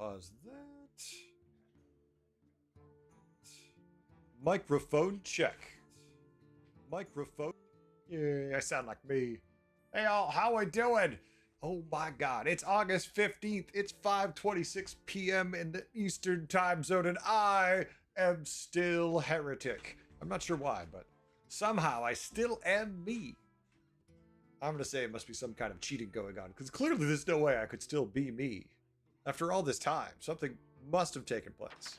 pause that. Microphone check. Microphone. Yeah, I sound like me. Hey, all, how we doing? Oh my God, it's August 15th. It's 5:26 p.m. in the Eastern Time Zone, and I am still Heretic. I'm not sure why, but somehow I still am me. I'm gonna say it must be some kind of cheating going on, because clearly there's no way I could still be me. After all this time, something must have taken place.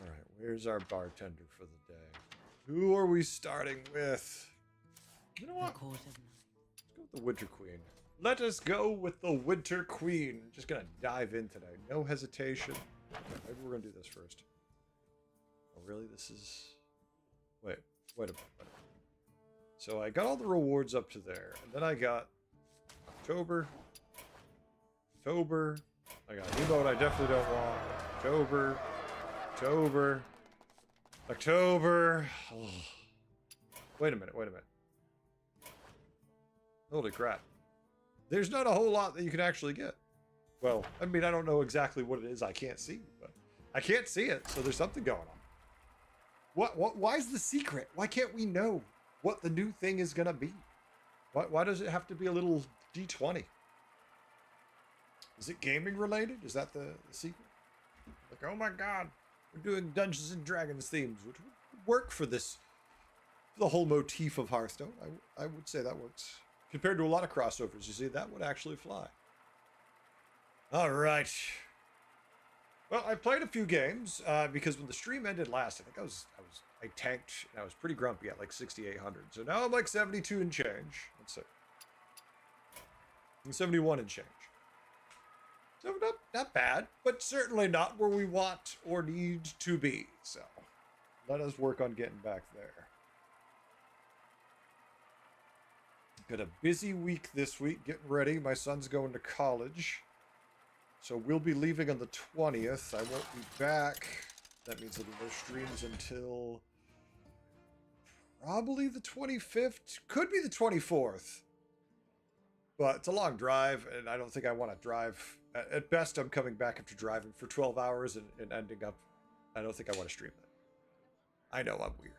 Alright, where's our bartender for the day? Who are we starting with? You know what? Let's go with the Winter Queen. Let us go with the Winter Queen. Just gonna dive in today. No hesitation. Okay, maybe we're gonna do this first. Oh, really? This is... Wait a minute. So I got all the rewards up to there, and then I got October. I got emote I definitely don't want. October. Oh. Wait a minute. Holy crap. There's not a whole lot that you can actually get. Well, I mean, I don't know exactly what it is I can't see, but I can't see it, so there's something going on. Why is the secret? Why can't we know what the new thing is gonna be? Why does it have to be a little D20? Is it gaming related? Is that the secret? Like, oh my God, we're doing Dungeons and Dragons themes, which would work for this, for the whole motif of Hearthstone. I would say that works. Compared to a lot of crossovers, you see, that would actually fly. All right. Well, I played a few games because when the stream ended last, I think I tanked and I was pretty grumpy at like 6,800. So now I'm like 72 and change. Let's see. I'm 71 and change. So not bad, but certainly not where we want or need to be. So let us work on getting back there. Got a busy week this week, getting ready. My son's going to college. So we'll be leaving on the 20th. I won't be back. That means there'll be no streams until probably the 25th. Could be the 24th. But it's a long drive, and I don't think I want to drive. At best, I'm coming back after driving for 12 hours and ending up... I don't think I want to stream that. I know I'm weird.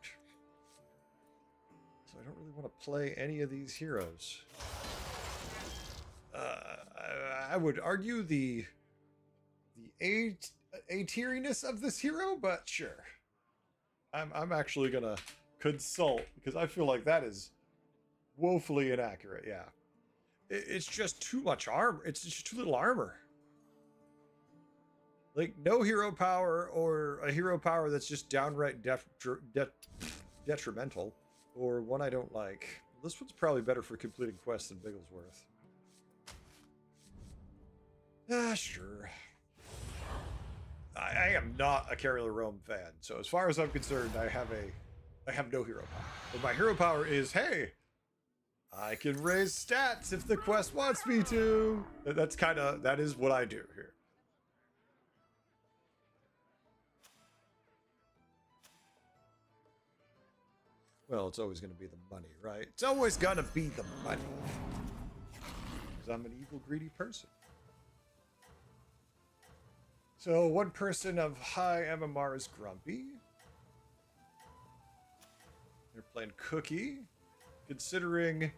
So I don't really want to play any of these heroes. I would argue the A-tieriness of this hero, but sure. I'm actually gonna consult because I feel like that is woefully inaccurate. Yeah, it's just too much armor. It's just too little armor. Like no hero power or a hero power that's just downright detrimental, or one I don't like. This one's probably better for completing quests than Bigglesworth. Sure. I am not a Carrier Rome fan, so as far as I'm concerned, I have no hero power. But my hero power is, hey, I can raise stats if the quest wants me to. That is what I do here. Well, it's always going to be the money, right? It's always going to be the money. Because I'm an evil, greedy person. So, one person of high MMR is Grumpy. They're playing Cookie. Considering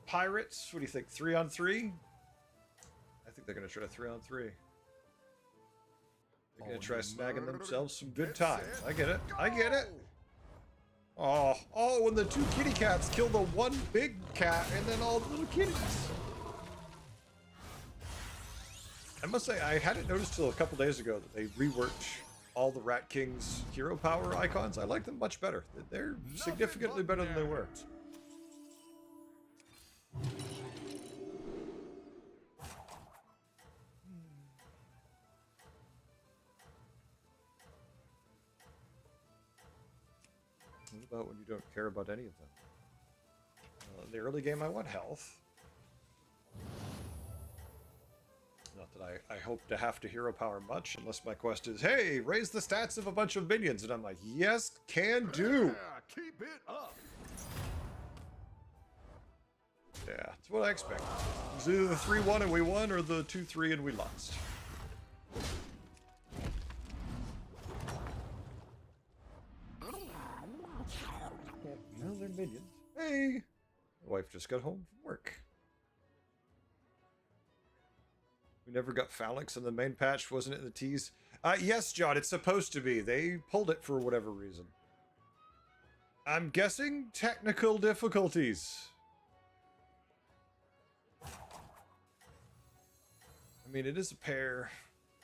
Pirates, what do you think? 3-on-3? I think they're going to try to 3-on-3. They're going to try snagging themselves some good times. I get it. Oh, when the two kitty cats kill the one big cat and then all the little kitties. I must say, I hadn't noticed till a couple days ago that they reworked all the Rat King's hero power icons. I like them much better. They're significantly better than they were. What about when you don't care about any of them? In the early game, I want health. Not that I hope to have to hero power much, unless my quest is, hey, raise the stats of a bunch of minions. And I'm like, yes, can do. Yeah, keep it up. Yeah, that's what I expected. It was either the 3-1 and we won, or the 2-3 and we lost. Well, they're minions. Hey! My wife just got home from work. We never got Phalanx in the main patch, wasn't it in the tease? Yes, John, it's supposed to be. They pulled it for whatever reason. I'm guessing technical difficulties. I mean, it is a pair.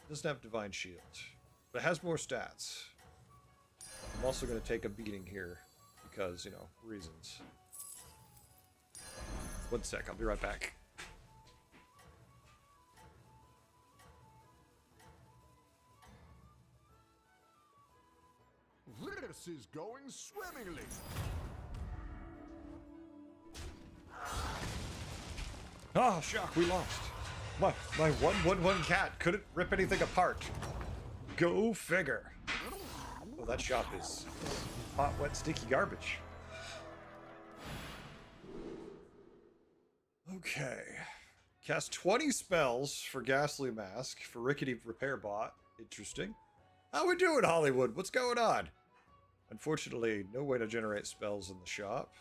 It doesn't have Divine Shield, but it has more stats. I'm also going to take a beating here because, you know, reasons. 1 sec, I'll be right back. This is going swimmingly. Oh, shock, we lost. My 1/1/1 cat couldn't rip anything apart. Go figure. Oh, that shop is hot, wet, sticky garbage. Okay. Cast 20 spells for Ghastly Mask for Rickety Repair Bot. Interesting. How we doing, Hollywood? What's going on? Unfortunately, no way to generate spells in the shop.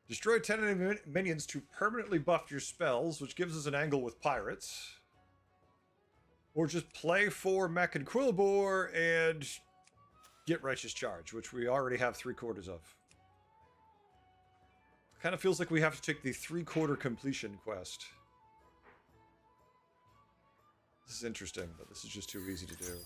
Destroy 10 enemy minions to permanently buff your spells, which gives us an angle with pirates. Or just play 4 Mech and Quillbore and get Righteous Charge, which we already have 3/4 of. Kind of feels like we have to take the 3/4 completion quest. This is interesting, but this is just too easy to do.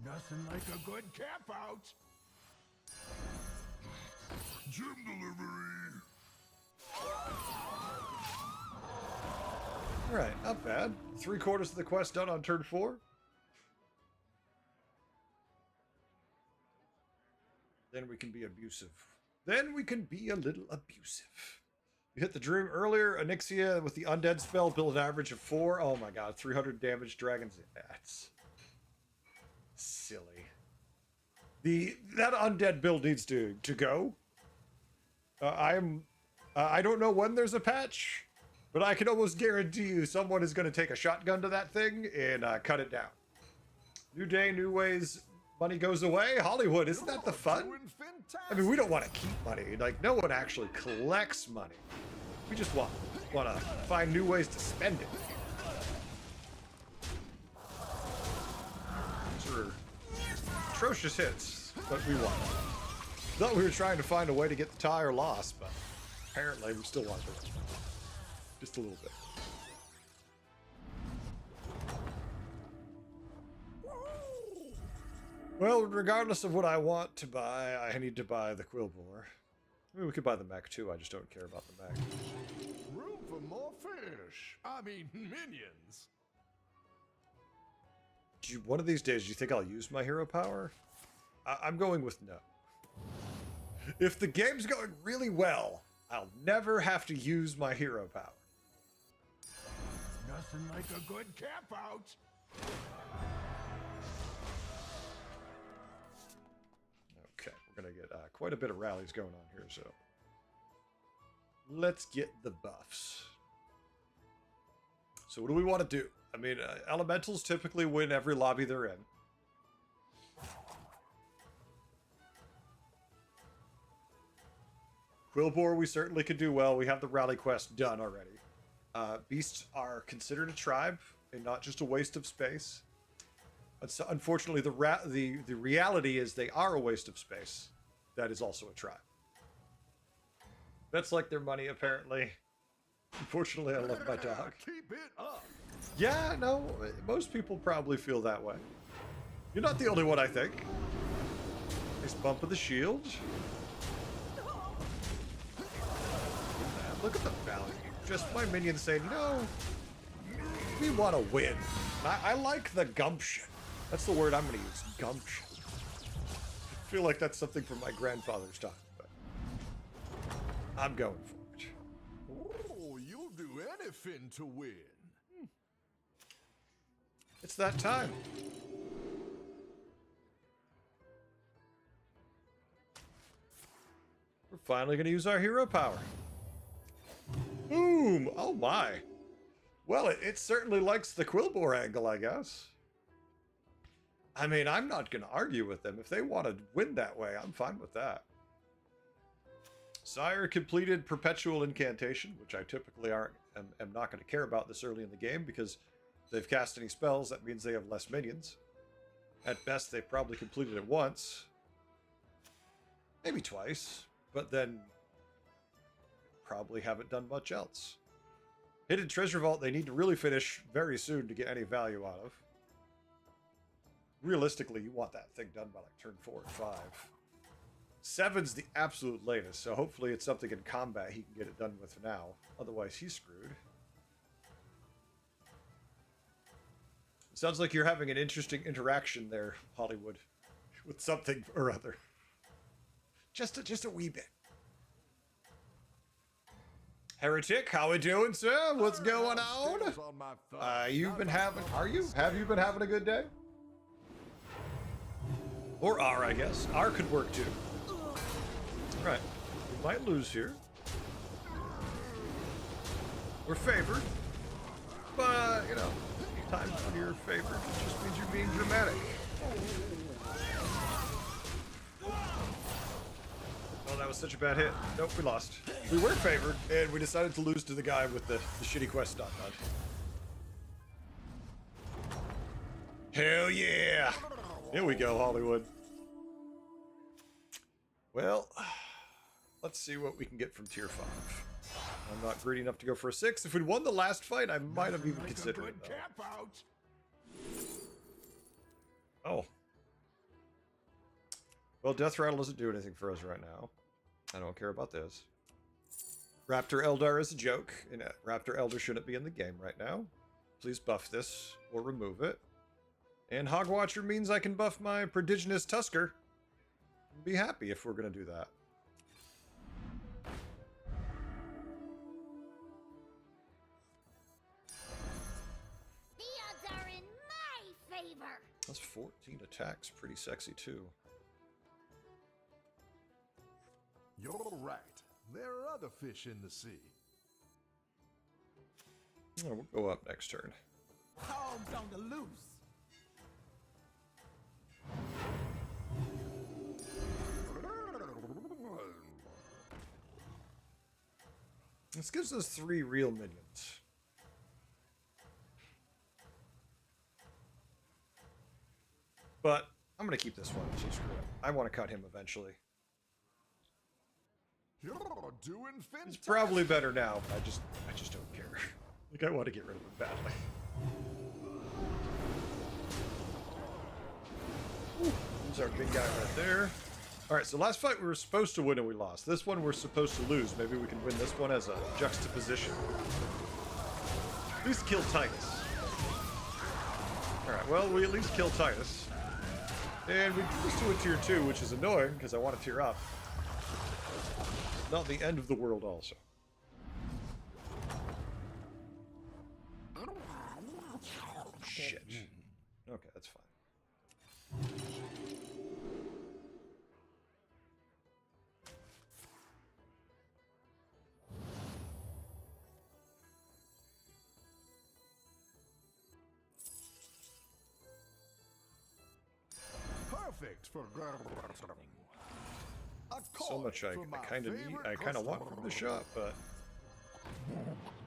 Nothing like a good camp out. Gym delivery. Alright, not bad. 3/4 of the quest done on turn 4. Then we can be abusive. Then we can be a little abusive. You hit the dream earlier. Onyxia with the undead spell build an average of 4. Oh my god, 300 damage dragons. That's silly. That undead build needs to go. I don't know when there's a patch, but I can almost guarantee you someone is going to take a shotgun to that thing and cut it down. New day, new ways. Money goes away. Hollywood, isn't that the fun? I mean, we don't want to keep money. Like, no one actually collects money. We just want to find new ways to spend it. These are atrocious hits, but we won. Thought we were trying to find a way to get the tire lost, but apparently we still want it. Just a little bit. Well, regardless of what I want to buy, I need to buy the Quillbore. I mean, we could buy the mech too, I just don't care about the mech. Room for more fish. I mean, minions. One of these days, do you think I'll use my hero power? I'm going with no. If the game's going really well, I'll never have to use my hero power. Nothing like a good camp out. Okay, we're going to get quite a bit of rallies going on here, so let's get the buffs. So what do we want to do? I mean, elementals typically win every lobby they're in. Quillbore, we certainly could do well. We have the rally quest done already. Beasts are considered a tribe and not just a waste of space. But so, unfortunately, the reality is they are a waste of space. That is also a tribe. That's like their money, apparently. Unfortunately, I love my dog. Keep it up. Yeah, no, most people probably feel that way. You're not the only one, I think. Nice bump of the shield. Look at the value. Just my minions saying, you know, we want to win. I like the gumption. That's the word I'm going to use, gumption. I feel like that's something from my grandfather's time, but I'm going for it. Oh, you'll do anything to win. It's that time. Finally gonna use our hero power. Boom! Oh my. Well, it certainly likes the Quilboar angle, I guess. I mean, I'm not gonna argue with them. If they want to win that way, I'm fine with that. Sire completed Perpetual Incantation, which I typically am not going to care about this early in the game, because if they've cast any spells, that means they have less minions. At best, they've probably completed it once. Maybe twice, but then probably haven't done much else. Hidden Treasure Vault, they need to really finish very soon to get any value out of. Realistically, you want that thing done by like turn 4 or 5. 7's the absolute latest, so hopefully it's something in combat he can get it done with now. Otherwise, he's screwed. Sounds like you're having an interesting interaction there, Hollywood, with something or other. Just a wee bit. Heretic, how we doing, sir? What's going on? Have you been having a good day? Or R, I guess. R could work too. Right. We might lose here. We're favored. But, you know, times when you're favored, it just means you're being dramatic. Oh, that was such a bad hit. Nope, we lost. We were favored, and we decided to lose to the guy with the shitty quest not done. Hell yeah! Here we go, Hollywood. Well, let's see what we can get from tier 5. I'm not greedy enough to go for a 6. If we'd won the last fight, I might have even considered it, though. Oh. Well, Death Rattle doesn't do anything for us right now. I don't care about this. Raptor Eldar is a joke, and Raptor Elder shouldn't be in the game right now. Please buff this, or remove it. And Hogwatcher means I can buff my Prodigious Tusker. Be happy if we're going to do that. The odds are in my favor. That's 14 attacks. Pretty sexy, too. You're right. There are other fish in the sea. Oh, we'll go up next turn. Hogs on the loose. This gives us 3 real minions. But I'm going to keep this one, so screw it. I want to cut him eventually. You're doing fantastic. It's probably better now, but I just don't care. Like, I want to get rid of him badly. There's our big guy right there. Alright, so last fight we were supposed to win and we lost. This one we're supposed to lose. Maybe we can win this one as a juxtaposition. At least kill Titus. Alright, well, we at least kill Titus. And we just do a tier 2, which is annoying, because I want to tier up. Not the end of the world also. Shit. Okay, that's fine. Perfect for So much I kind of need, I kind of want from the shop, but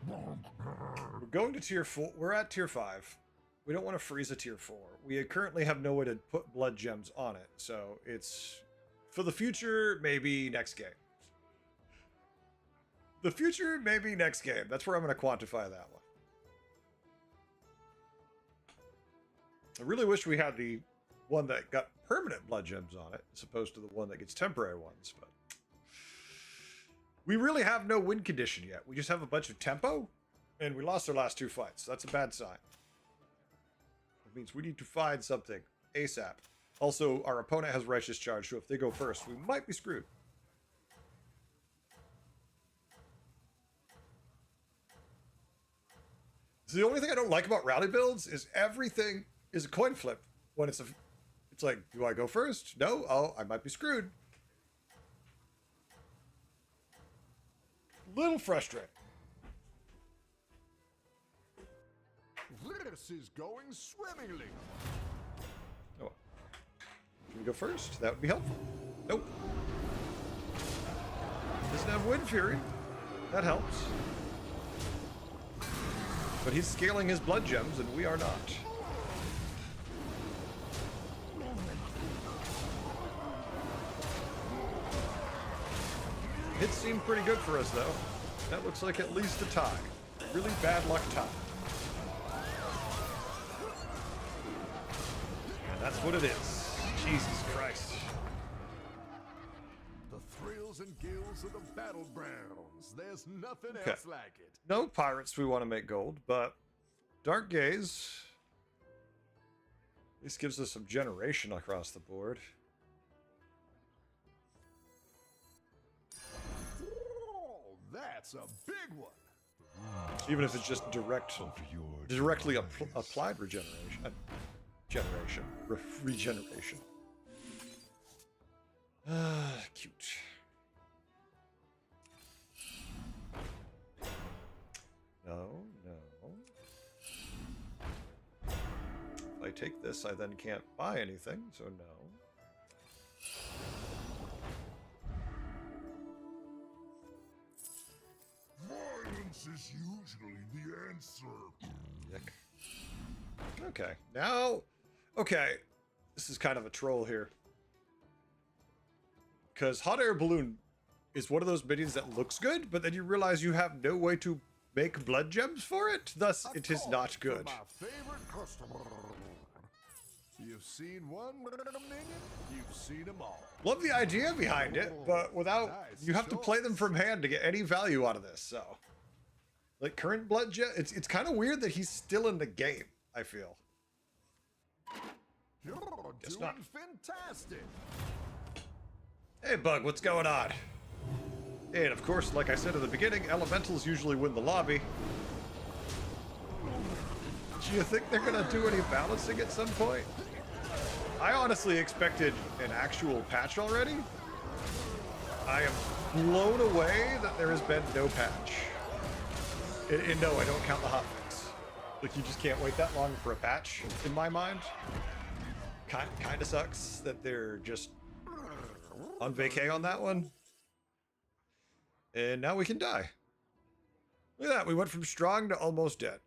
we're going to tier 4. We're at tier 5. We don't want to freeze a tier 4. We currently have no way to put blood gems on it, so it's for the future, maybe next game. The future, maybe next game. That's where I'm going to quantify that one. I really wish we had the one that got permanent blood gems on it, as opposed to the one that gets temporary ones, but we really have no win condition yet. We just have a bunch of tempo, and we lost our last 2 fights. That's a bad sign. It means we need to find something ASAP. Also, our opponent has Righteous Charge, so if they go first, we might be screwed. So the only thing I don't like about rally builds is everything is a coin flip. When it's like, do I go first? No? Oh, I might be screwed. Little frustrating. This is going swimmingly. Oh. Can we go first? That would be helpful. Nope. Doesn't have Wind Fury. That helps. But he's scaling his blood gems, and we are not. Hits seem pretty good for us, though. That looks like at least a tie. Really bad luck tie. And that's what it is. Jesus Christ. The thrills and gills of the battlegrounds. There's nothing Okay. else like it. No pirates we want to make gold, but Dark Gaze at least gives us some generation across the board. Oh, that's a big one. Even if it's just directly applied regeneration. Regeneration. Cute. No. If I take this, I then can't buy anything, so no. Violence is usually the answer. Yuck. Okay, now... Okay, this is kind of a troll here. Because Hot Air Balloon is one of those minions that looks good, but then you realize you have no way to make blood gems for it, thus it is not good. My favorite customer. You've seen one minion, you've seen them all. Love the idea behind it, but without... You have to play them from hand to get any value out of this, so... Like, current blood gem... It's kind of weird that he's still in the game, I feel. You're Guess doing not. fantastic. Hey, Bug, what's going on? And of course, like I said at the beginning, elementals usually win the lobby. Do you think they're gonna do any balancing at some point? I honestly expected an actual patch already. I am blown away that there has been no patch. And no, I don't count the hotfix. Like, you just can't wait that long for a patch, in my mind. Kind of sucks that they're just on vacay on that one. And now we can die. Look at that, we went from strong to almost dead.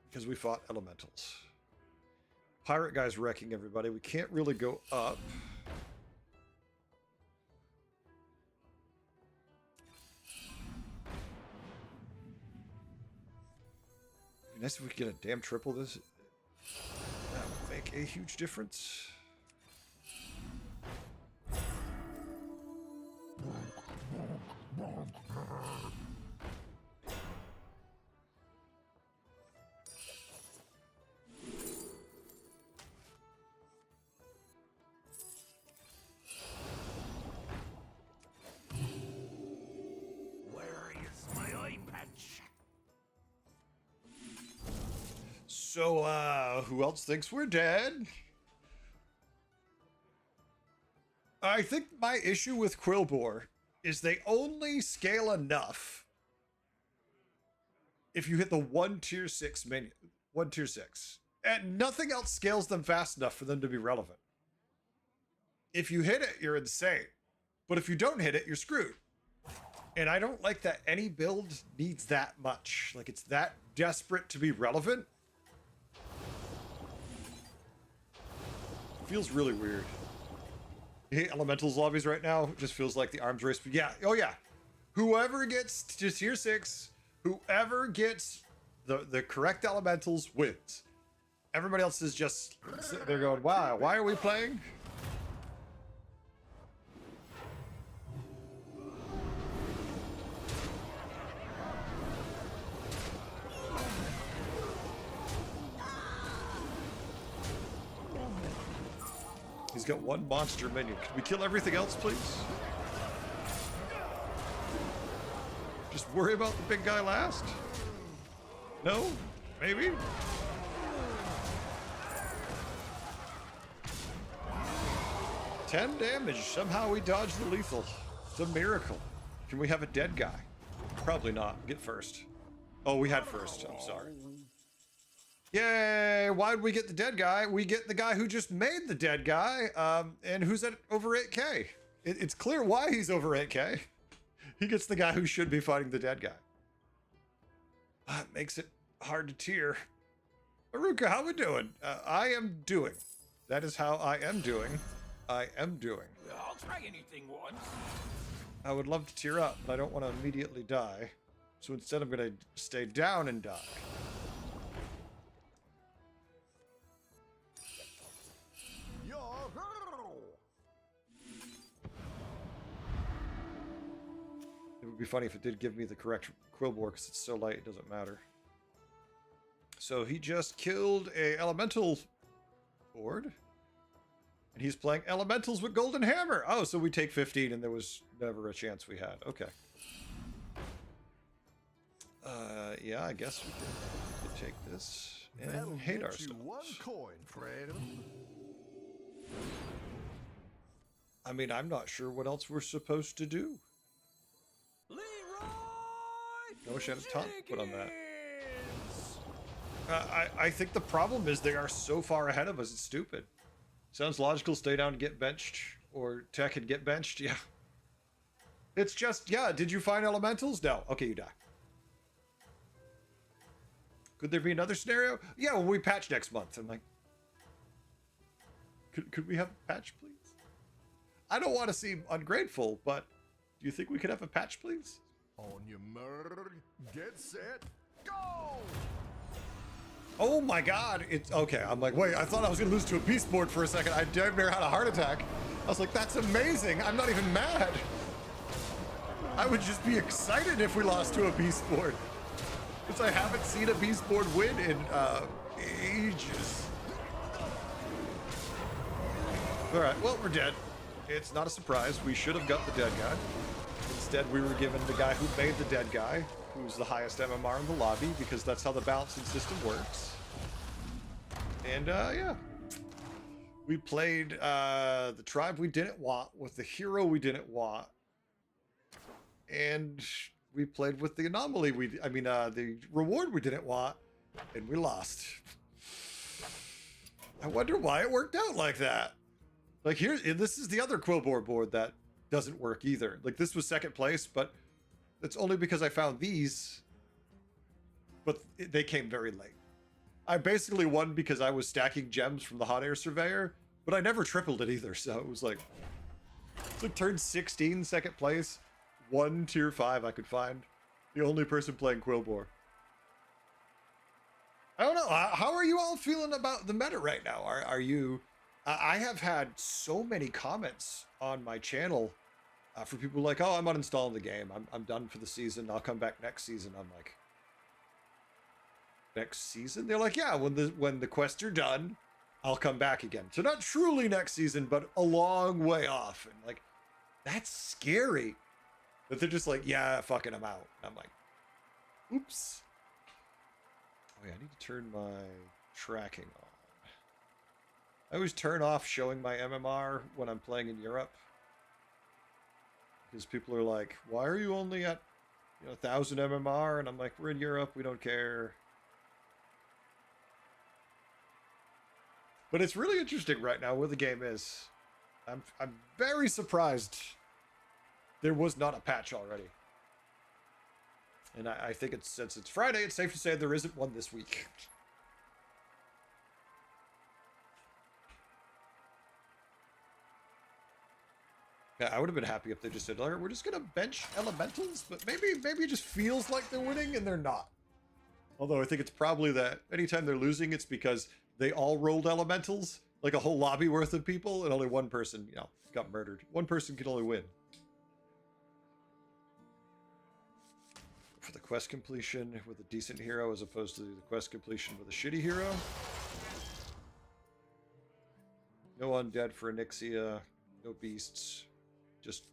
Because we fought elementals. Pirate guy's wrecking everybody. We can't really go up. It'd be nice if we could get a damn triple this. That would make a huge difference. Where is my eye patch? So, who else thinks we're dead? I think my issue with Quillbore is they only scale enough if you hit the 1 tier 6 minion. 1 tier 6. And nothing else scales them fast enough for them to be relevant. If you hit it, you're insane. But if you don't hit it, you're screwed. And I don't like that any build needs that much. Like, it's that desperate to be relevant. Feels really weird. You hate Elementals lobbies right now? It just feels like the arms race. But yeah, oh yeah. Whoever gets to tier 6, whoever gets the correct Elementals wins. Everybody else is just sitting there going, wow, why are we playing? He's got one monster minion. Can we kill everything else, please? Just worry about the big guy last? No? Maybe? 10 damage. Somehow we dodged the lethal. It's a miracle. Can we have a dead guy? Probably not. Get first. Oh, we had first. I'm sorry. Yay! Why'd we get the dead guy? We get the guy who just made the dead guy, and who's at over 8k. It's clear why he's over 8k. He gets the guy who should be fighting the dead guy. It makes it hard to tear. Aruka, how we doing? I am doing. That is how I am doing. I am doing. I'll try anything once. I would love to tear up, but I don't want to immediately die. So instead I'm going to stay down and die. It would be funny if it did give me the correct Quillbore, because it's so light it doesn't matter. So he just killed a elemental board. And he's playing elementals with Golden Hammer. Oh, so we take 15 and there was never a chance we had. Okay. Yeah, I guess we could take this and hate ourselves. One coin, Fred. I mean, I'm not sure what else we're supposed to do. Leroy I wish I had a taunt put on that. I think the problem is they are so far ahead of us, it's stupid. Sounds logical, stay down and get benched, or tech and get benched, yeah. It's just, yeah, did you find elementals? No. Okay, you die. Could there be another scenario? Yeah, when we patch next month. I'm like, could we have a patch, please? I don't want to seem ungrateful, but do you think we could have a patch, please? On your murder, get set, go! Oh my god, it's okay. I'm like, wait, I thought I was gonna lose to a beast board for a second. I damn near had a heart attack. I was like, that's amazing. I'm not even mad. I would just be excited if we lost to a beast board. Because I haven't seen a beast board win in ages. Alright, well, we're dead. It's not a surprise. We should have got the dead guy. Instead, we were given the guy who made the dead guy, who's the highest MMR in the lobby, because that's how the balancing system works. And, yeah. We played the tribe we didn't want with the hero we didn't want. And we played with the anomaly the reward we didn't want, and we lost. I wonder why it worked out like that. Like this is the other Quillbore board that doesn't work either. Like this was second place, but it's only because I found these, but they came very late. I basically won because I was stacking gems from the Hot Air Surveyor, but I never tripled it either. So it was like turn 16, second place, one tier 5 I could find. The only person playing Quillbore. I don't know. How are you all feeling about the meta right now? Are you? I have had so many comments on my channel for people like, oh, I'm uninstalling the game. I'm done for the season. I'll come back next season. I'm like, next season? They're like, yeah, when the quests are done, I'll come back again. So not truly next season, but a long way off. And like, that's scary. But they're just like, yeah, fucking I'm out. And I'm like, oops. Oh yeah, I need to turn my tracking on. I always turn off showing my MMR when I'm playing in Europe. Because people are like, why are you only at 1,000 MMR? And I'm like, we're in Europe, we don't care. But it's really interesting right now where the game is. I'm very surprised there was not a patch already. And I think since it's Friday, it's safe to say there isn't one this week. Yeah, I would have been happy if they just said, all right, we're just going to bench elementals, but maybe it just feels like they're winning and they're not. Although I think it's probably that anytime they're losing, it's because they all rolled elementals, like a whole lobby worth of people, and only one person, got murdered. One person can only win. For the quest completion with a decent hero as opposed to the quest completion with a shitty hero. No undead for Onyxia, no beasts. Just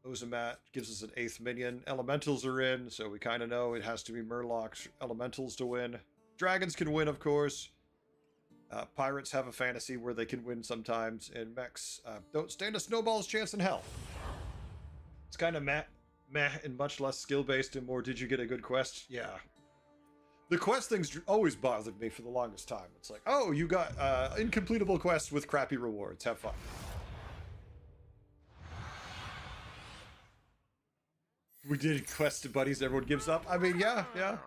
Ozamat gives us an 8th minion. Elementals are in, so we kind of know it has to be Murlocs elementals to win. Dragons can win, of course. Pirates have a fantasy where they can win sometimes, and mechs don't stand a snowball's chance in hell. It's kind of meh, and much less skill-based and more did you get a good quest? Yeah. The quest things always bothered me for the longest time. It's like, oh, you got incompletable quests with crappy rewards. Have fun. We did quest to buddies everyone gives up. I mean, yeah.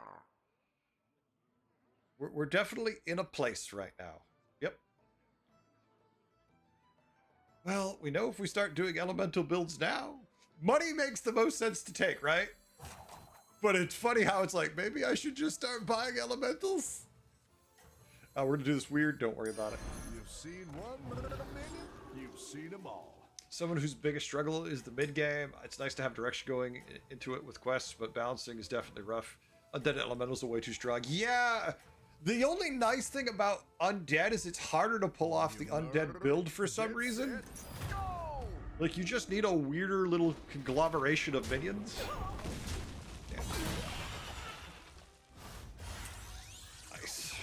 We're definitely in a place right now. Yep. Well, we know if we start doing elemental builds now, money makes the most sense to take, right? But it's funny how it's like, maybe I should just start buying elementals. We're gonna do this weird, don't worry about it. You've seen one minion, you've seen them all. Someone whose biggest struggle is the mid game. It's nice to have direction going into it with quests, but balancing is definitely rough. Undead elementals are way too strong. Yeah! The only nice thing about undead is it's harder to pull off the undead build for some reason. Like, you just need a weirder little conglomeration of minions. Damn. Nice.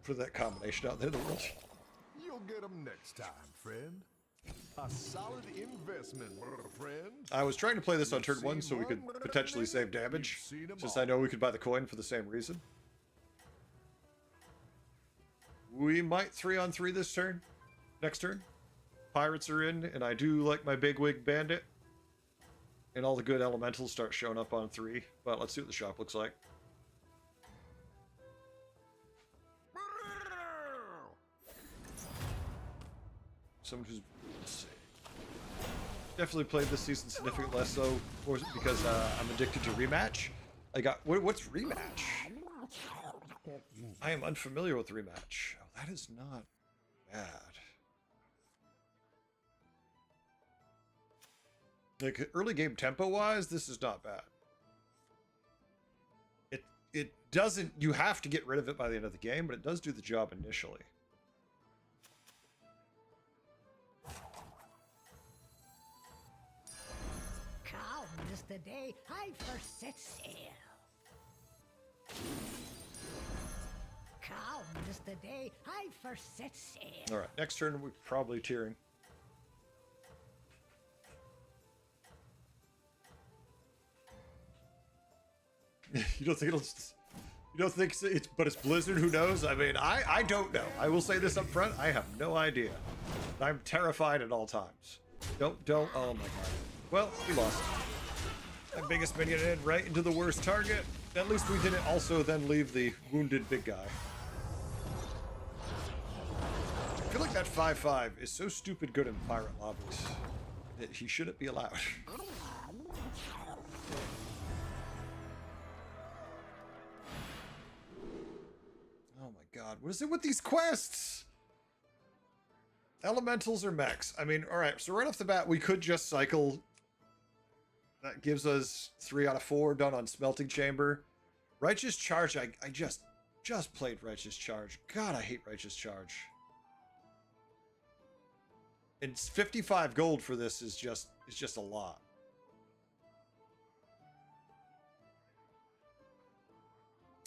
Put that combination out there in the world. You'll get them next time, friend. A solid investment, friend. I was trying to play this on turn 1 so we could potentially save damage, since I know we could buy the coin for the same reason. We might 3-on-3 this turn. Next turn. Pirates are in, and I do like my bigwig bandit. And all the good elementals start showing up on 3. But let's see what the shop looks like. Someone who's definitely played this season significantly less so, or is it because I'm addicted to rematch? I got what's rematch? I am unfamiliar with rematch. Oh, that is not bad. Like early game tempo wise, this is not bad. It doesn't. You have to get rid of it by the end of the game, but it does do the job initially. Is the day I first set sail. Calm is the day I first set sail. All right, next turn we're probably tearing. You don't think it'll? You don't think it's? But it's Blizzard. Who knows? I mean, I don't know. I will say this up front. I have no idea. I'm terrified at all times. Don't. Oh my god. Well, we lost. My biggest minion in right into the worst target. At least we didn't also then leave the wounded big guy. I feel like that 5/5 is so stupid good in pirate lobbies that he shouldn't be allowed. Oh my god, what is it with these quests? Elementals or mechs? I mean, alright, so right off the bat, we could just cycle. That gives us 3 out of 4 done on Smelting Chamber. Righteous Charge, I just played Righteous Charge. God, I hate Righteous Charge. And 55 gold for this is just a lot.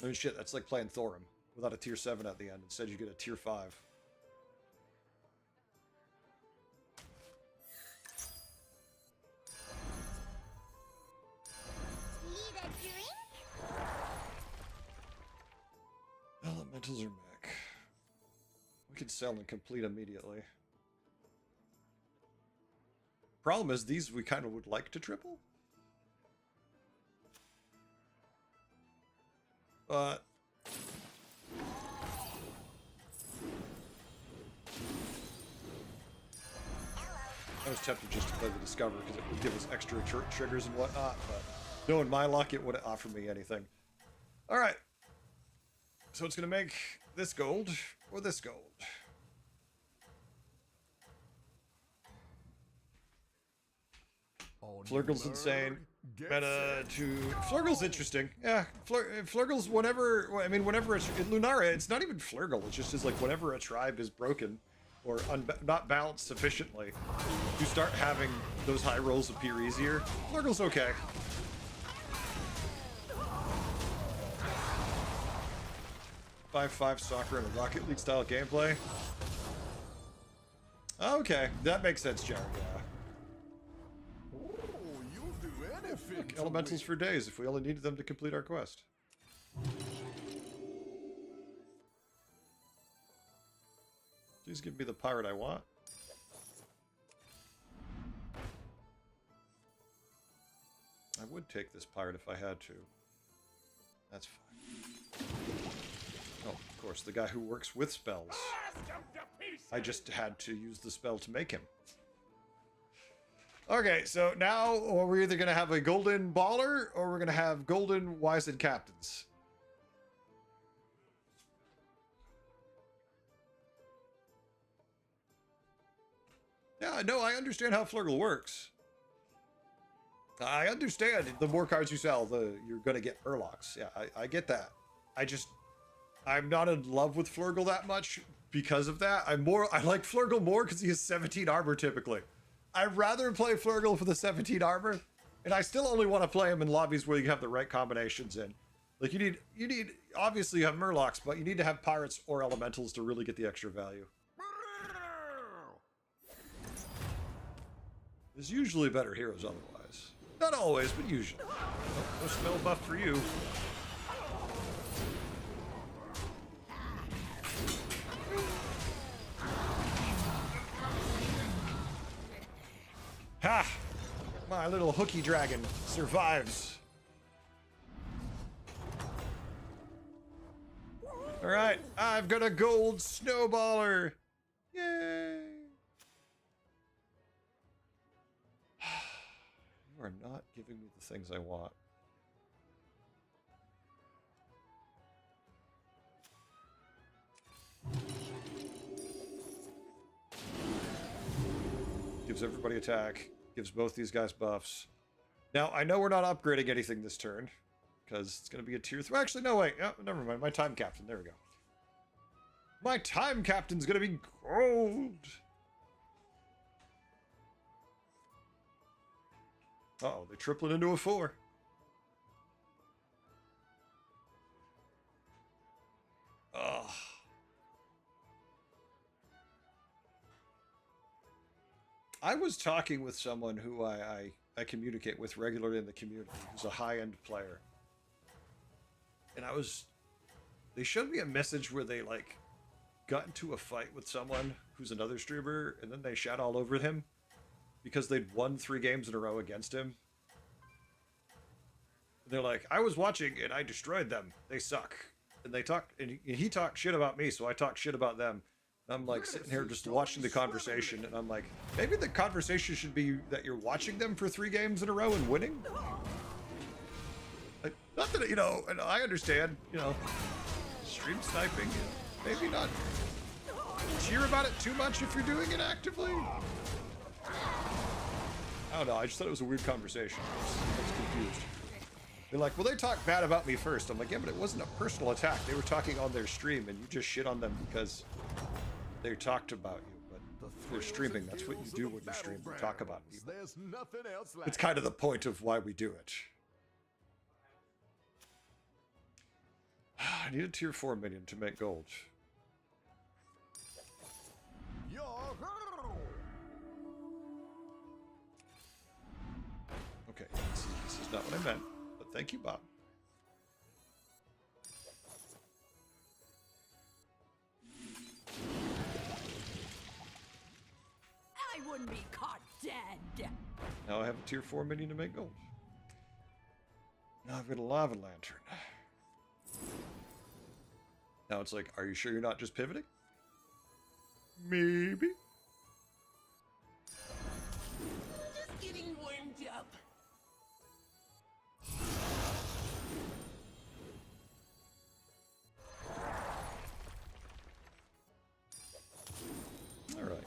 I mean, shit, that's like playing Thorim without a tier 7 at the end. Instead, you get a tier 5. Elementals or mech? We could sell and complete immediately. Problem is, these we kind of would like to triple. But I was tempted just to play the Discover because it would give us extra triggers and whatnot, but knowing my luck, it wouldn't offer me anything. Alright. So it's going to make this gold or this gold. Flurgle's insane. Meta to Flurgle's interesting. Yeah, Flurgle's whenever. I mean, whenever it's in Lunara, it's not even Flurgle. It just is like whenever a tribe is broken or not balanced sufficiently, you start having those high rolls appear easier. Flurgle's okay. 5-5 soccer and a Rocket League style gameplay. Okay, that makes sense, Jared. Yeah. Oh, you'll do anything. to Elementals win. for days if we only needed them to complete our quest. Please give me the pirate I want. I would take this pirate if I had to. That's fine. Oh, of course, the guy who works with spells. I just had to use the spell to make him. Okay, so now we're either going to have a golden baller or we're going to have golden wizened captains. Yeah, no, I understand how Flurgle works. I understand the more cards you sell, you're going to get Urlocs. Yeah, I get that. I'm not in love with Flurgle that much because of that. I like Flurgle more because he has 17 armor typically. I'd rather play Flurgle for the 17 armor, and I still only want to play him in lobbies where you have the right combinations in. Like you need obviously you have Murlocs, but you need to have pirates or elementals to really get the extra value. There's usually better heroes otherwise. Not always, but usually. Oh, no spell buff for you. Ha! My little hooky dragon survives. All right, I've got a gold snowballer. Yay! You are not giving me the things I want. Gives everybody attack. Gives both these guys buffs. Now, I know we're not upgrading anything this turn, because it's going to be a tier 3. Actually, no, wait. Oh, never mind. My time captain. There we go. My time captain's going to be gold. Uh-oh, they triple it into a 4. Ugh. I was talking with someone who I communicate with regularly in the community, who's a high-end player. And they showed me a message where they, like, got into a fight with someone who's another streamer, and then they shat all over him because they'd won 3 games in a row against him. And they're like, I was watching and I destroyed them. They suck. And he talked shit about me, so I talked shit about them. And I'm like sitting here just watching the conversation, and I'm like, maybe the conversation should be that you're watching them for 3 games in a row and winning. Not that, and I understand, stream sniping, maybe not cheer about it too much if you're doing it actively. I don't know, I just thought it was a weird conversation. I was confused. They're like, well, they talked bad about me first. I'm like, yeah, but it wasn't a personal attack. They were talking on their stream, and you just shit on them because they talked about you. But if they're streaming, that's what you do when you stream. You talk about people. There's nothing else like It's kind of the point of why we do it. I need a tier 4 minion to make gold. Okay, this is not what I meant, but thank you, Bob. I wouldn't be caught dead. Now I have a tier 4 minion to make gold. Now I've got a lava lantern. Now it's like, are you sure you're not just pivoting? Maybe. Just getting warmed up. All right.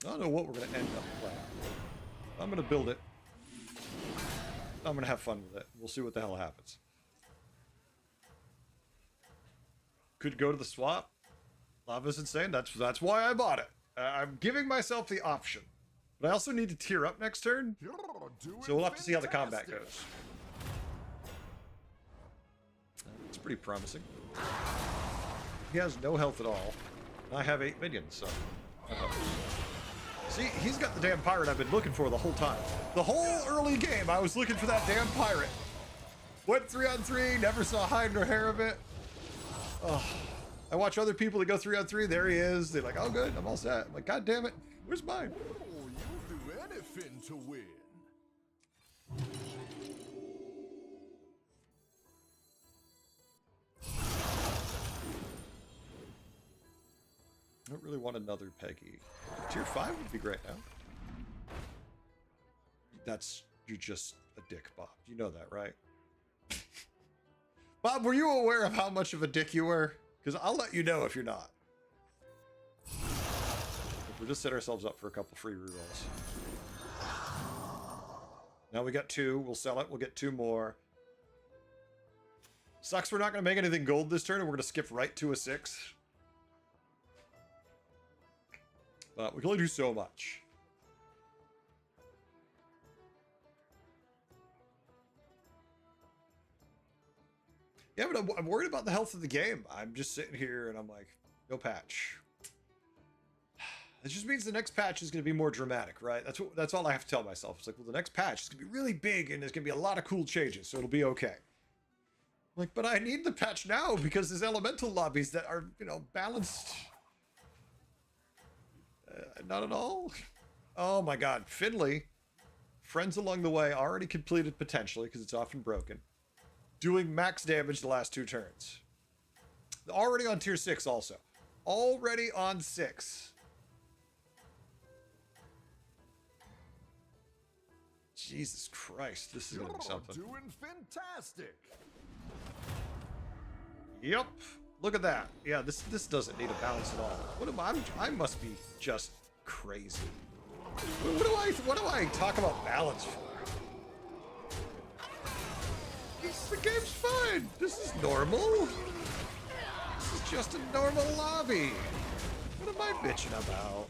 I don't know what we're going to end up playing. I'm going to build it. I'm going to have fun with it. We'll see what the hell happens. Could go to the swap. Lava's insane. That's why I bought it. I'm giving myself the option. But I also need to tier up next turn. So we'll have to see how the combat goes. That's pretty promising. He has no health at all. And I have 8 minions, so... See, he's got the damn pirate I've been looking for the whole time. The whole early game, I was looking for that damn pirate. Went 3-on-3, never saw hide nor hair of it. Oh, I watch other people that go 3-on-3, there he is. They're like, oh good, I'm all set. I'm like, god damn it, where's mine? Oh, you'll do anything to win. I don't really want another Peggy. Tier 5 would be great now. You're just a dick, Bob. You know that, right? Bob, were you aware of how much of a dick you were? Because I'll let you know if you're not. We'll just set ourselves up for a couple free rerolls. Now we got 2. We'll sell it. We'll get 2 more. Sucks we're not going to make anything gold this turn, and we're going to skip right to a 6. But we can only do so much. Yeah, but I'm worried about the health of the game. I'm just sitting here and I'm like, no patch. It just means the next patch is going to be more dramatic, right? That's all I have to tell myself. It's like, well, the next patch is going to be really big and there's going to be a lot of cool changes, so it'll be okay. Like, but I need the patch now because there's elemental lobbies that are, you know, balanced. Not at all. Oh my god. Finley, friends along the way, already completed potentially because it's often broken. Doing max damage the last 2 turns. Already on tier 6 also. Already on 6. Jesus Christ, this is going to be something. Doing fantastic. Yep. Look at that. Yeah, this doesn't need a balance at all. What am I must be just crazy. What do I talk about balance for? The game's fine. This is normal. This is just a normal lobby. What am I bitching about?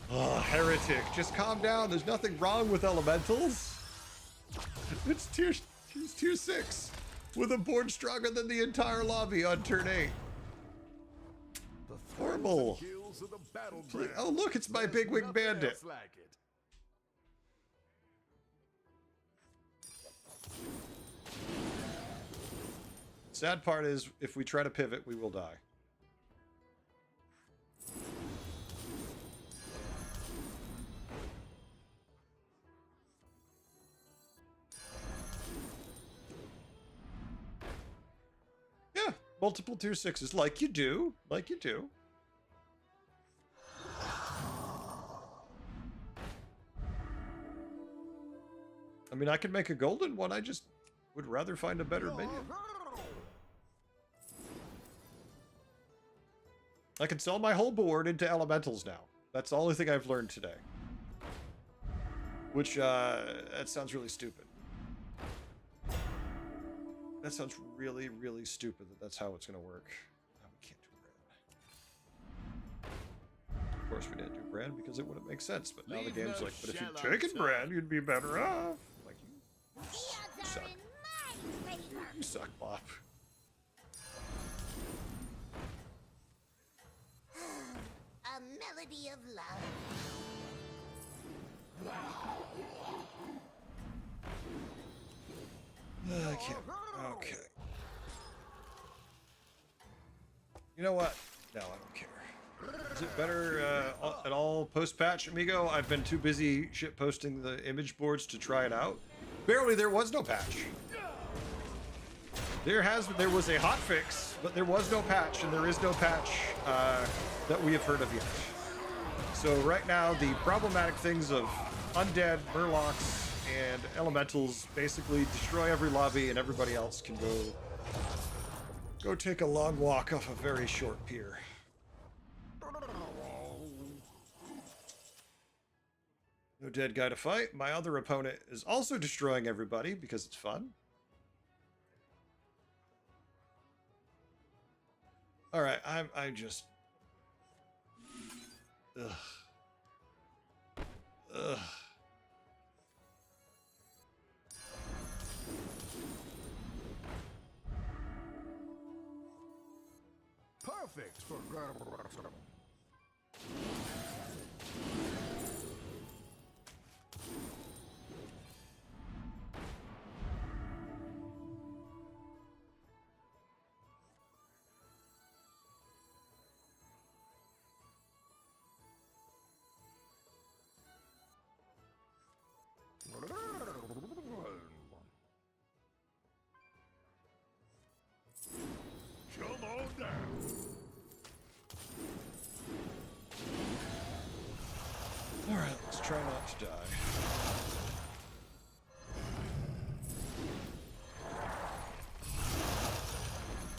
Oh, heretic. Just calm down. There's nothing wrong with elementals. It's tier 6 with a board stronger than the entire lobby on turn 8. Horrible. Oh, look, it's my big wing bandit. Like it. Sad part is, if we try to pivot, we will die. Yeah, multiple tier 6s, like you do. Like you do. I mean, I could make a golden one, I just would rather find a better minion. I can sell my whole board into elementals now. That's the only thing I've learned today. Which, that sounds really stupid. That sounds really, really stupid that that's how it's going to work. Oh, we can't do brand. Of course we didn't do brand because it wouldn't make sense, but now the game's like, but if you'd taken brand, you'd be better off. Like, you suck. You suck, Bob. A melody of love. I can't. Okay. You know what? No, I don't care. Is it better at all post-patch, amigo? I've been too busy shit posting the image boards to try it out. Barely, there was no patch. There was a hot fix, but there was no patch, and there is no patch that we have heard of yet. So right now, the problematic things of undead, murlocs, and elementals basically destroy every lobby, and everybody else can go take a long walk off a very short pier. No dead guy to fight. My other opponent is also destroying everybody because it's fun. All right, I just. Ugh. Ugh. fix for. Come on down. All right, let's try not to die.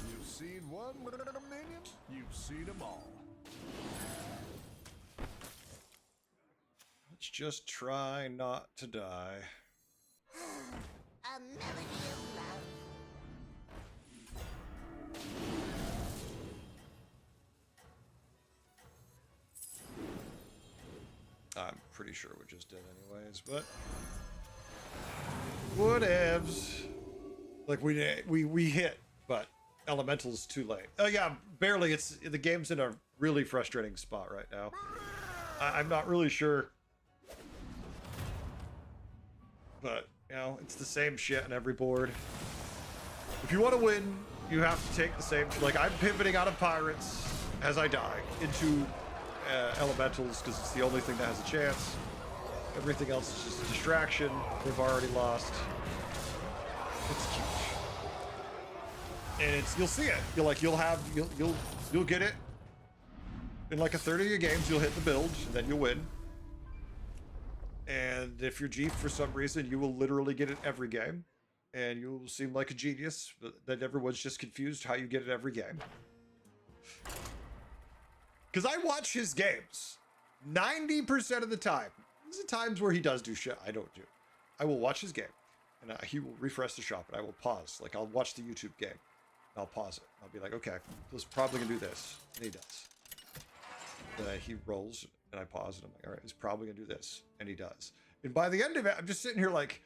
You've seen one minion, you've seen them all. Let's just try not to die. A melody of love. I'm pretty sure we're just dead anyways, but whatevs. Like we hit, but elemental's too late. Oh yeah, barely. It's the game's in a really frustrating spot right now. I'm not really sure, but you know, it's the same shit on every board. If you want to win, you have to take the same. Like I'm pivoting out of pirates as I die into elementals because it's the only thing that has a chance. Everything else is just a distraction. They've already lost. It's cute, and it's you'll see it. You'll get it in like a third of your games. You'll hit the build, and then you'll win. And if you're Jeep for some reason, you will literally get it every game, and you will seem like a genius. But then everyone's just confused how you get it every game. Because I watch his games 90% of the time. There's times where he does do shit I don't do. I will watch his game, and he will refresh the shop, and I will pause. Like, I'll watch the YouTube game, and I'll pause it. I'll be like, okay, he's probably going to do this. And he does. Then he rolls, and I pause, and I'm like, all right, he's probably going to do this. And he does. And by the end of it, I'm just sitting here like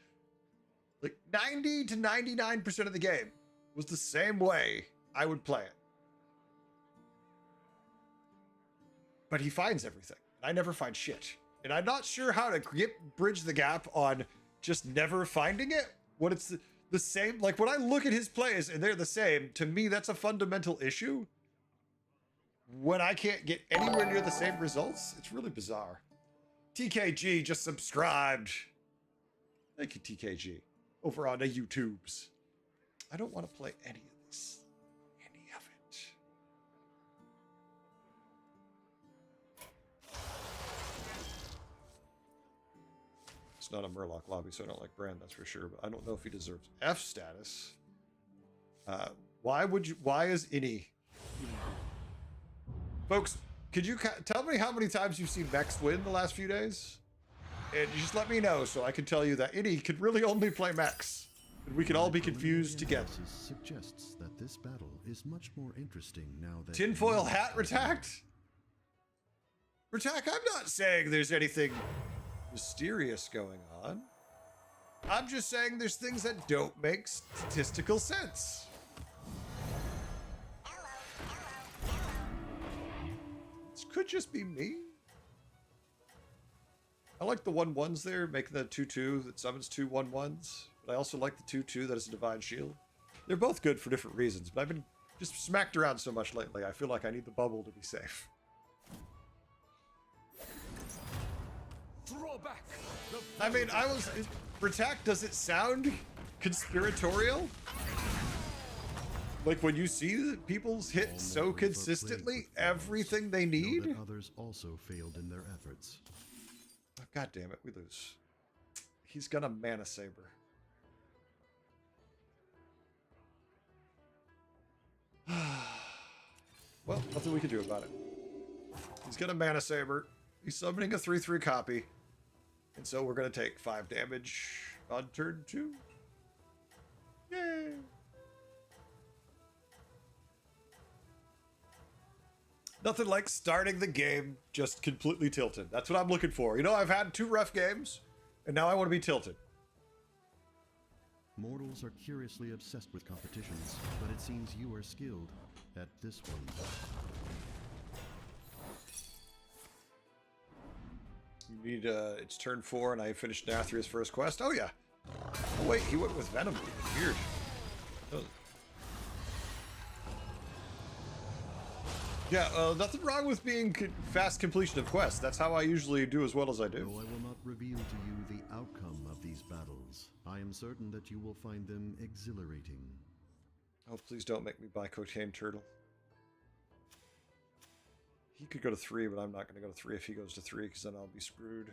90 to 99% of the game was the same way I would play it. But he finds everything. And I never find shit. And I'm not sure how to bridge the gap on just never finding it. When it's the same, like when I look at his plays and they're the same, to me, that's a fundamental issue. When I can't get anywhere near the same results, it's really bizarre. TKG just subscribed. Thank you, TKG. Over on the YouTubes. I don't want to play any of this. Any of it. It's not a Murloc lobby, so I don't like Brand, that's for sure. But I don't know if he deserves F status. Why is Innie? Folks, could you tell me how many times you've seen Vex win the last few days? And you just let me know so I can tell you that Innie could really only play mechs. And we could all be confused together. Suggests that this battle is much more interesting now that Tinfoil hat Retact? Retact, I'm not saying there's anything mysterious going on. I'm just saying there's things that don't make statistical sense. This could just be me. I like the 1/1s there, making the 2/2 that summons 2 1/1s. But I also like the 2/2 that is a Divine Shield. They're both good for different reasons, but I've been just smacked around so much lately, I feel like I need the bubble to be safe. Throw back. I mean, Retact, does it sound conspiratorial? Like when you see that people's hit so consistently everything they need? That others also failed in their efforts. Oh, God damn it, we lose. He's gonna Mana Saber. Well, nothing we can do about it. He's gonna Mana Saber. He's summoning a 3/3 copy. And so we're gonna take 5 damage on turn 2. Yay! Nothing like starting the game just completely tilted. That's what I'm looking for. You know, I've had 2 rough games, and now I want to be tilted. Mortals are curiously obsessed with competitions, but it seems you are skilled at this one. You need, it's turn 4 and I finished Nathria's first quest. Oh, yeah. Oh, wait, he went with Venom. Weird. Oh. Yeah, nothing wrong with being fast completion of quests. That's how I usually do as well as I do. Though I will not reveal to you the outcome of these battles, I am certain that you will find them exhilarating. Oh, please don't make me buy Cocaine Turtle. He could go to 3, but I'm not going to go to 3 if he goes to 3, because then I'll be screwed.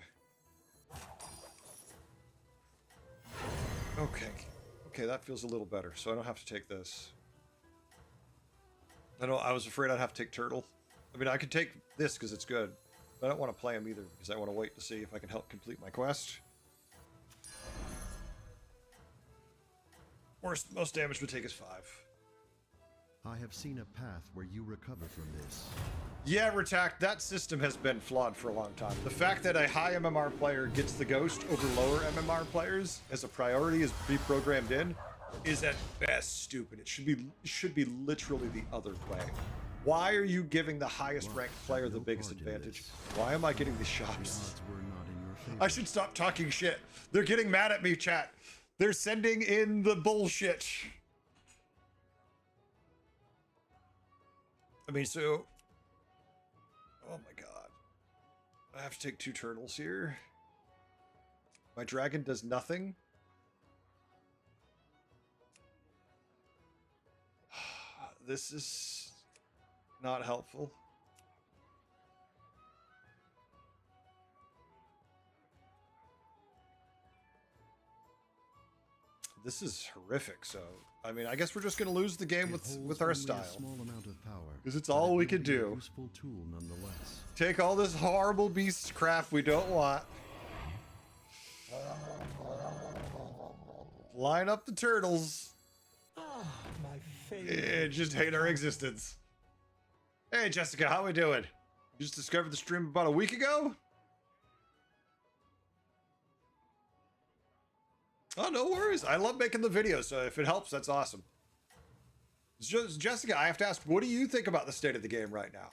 Okay. Okay, that feels a little better, so I don't have to take this. I was afraid I'd have to take Turtle. I mean, I could take this because it's good, but I don't want to play him either, because I want to wait to see if I can help complete my quest. Most damage would take is 5. I have seen a path where you recover from this. Yeah, Retact, that system has been flawed for a long time. The fact that a high MMR player gets the ghost over lower MMR players as a priority is pre-programmed in is at best stupid. It should be literally the other way. Why are you giving the highest ranked player the biggest advantage? Why am I getting the The shops? odds were not in your favor. I should stop talking shit. They're getting mad at me, chat. They're sending in the bullshit. I mean, so... Oh my god. I have to take 2 turtles here. My dragon does nothing. This is not helpful. This is horrific, so... I mean, I guess we're just going to lose the game It holds with our only a style. small amount of power, 'Cause it's but all it we will could be a do. Useful tool nonetheless. Take all this horrible beast crap we don't want. Line up the turtles. My favorite. And just hate our existence. Hey, Jessica, how we doing? You just discovered the stream about a week ago? Oh, no worries. I love making the videos, so if it helps, that's awesome. Jessica, I have to ask, what do you think about the state of the game right now?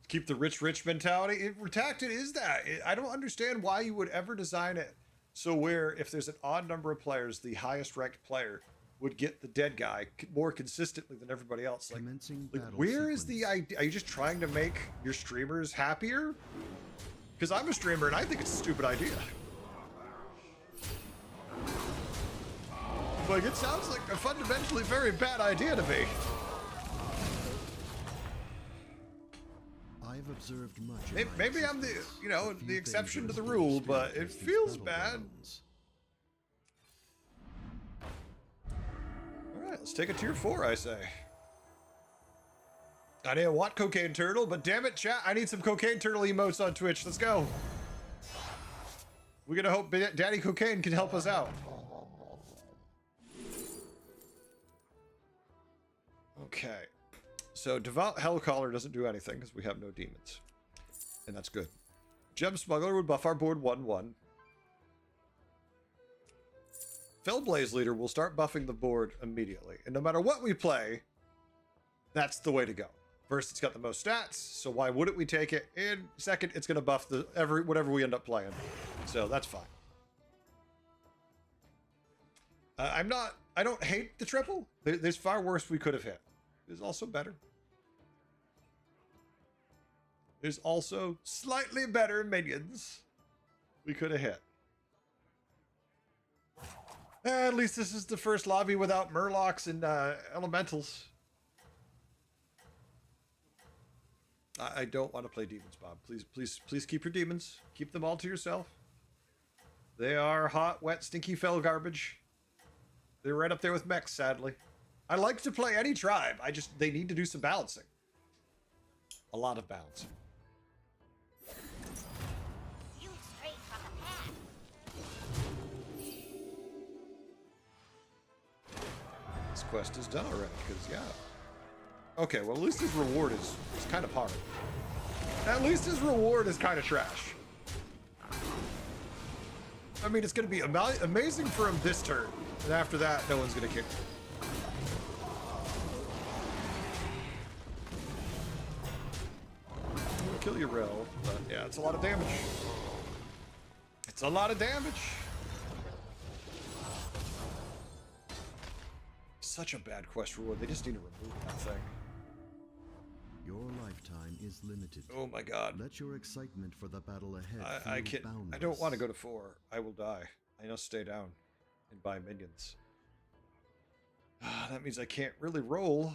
Keep the rich mentality? Redacted is that. I don't understand why you would ever design it so where if there's an odd number of players, the highest ranked player would get the dead guy more consistently than everybody else. Like, Commencing like battle where is the sequence. idea? Are you just trying to make your streamers happier? Because I'm a streamer and I think it's a stupid idea. Like, it sounds like a fundamentally very bad idea to me. I've observed much. in my Maybe I'm the, existence. you know, A few the exception to things the are rule, still but it these feels bad. battlegrounds. All right, let's take a tier 4, I say. I didn't want Cocaine Turtle, but damn it, chat, I need some Cocaine Turtle emotes on Twitch. Let's go. We're gonna hope Daddy Cocaine can help us out. Okay. So Devout Hellcaller doesn't do anything because we have no demons. And that's good. Gem Smuggler would buff our board 1/1. Fellblaze Leader will start buffing the board immediately. And no matter what we play, that's the way to go. First, it's got the most stats, so why wouldn't we take it? And second, it's going to buff whatever we end up playing. So that's fine. I don't hate the triple. There's far worse we could have hit. There's also better. There's also slightly better minions we could have hit. At least this is the first lobby without Murlocs and Elementals. I don't want to play demons, Bob. Please keep your demons. Keep them all to yourself. They are hot, wet, stinky fell garbage. They're right up there with mechs, sadly. I like to play any tribe. They need to do some balancing. A lot of balancing. You straight from the path. This quest is done already, because, yeah. Okay, well, at least his reward is kind of hard. At least his reward is kind of trash. I mean, it's going to be amazing for him this turn. And after that, no one's going to care. kill you, Rel. But yeah, it's a lot of damage. It's a lot of damage. Such a bad quest reward. They just need to remove that thing. Your lifetime is limited. Oh my god. Let your excitement for the battle ahead I feel can't. boundless. I don't want to go to 4. I will die. I know. Stay down and buy minions. That means I can't really roll.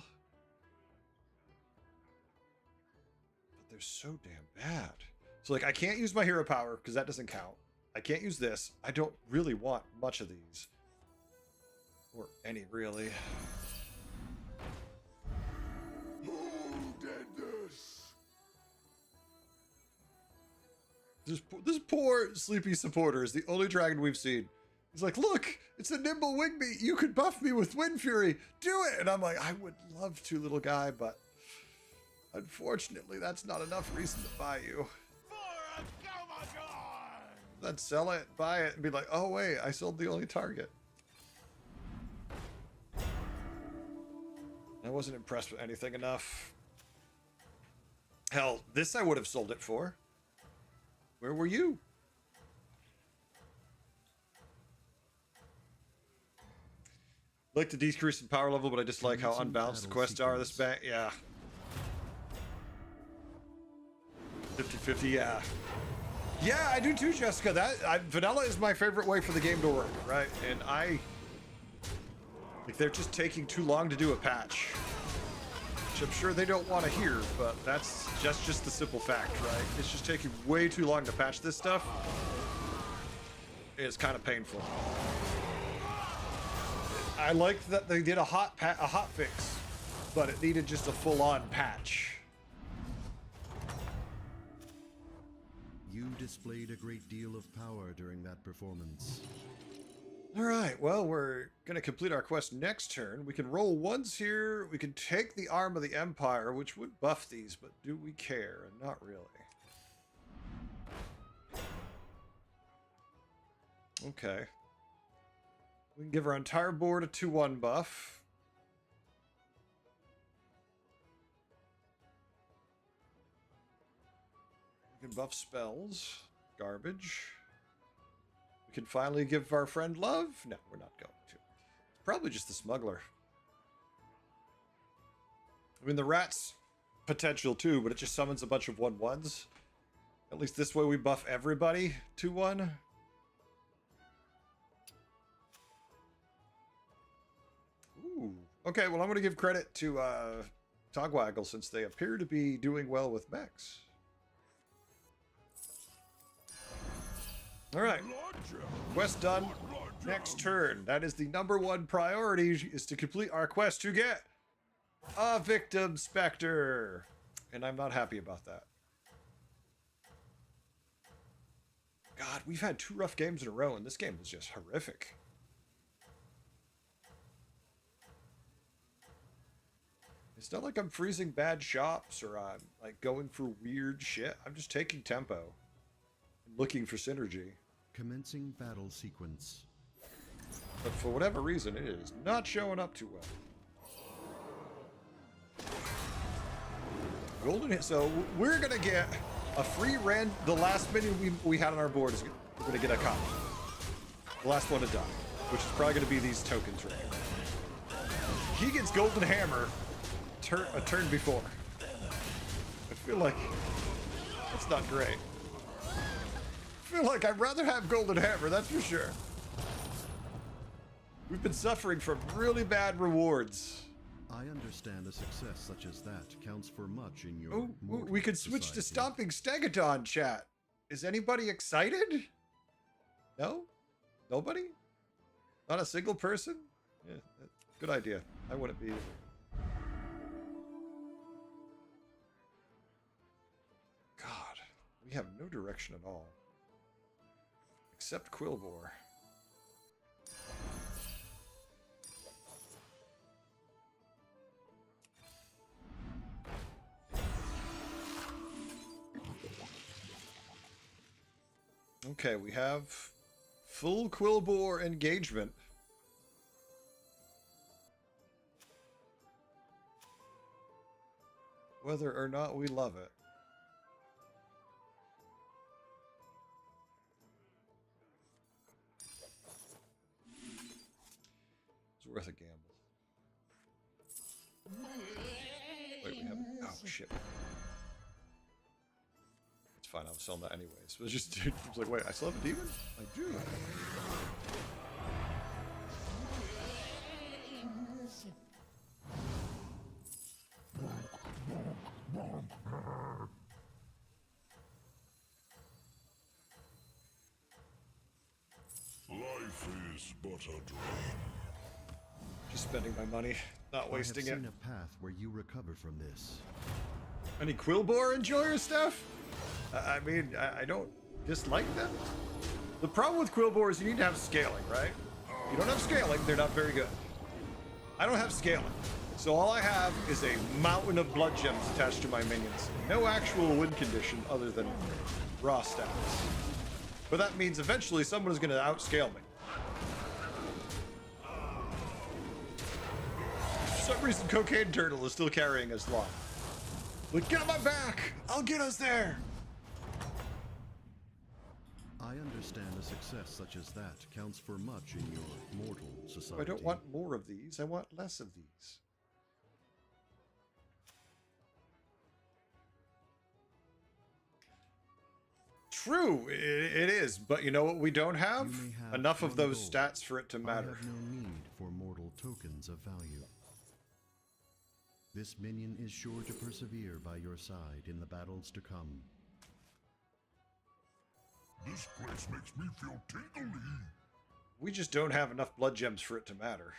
But they're so damn bad. So like I can't use my hero power because that doesn't count. I can't use this. I don't really want much of these. Or any really. Who did this? This poor sleepy supporter is the only dragon we've seen. He's like, look, it's a nimble wingbeat. You could buff me with Wind Fury. Do it. And I'm like, I would love to, little guy, but unfortunately, that's not enough reason to buy you. For a Gomagon! Then sell it, buy it, and be like, oh wait, I sold the only target. I wasn't impressed with anything enough. Hell, this I would have sold it for. Where were you? I like the decrease in power level, but I just like how unbalanced the quests are. This bank, yeah. 50-50, yeah. Yeah, I do too, Jessica. Vanilla is my favorite way for the game to work, right? And like they're just taking too long to do a patch. Which I'm sure they don't want to hear, but that's just the simple fact, right? It's just taking way too long to patch this stuff. It's kind of painful. I like that they did a hot fix, but it needed just a full-on patch. You displayed a great deal of power during that performance. All right, well, we're going to complete our quest next turn. We can roll ones here. We can take the Arm of the Empire, which would buff these, but do we care? Not really. Okay. We can give our entire board a 2-1 buff. We can buff spells. Garbage. We can finally give our friend love. No, we're not going to. It's probably just the smuggler. I mean, the rat's potential too, but it just summons a bunch of 1/1s. At least this way we buff everybody 2-1. Ooh. Okay, well, I'm going to give credit to Togwaggle since they appear to be doing well with mechs. All right, quest done. Next turn. That is the #1 priority, is to complete our quest to get a Victim Spectre. And I'm not happy about that. God, we've had 2 rough games in a row, and this game was just horrific. It's not like I'm freezing bad shops or I'm like going for weird shit. I'm just taking tempo and looking for synergy. Commencing battle sequence. But for whatever reason, it is not showing up too well. Golden hit. So we're gonna get a free the last minion we had on our board is we're gonna get a copy. The last one to die, which is probably gonna be these tokens right here. He gets Golden Hammer a turn before. I feel like that's not great. I feel like I'd rather have Golden Hammer, that's for sure. We've been suffering from really bad rewards. I understand a success such as that counts for much in your Oh, mortal we could switch to society. Stomping Stegadon, chat. Is anybody excited? No? Nobody? Not a single person? Yeah, good idea. I wouldn't be. God, we have no direction at all. Except Quilboar. Okay, we have full Quilboar engagement. Whether or not we love it. worth a gamble. Wait, we haven't. Oh shit. It's fine. I was selling that anyways. It was just. It was like, wait, I still have a demon? I do. Life is but a dream. Just spending my money, not wasting I have it. seen a path where you recover from this. Any Quillbore enjoyer stuff? I mean, I don't dislike them. The problem with Quillbore is you need to have scaling, right? If you don't have scaling, they're not very good. I don't have scaling. So all I have is a mountain of blood gems attached to my minions. No actual win condition other than raw stats. But that means eventually someone is going to outscale me. For some reason, Cocaine Turtle is still carrying us long. But get on my back! I'll get us there! I understand a success such as that counts for much in your mortal society. I don't want more of these, I want less of these. True, it is, but you know what we don't have? You may have Enough of one those gold. stats for it to I matter. have no need for mortal tokens of value. This minion is sure to persevere by your side in the battles to come. This place makes me feel tingly. We just don't have enough blood gems for it to matter.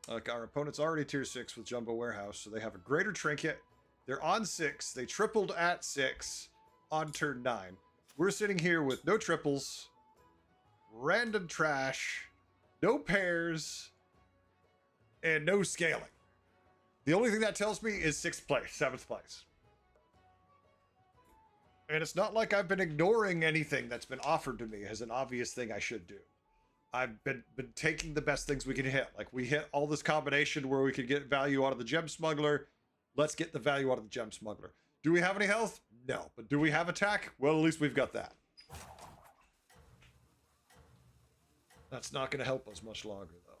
Like, our opponent's already tier 6 with Jumbo Warehouse, so they have a greater trinket. They're on 6. They tripled at 6 on turn 9. We're sitting here with no triples, random trash, no pairs, and no scaling. The only thing that tells me is 6th place, 7th place. And it's not like I've been ignoring anything that's been offered to me as an obvious thing I should do. I've been taking the best things we can hit. Like, we hit all this combination where we could get value out of the Gem Smuggler. Let's get the value out of the Gem Smuggler. Do we have any health? No. But do we have attack? Well, at least we've got that. That's not going to help us much longer, though.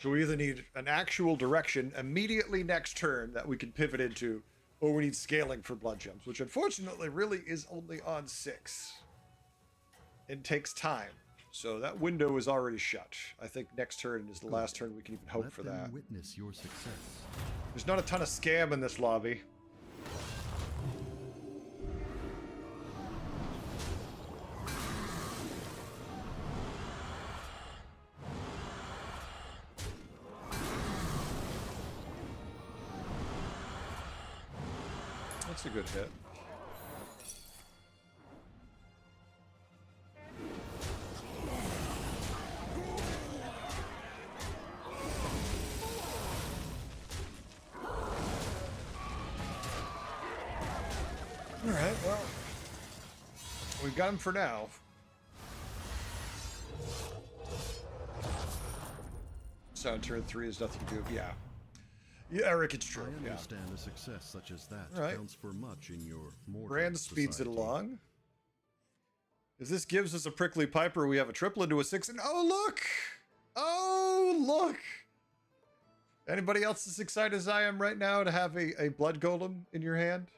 So we either need an actual direction immediately next turn that we can pivot into, or we need scaling for blood gems, which unfortunately really is only on 6. It takes time. So that window is already shut. I think next turn is the last turn we can even hope Let for them that. witness your success. There's not a ton of scam in this lobby. That's a good hit. Alright, well, we've got him for now. So on turn 3 is nothing to do. Yeah. Yeah, Eric, it's true. I Yeah. understand a success such as that Right. counts for much in your mortal Brand speeds it society. along. If this gives us a prickly piper, we have a triple into a 6, and oh look! Oh look! Anybody else as excited as I am right now to have a blood golem in your hand?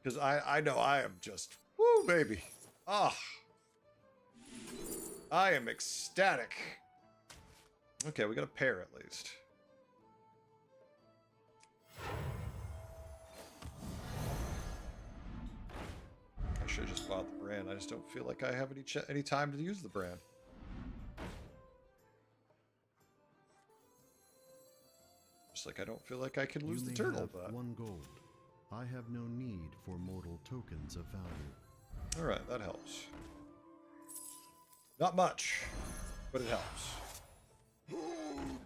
Because I know I am just, woo, baby. Ah. I am ecstatic. Okay, we got a pair at least. I should have just bought the brand. I just don't feel like I have any time to use the brand. Just like I don't feel like I can lose You the may turtle, have but 1 gold. I have no need for mortal tokens of value. all right, that helps. Not much, but it helps. Who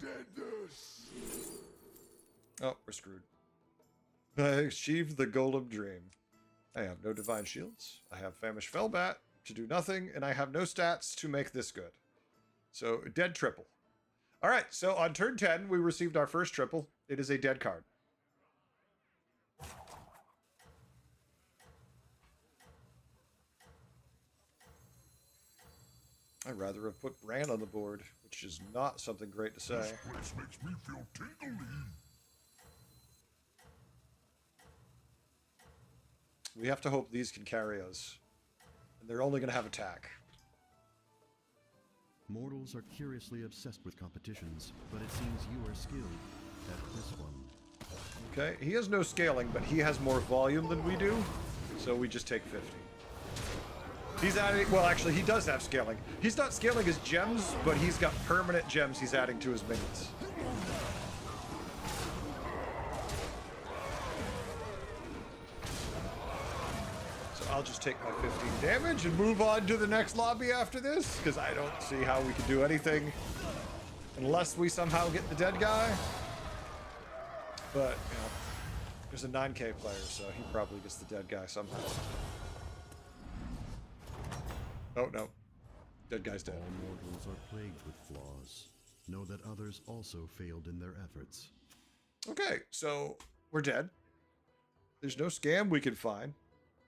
did this? Oh, we're screwed. I achieved the golem dream. I have no divine shields. I have famished Fellbat to do nothing, and I have no stats to make this good. So, dead triple. All right, so on turn 10, we received our first triple. It is a dead card. I'd rather have put Bran on the board, which is not something great to say. This place makes me feel tingly. We have to hope these can carry us. And they're only going to have attack. Mortals are curiously obsessed with competitions, but it seems you are skilled at this one. Okay, he has no scaling, but he has more volume than we do, so we just take 50. He's adding, well, actually, he does have scaling. He's not scaling his gems, but he's got permanent gems he's adding to his minions. So I'll just take my 15 damage and move on to the next lobby after this, because I don't see how we can do anything unless we somehow get the dead guy. But, you know, there's a 9k player, so he probably gets the dead guy somehow. Oh, no. Dead guy's dead. All mortals are plagued with flaws. Know that others also failed in their efforts. Okay, so we're dead. There's no scam we can find.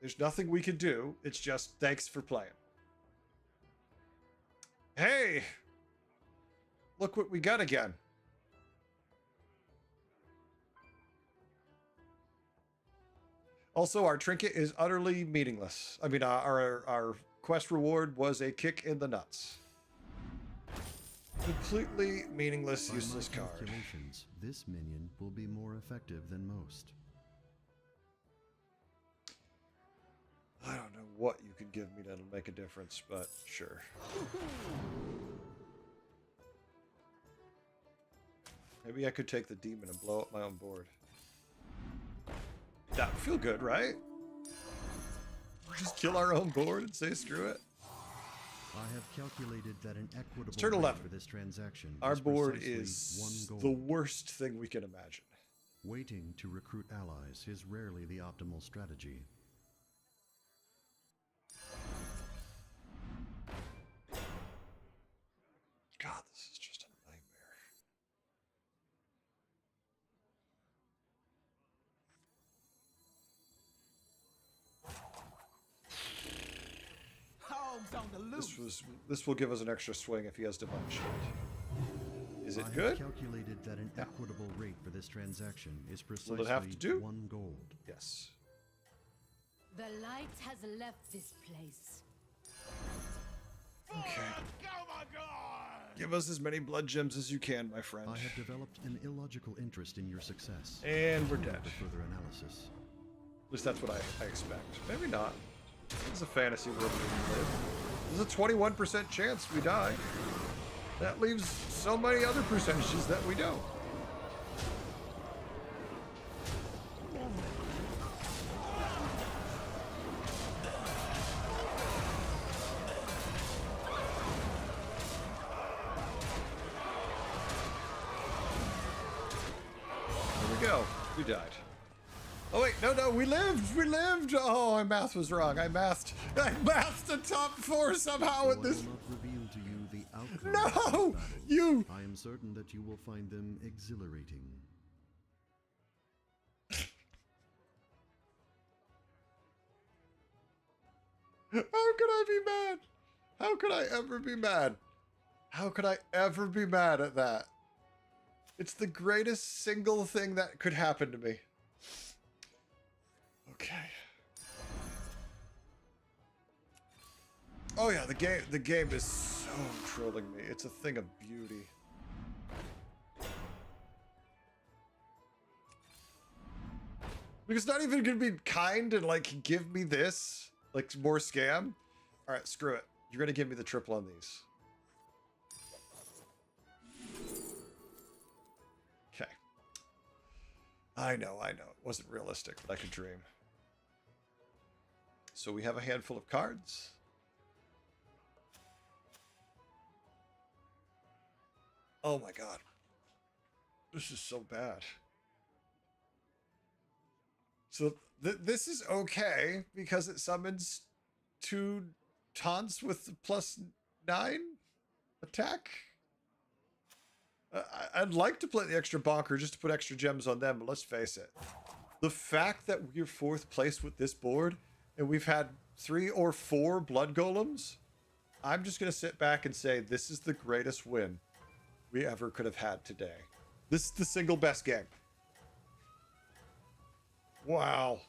There's nothing we can do. It's just thanks for playing. Hey! Look what we got again. Also, our trinket is utterly meaningless. I mean, our quest reward was a kick in the nuts. Completely meaningless, By useless my card. calculations, this minion will be more effective than most. I don't know what you can give me that'll make a difference, but sure. Maybe I could take the demon and blow up my own board. That would feel good, right? Just kill our own board and say screw it. I have calculated that an equitable Turn rate 11. for this transaction Our is board precisely is one the gold. worst thing we can imagine. Waiting to recruit allies is rarely the optimal strategy. God, this is just a nightmare. Hogs on the loose. This will give us an extra swing if he has divine shield. Is it I good? have calculated that an equitable rate for this transaction is Will precisely it have to do? 1 gold. Yes. The light has left this place. Okay. Give us as many blood gems as you can, my friend. I have developed an illogical interest in your success. And we're dead. For further analysis. At least that's what I expect. Maybe not. This is a fantasy world we live. There's a 21% chance we die. That leaves so many other percentages that we don't. There we go. We died. Oh wait, no, we lived! We lived! Oh, my math was wrong. I mathed the top 4 somehow Though at I this. will not reveal to you the outcome No! of these battles, You- I am certain that you will find them exhilarating. How could I be mad? How could I ever be mad? How could I ever be mad at that? It's the greatest single thing that could happen to me. Okay. Oh yeah, the game is so trolling me. It's a thing of beauty. Because it's not even gonna be kind and like give me this, like more scam. All right, screw it. You're gonna give me the triple on these. Okay. I know. It wasn't realistic, like a dream. So we have a handful of cards. Oh my god. This is so bad. So this is okay because it summons 2 taunts with +9 attack. I'd like to play the extra bonker just to put extra gems on them, but let's face it. The fact that we're 4th place with this board and we've had 3 or 4 blood golems, I'm just going to sit back and say this is the greatest win we ever could have had today. This is the single best game. Wow.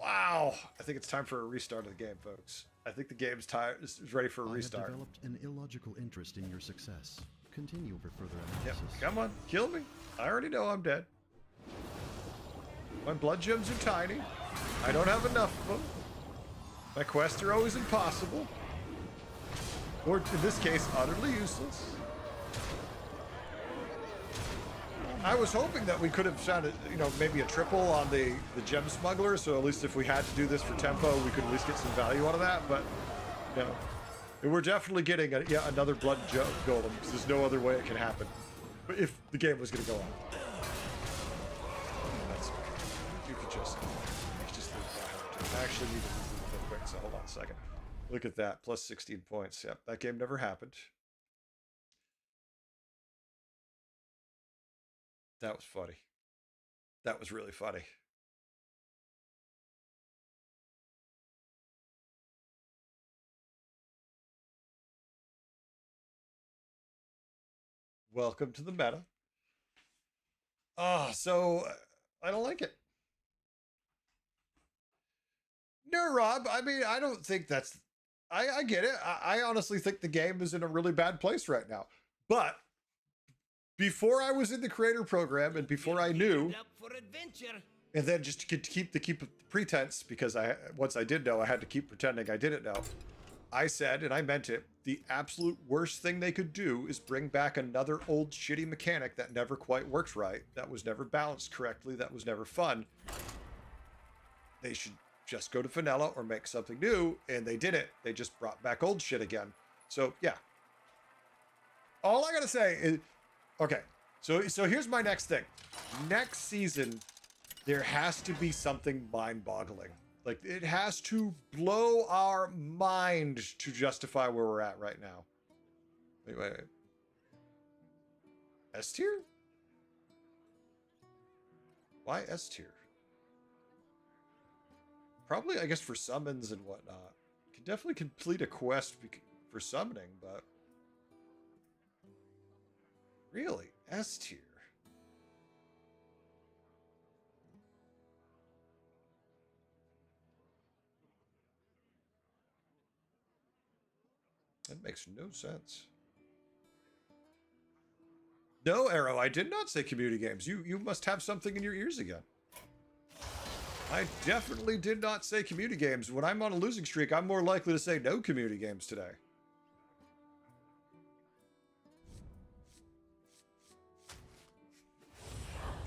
Wow. I think it's time for a restart of the game, folks. I think the game's is ready for a restart. I have developed an illogical interest in your success. Continue for further Yep. analysis. Come on. Kill me. I already know I'm dead. My blood gems are tiny. I don't have enough of them. My quests are always impossible. Or in this case, utterly useless. I was hoping that we could have found, maybe a triple on the gem smuggler, so at least if we had to do this for tempo, we could at least get some value out of that, but, we're definitely getting another blood golem, because there's no other way it can happen. But if the game was going to go on. That's okay. You could just leave that. I actually need to move real quick, so hold on a second. Look at that, plus 16 points. Yep, that game never happened. That was funny. That was really funny. Welcome to the meta. So I don't like it. No, Rob, I mean, I don't think that's... I get it. I honestly think the game is in a really bad place right now. But before I was in the creator program and before I knew, and then just to keep the pretense, because once I did know, I had to keep pretending I didn't know. I said, and I meant it, the absolute worst thing they could do is bring back another old shitty mechanic that never quite worked right, that was never balanced correctly, that was never fun. They should just go to vanilla or make something new, and they did it. They just brought back old shit again. So yeah. All I gotta say is, okay, so here's my next thing. Next season, there has to be something mind-boggling. Like, it has to blow our mind to justify where we're at right now. Wait. S tier? Why S tier? Probably, I guess, for summons and whatnot. You can definitely complete a quest for summoning, but... Really? S tier? That makes no sense. No, Arrow, I did not say community games. You must have something in your ears again. I definitely did not say community games. When I'm on a losing streak, I'm more likely to say no community games today.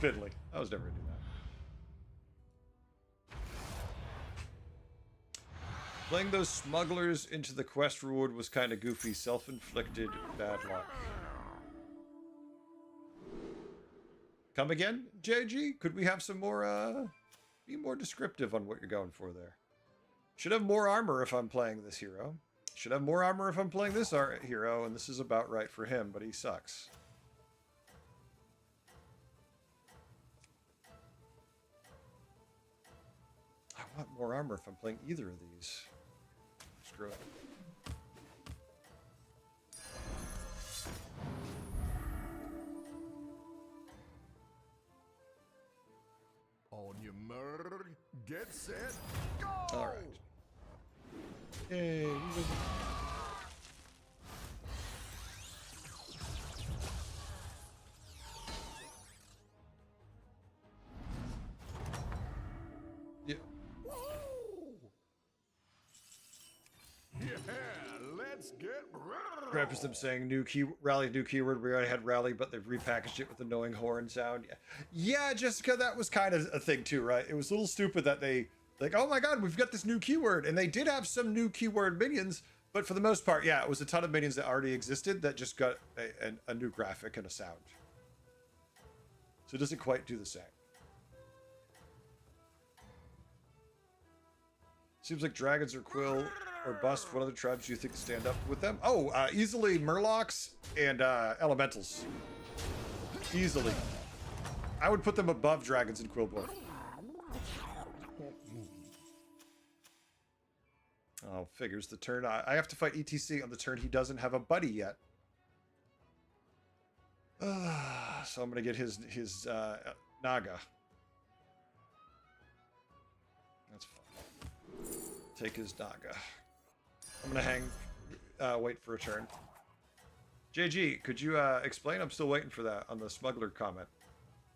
Fiddly. I was never gonna do that. Playing those smugglers into the quest reward was kind of goofy. Self-inflicted bad luck. Come again, JG? Could we have some more, be more descriptive on what you're going for there? Should have more armor if I'm playing this hero. Should have more armor if I'm playing this hero, and this is about right for him, but he sucks. I want more armor if I'm playing either of these. Screw it. On your mark, get set, go! All right. Yay. Yeah. Yeah, let's get Preface them saying rally new keyword. We already had rally, but they've repackaged it with annoying horn sound. Yeah, Jessica, that was kind of a thing too, right? It was a little stupid that they like, oh my god, we've got this new keyword, and they did have some new keyword minions, but for the most part, yeah, it was a ton of minions that already existed that just got a new graphic and a sound. So it doesn't quite do the same. Seems like dragons or quill or bust. What other tribes do you think stand up with them? Oh, easily Murlocs and elementals. Easily. I would put them above dragons and Quillborn. Oh, figures the turn. I have to fight ETC on the turn he doesn't have a buddy yet. So I'm going to get his Naga. That's fine. Take his Naga. I'm going to wait for a turn. JG, could you explain? I'm still waiting for that on the smuggler comment.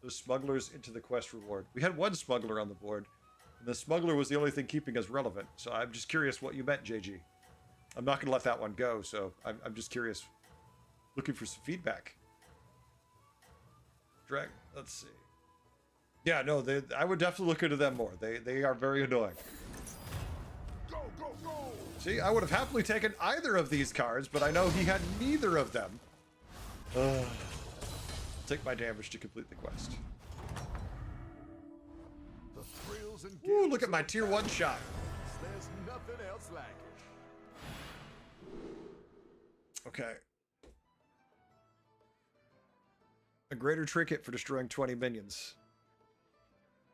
The smugglers into the quest reward. We had one smuggler on the board, and the smuggler was the only thing keeping us relevant. So I'm just curious what you meant, JG. I'm not going to let that one go, so I'm just curious. Looking for some feedback. Drag. Let's see. Yeah, no, I would definitely look into them more. They are very annoying. Go, go, go! See, I would have happily taken either of these cards, but I know he had neither of them. Take my damage to complete the quest. The thrills and Ooh, gigs look at of my the tier 1 shot. There's nothing else like it. Okay. A greater trinket for destroying 20 minions.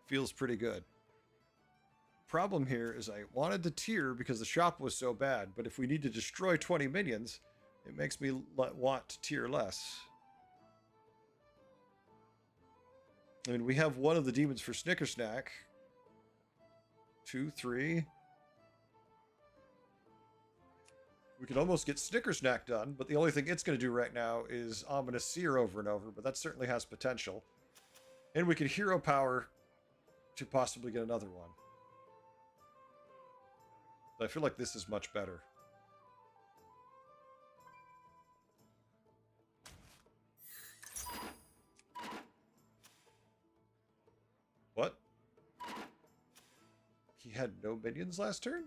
Feels pretty good. Problem here is I wanted the tier because the shop was so bad, but if we need to destroy 20 minions, it makes me want tier less. I mean, we have one of the demons for Snickersnack. 2, 3. We could almost get Snickersnack done, but the only thing it's going to do right now is Ominous Seer over and over, but that certainly has potential. And we could hero power to possibly get another one. But I feel like this is much better. What? He had no minions last turn?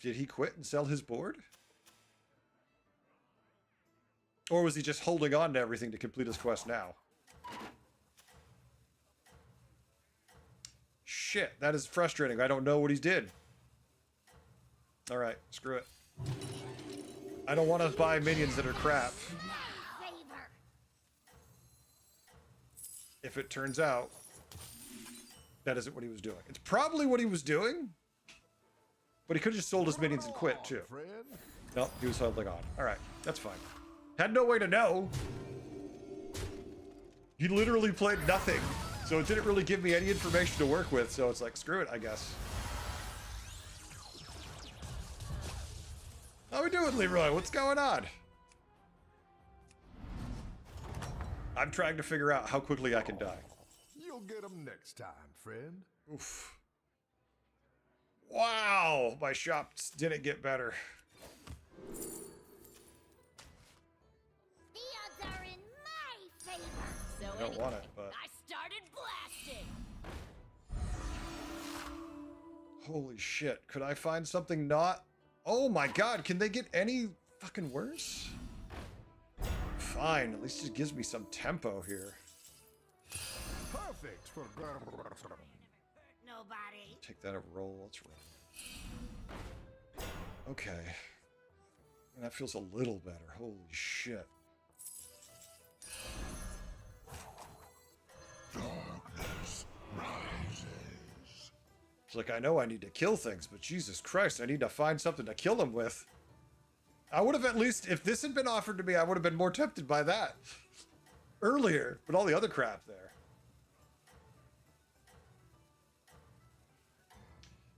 Did he quit and sell his board? Or was he just holding on to everything to complete his quest now? Shit, that is frustrating. I don't know what he did. Alright, screw it. I don't want to buy minions that are crap. Favor. If it turns out that isn't what he was doing. It's probably what he was doing, but he could have just sold his minions and quit too. Friend. Nope, he was holding on. Alright, that's fine. Had no way to know. He literally played nothing. So it didn't really give me any information to work with, so it's like, screw it, I guess. How we doing, Leroy? What's going on? I'm trying to figure out how quickly I can die. You'll get them next time, friend. Oof. Wow, my shops didn't get better. The odds are in my favor. So I don't want it, anyway, but... I started blasting. Holy shit, could I find something not... Oh my god, can they get any fucking worse? Fine, at least it gives me some tempo here. Perfect for Nobody. Take that a roll, let's roll. Okay. And that feels a little better, holy shit. darkness rises. It's like, I know I need to kill things, but Jesus Christ, I need to find something to kill them with. I would have at least, if this had been offered to me, I would have been more tempted by that earlier, but all the other crap there.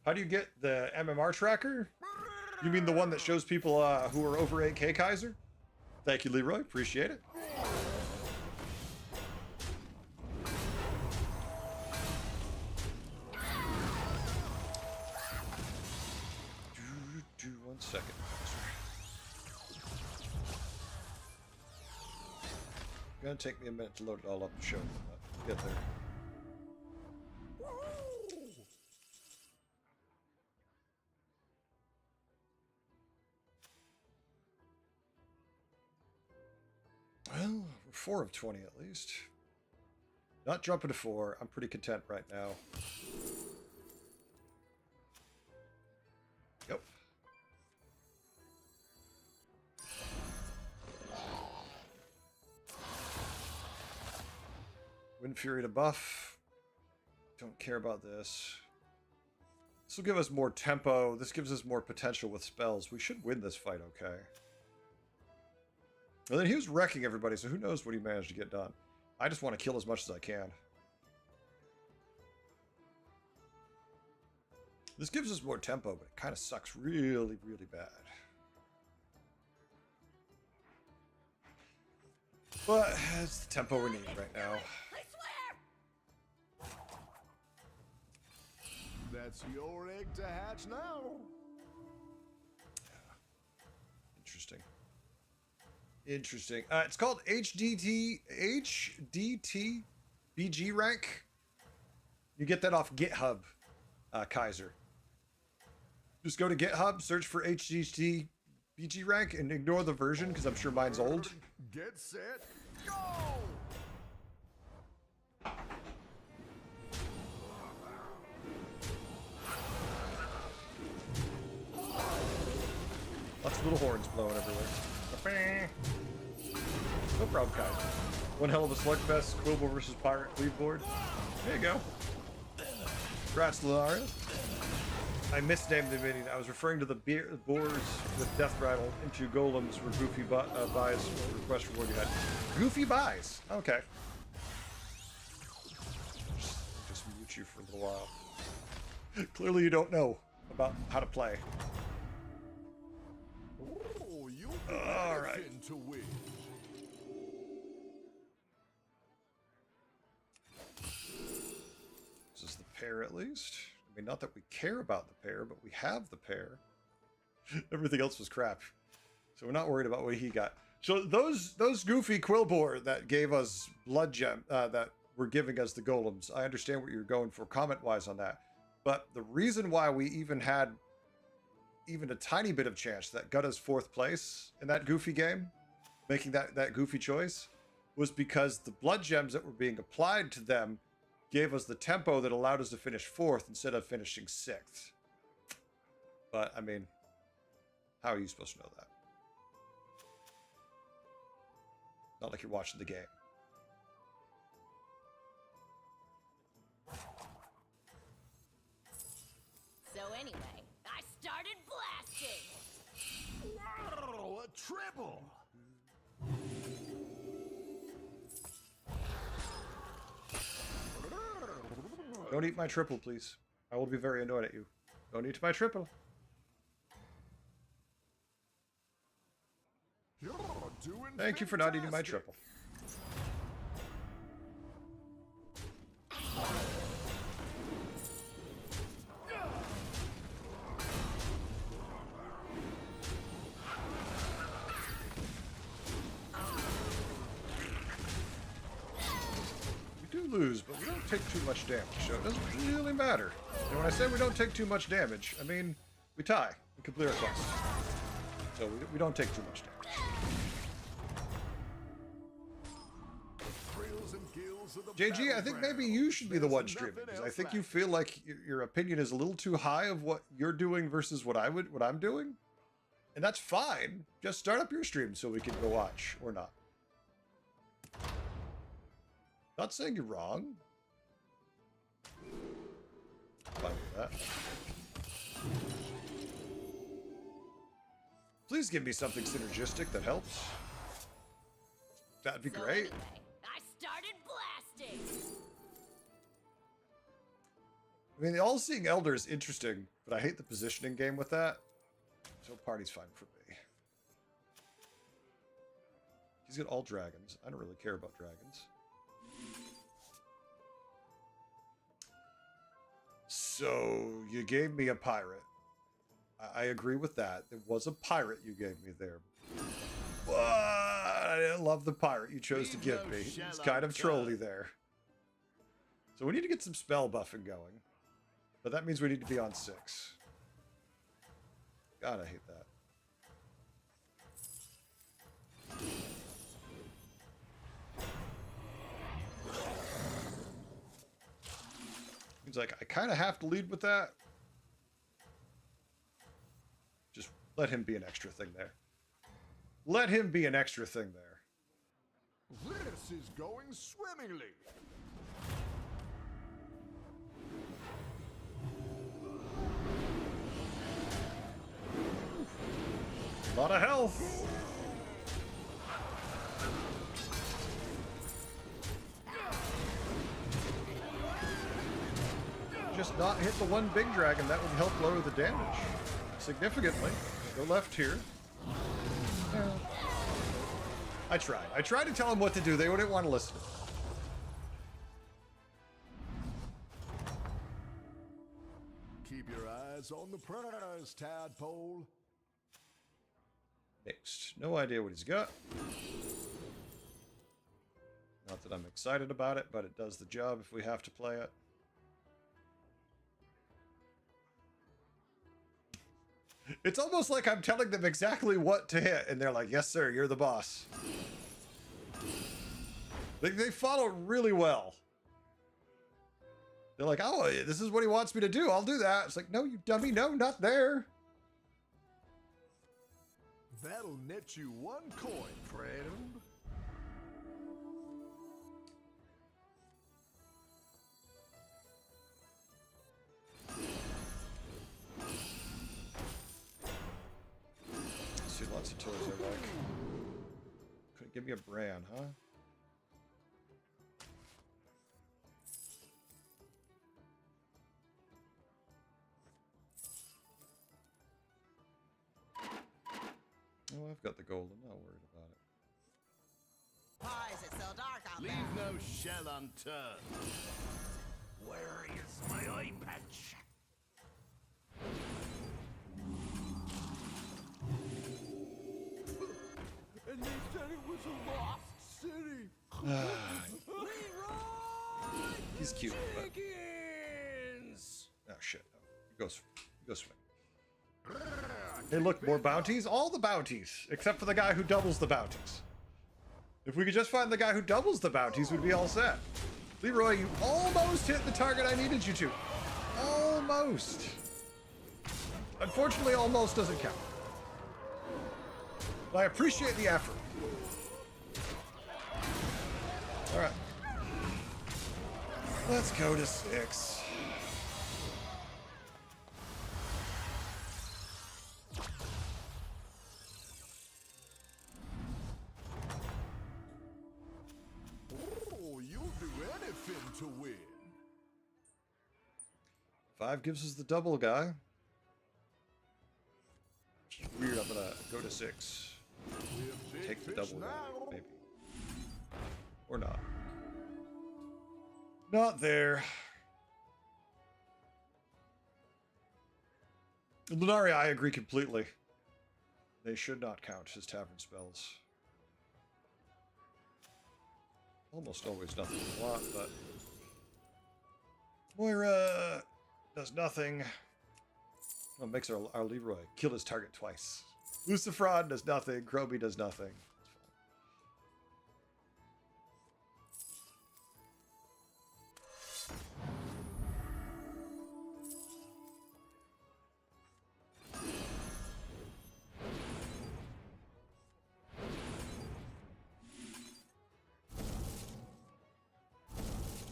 How do you get the MMR tracker? You mean the one that shows people who are over 8K Kaiser? Thank you, Leroy. Appreciate it. One second. Gonna take me a minute to load it all up and show you, but get there. Well, we're 4 of 20 at least. Not jumping to 4. I'm pretty content right now. Yep. Wind Fury to buff. Don't care about this. This will give us more tempo. This gives us more potential with spells. We should win this fight okay. And then he was wrecking everybody, so who knows what he managed to get done. I just want to kill as much as I can. This gives us more tempo, but it kind of sucks really, really bad. But it's the tempo we need right now. I swear! That's your egg to hatch now. Interesting. Interesting. It's called HDT BG rank. You get that off GitHub, Kaiser. Just go to GitHub, search for HDT BG rank, and ignore the version because I'm sure mine's old. Get set, go! Lots of little horns blowing everywhere. No problem, Kaiser. One hell of a slugfest. Quilbo versus Pirate Cleave board. There you go. Congrats, Lunaria. I misnamed the minion. I was referring to the boars with Death Rattle into golems where Goofy buys request reward you had. Goofy buys. Okay. Just mute you for a little while. Clearly you don't know about how to play. Oh, you'll be All right. anything to win. This is the pair at least. I mean, not that we care about the pair, but we have the pair. Everything else was crap. So we're not worried about what he got. So those goofy Quilboar that gave us blood gem, that were giving us the golems, I understand what you're going for comment-wise on that. But the reason why we even had even a tiny bit of chance that got us 4th place in that goofy game, making that goofy choice, was because the blood gems that were being applied to them gave us the tempo that allowed us to finish 4th instead of finishing 6th. But, I mean, how are you supposed to know that? Not like you're watching the game. So anyway, I started blasting. Wow, a triple! Don't eat my triple, please. I will be very annoyed at you. Don't eat my triple. You're doing Thank you for not eating my fantastic. triple. We do lose, but we don't take too much damage, so it doesn't really matter. And when I say we don't take too much damage, I mean we tie and complete our quest. So we don't take too much damage. Thrills and gills of the JG, I think maybe you should be the one streaming, Nothing because I else think you matters. feel like your opinion is a little too high of what you're doing versus what I'm doing. And that's fine. Just start up your stream so we can go watch, or not. Not saying you're wrong. Fine with that. Please give me something synergistic that helps. That'd be So great. anyway, I started blasting. I mean, the All-Seeing Elder is interesting, but I hate the positioning game with that. So party's fine for me. He's got all dragons. I don't really care about dragons. So, you gave me a pirate. I agree with that. It was a pirate you gave me there. But I didn't love the pirate you chose to give me. It's kind of trolly there. So we need to get some spell buffing going. But that means we need to be on 6. God, I hate that. Means like I kind of have to lead with that. Just let him be an extra thing there. Let him be an extra thing there. This is going swimmingly. A lot of health. Just not hit the one big dragon. That would help lower the damage significantly. Go left here. I tried. I tried to tell them what to do. They wouldn't want to listen. Keep your eyes on the prize, tadpole. Next. No idea what he's got. Not that I'm excited about it, but it does the job if we have to play it. It's almost like I'm telling them exactly what to hit, and they're like, yes, sir, you're the boss. They follow really well. They're like, oh, this is what he wants me to do. I'll do that. It's like, no, you dummy. No, not there. That'll net you 1 coin, friend. See, lots of toys I like. Couldn't give me a brand, huh? Oh, I've got the golden. Not worried about it. Why is it so dark out there? Leave no shell unturned. Where is my eye patch? And they said it was a lost city. Leroy! He's cute, but Chickens! oh shit, no. He goes swing. Hey, look, more bounties. All the bounties, except for the guy who doubles the bounties. If we could just find the guy who doubles the bounties, we'd be all set. Leroy, you almost hit the target I needed you to. Almost. Unfortunately, almost doesn't count. But I appreciate the effort. All right. Let's go to 6. Oh, you'll do anything to win. 5 gives us the double guy. Which is weird. I'm gonna go to 6. Take the double guy, maybe. Or not. Not there. Lunaria, I agree completely. They should not count as tavern spells. Almost always nothing a lot, but Moira does nothing. Well, makes our Leroy kill his target twice. Lucifron does nothing. Groby does nothing.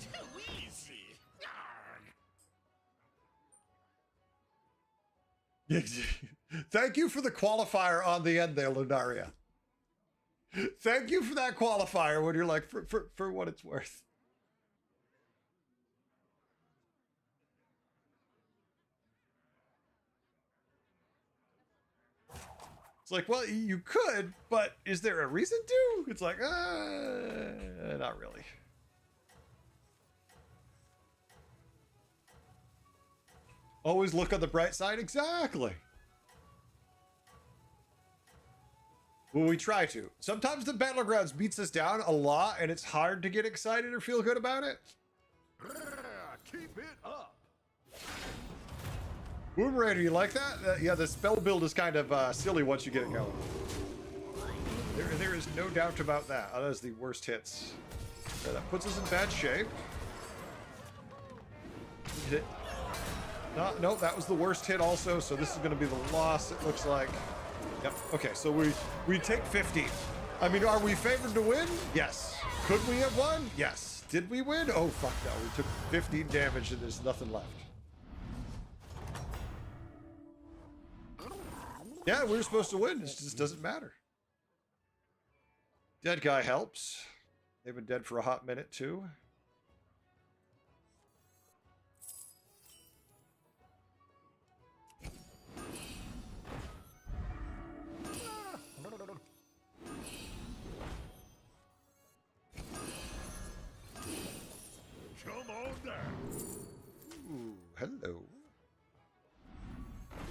Too easy. Thank you for the qualifier on the end there, Lunaria. Thank you for that qualifier when you're like, for what it's worth. It's like, well, you could, but is there a reason to? It's like, not really. Always look on the bright side. Exactly. Well, we try to. Sometimes the Battlegrounds beats us down a lot, and it's hard to get excited or feel good about it. Keep it up. Boomerang, do you like that? Yeah, the spell build is kind of silly once you get it going. There is no doubt about that. That is the worst hits. Yeah, that puts us in bad shape. Hit. No, that was the worst hit also, so this is going to be the loss, it looks like. Yep, okay, so we take 15. I mean, are we favored to win? Yes. Could we have won? Yes. Did we win? Oh, fuck no. We took 15 damage and there's nothing left. Yeah, we were supposed to win. It just doesn't matter. Dead guy helps. They've been dead for a hot minute, too. Come on down. Ooh, hello.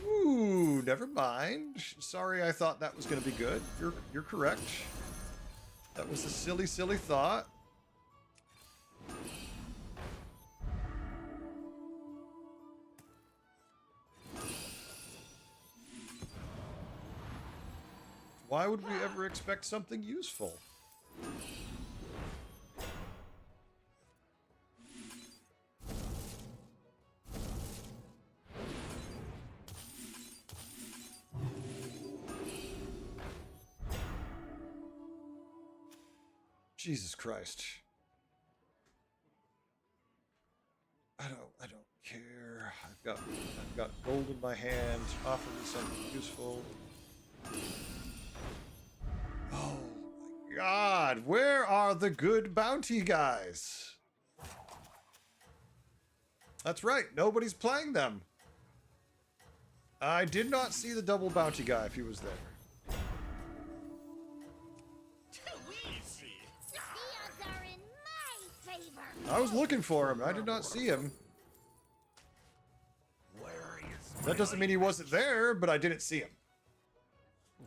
Ooh, never mind. Sorry, I thought that was going to be good. You're correct. That was a silly, silly thought. Why would we ever expect something useful? Jesus Christ. I don't care. I've got gold in my hand. Offer me something useful. Oh my God, where are the good bounty guys? That's right, nobody's playing them. I did not see the double bounty guy if he was there. The odds are in my favor. I was looking for him. I did not see him. Where is That doesn't mean he wasn't there, but I didn't see him.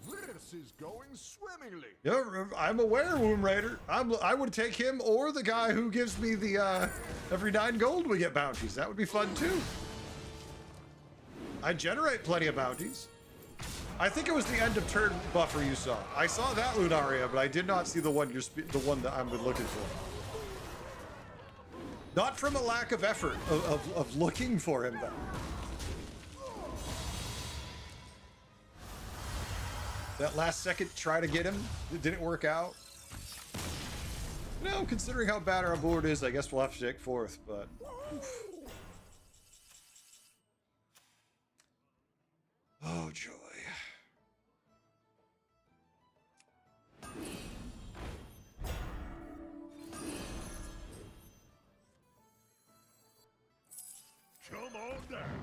This is going swimmingly. Yeah, I'm aware, Womb Raider. I would take him or the guy who gives me the every 9 gold we get bounties. That would be fun too. I generate plenty of bounties. I think it was the end of turn buffer you saw. I saw that Lunaria, but I did not see the one the one that I've been looking for. Not from a lack of effort of looking for him though. That last second try to get him, it didn't work out. No, considering how bad our board is, I guess we'll have to take 4th, but... Oof. Oh, joy. Come on down.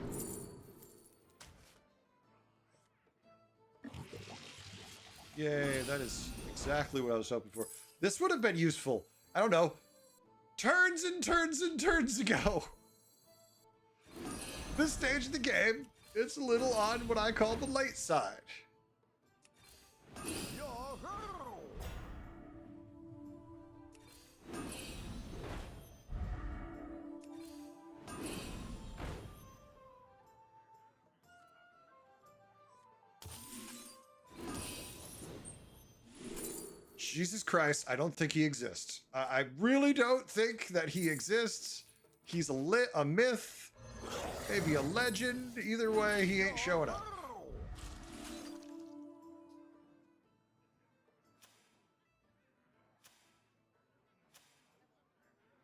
Yay, that is exactly what I was hoping for. This would have been useful. I don't know. Turns and turns and turns ago. This stage of the game, it's a little on what I call the late side. Yo-ho! Jesus Christ, I don't think he exists. I really don't think that he exists. He's a myth, maybe a legend. Either way, he ain't showing up.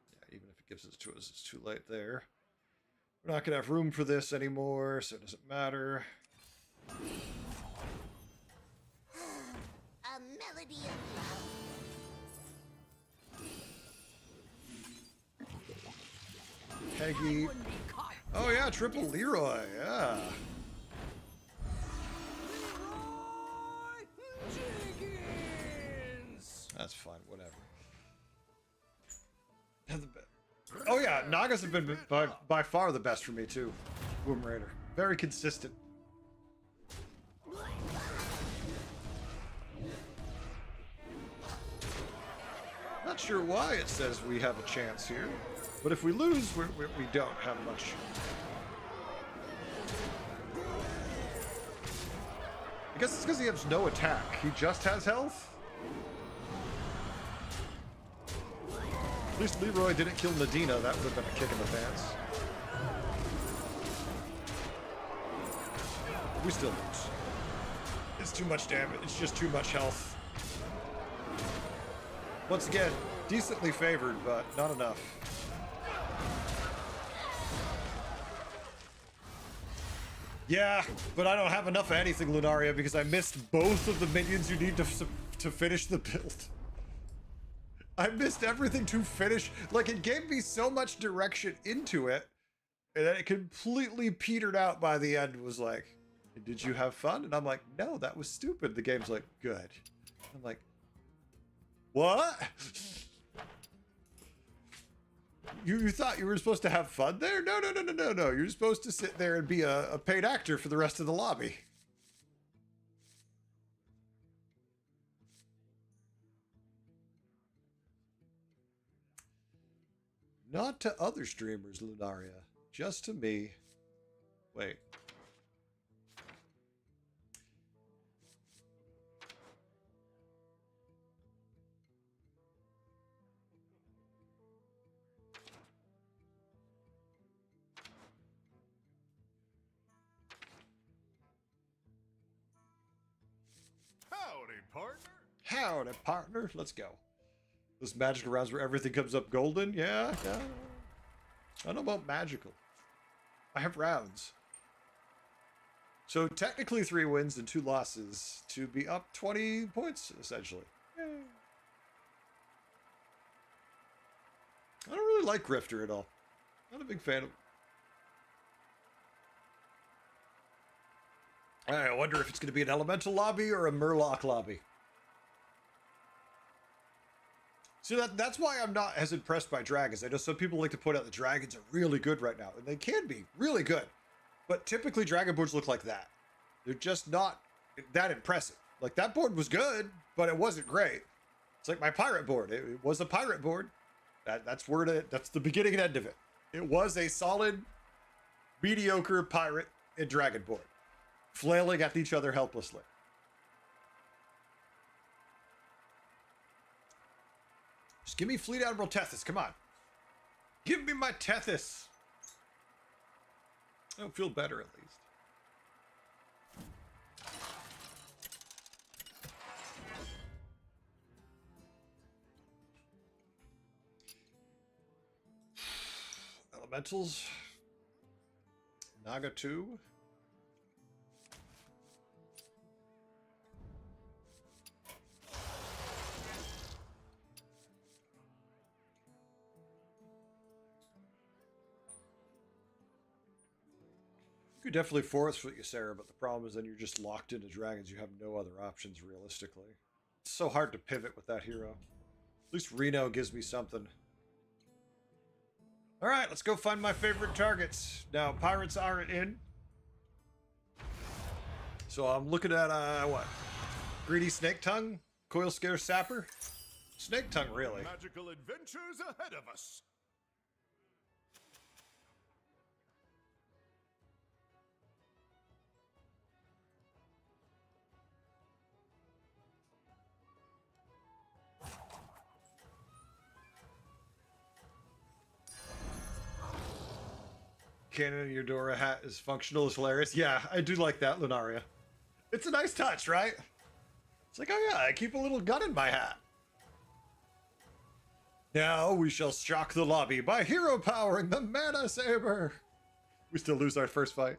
Yeah, even if it gives it to us, it's too late there. We're not gonna have room for this anymore, so it doesn't matter. A melody of love. Peggy. Wouldn't be caught. Oh yeah, triple Leroy, yeah. Jenkins! That's fine, whatever. Oh yeah, Nagas have been by far the best for me too. Womb Raider. Very consistent. Not sure why it says we have a chance here, but if we lose, we don't have much. I guess it's because he has no attack. He just has health. At least Leroy didn't kill Nadina. That would have been a kick in the pants. We still lose. It's too much damage. It's just too much health. Once again, decently favored, but not enough. Yeah, but I don't have enough of anything, Lunaria, because I missed both of the minions you need to finish the build. I missed everything to finish. Like, it gave me so much direction into it, and then it completely petered out by the end. Was like, did you have fun? And I'm like, no, that was stupid. The game's like, good. I'm like, what? You thought you were supposed to have fun there? No. You're supposed to sit there and be a paid actor for the rest of the lobby. Not to other streamers, Lunaria. Just to me. Wait. Howdy, partner. Howdy, partner. Let's go. Those magical rounds where everything comes up golden? Yeah. I don't know about magical. I have rounds. So technically 3 wins and 2 losses to be up 20 points, essentially. Yay. I don't really like Grifter at all. Not a big fan of... I wonder if it's going to be an Elemental lobby or a Murloc lobby. See, that's why I'm not as impressed by dragons. I know some people like to point out the dragons are really good right now, and they can be really good. But typically, dragon boards look like that. They're just not that impressive. Like, that board was good, but it wasn't great. It's like my pirate board. It was a pirate board. That's the beginning and end of it. It was a solid, mediocre pirate and dragon board, flailing at each other helplessly. Just give me Fleet Admiral Tethys, come on. Give me my Tethys. I'll feel better at least. Elementals. Naga 2. You could definitely force foot Ysera, but the problem is then you're just locked into dragons. You have no other options realistically. It's so hard to pivot with that hero. At least Reno gives me something. All right, let's go find my favorite targets. Now, pirates aren't in. So I'm looking at, what? Greedy Snake Tongue? Coil Scare Sapper? Snake Tongue, really. Magical adventures ahead of us. Cannon Eudora hat is functional, is hilarious. Yeah, I do like that, Lunaria. It's a nice touch, right? It's like, oh yeah, I keep a little gun in my hat. Now we shall shock the lobby by hero powering the Mana Saber. We still lose our first fight.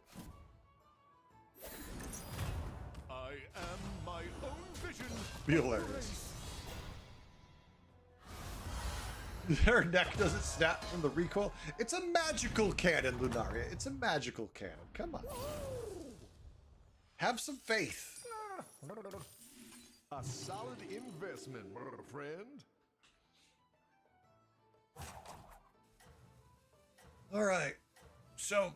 I am my own vision. Be hilarious. Her neck doesn't snap from the recoil. It's a magical cannon, Lunaria. It's a magical cannon. Come on. Have some faith. A solid investment, friend. All right. So,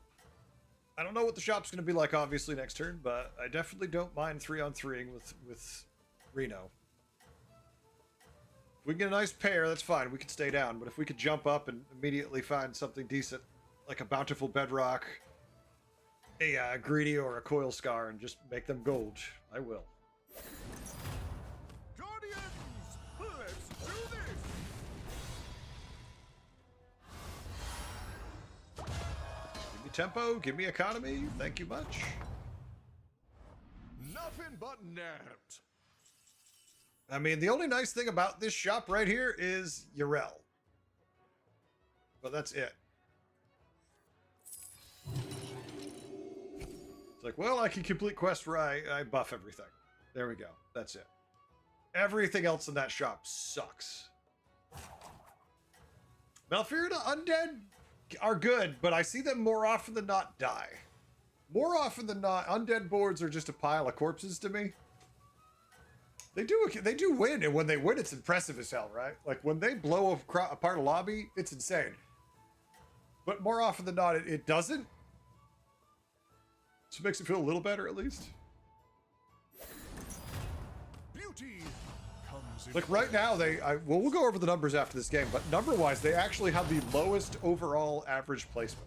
I don't know what the shop's going to be like, obviously, next turn, but I definitely don't mind 3-on-3ing with Reno. If we can get a nice pair, that's fine. We can stay down. But if we could jump up and immediately find something decent, like a Bountiful Bedrock, a Greedy, or a Coil Scar, and just make them gold, I will. Guardians, let's do this. Give me tempo, give me economy. Thank you much. Nothing but net. I mean, the only nice thing about this shop right here is Yrel. But that's it. It's like, well, I can complete quests where I buff everything. There we go. That's it. Everything else in that shop sucks. Malfear undead are good, but I see them more often than not die. More often than not, undead boards are just a pile of corpses to me. They do win, and when they win, it's impressive as hell, right? Like, when they blow apart a lobby, it's insane. But more often than not, it doesn't. So it makes it feel a little better, at least. Beauty comes in Like, right now, well, we'll go over the numbers after this game, but number-wise, they actually have the lowest overall average placement.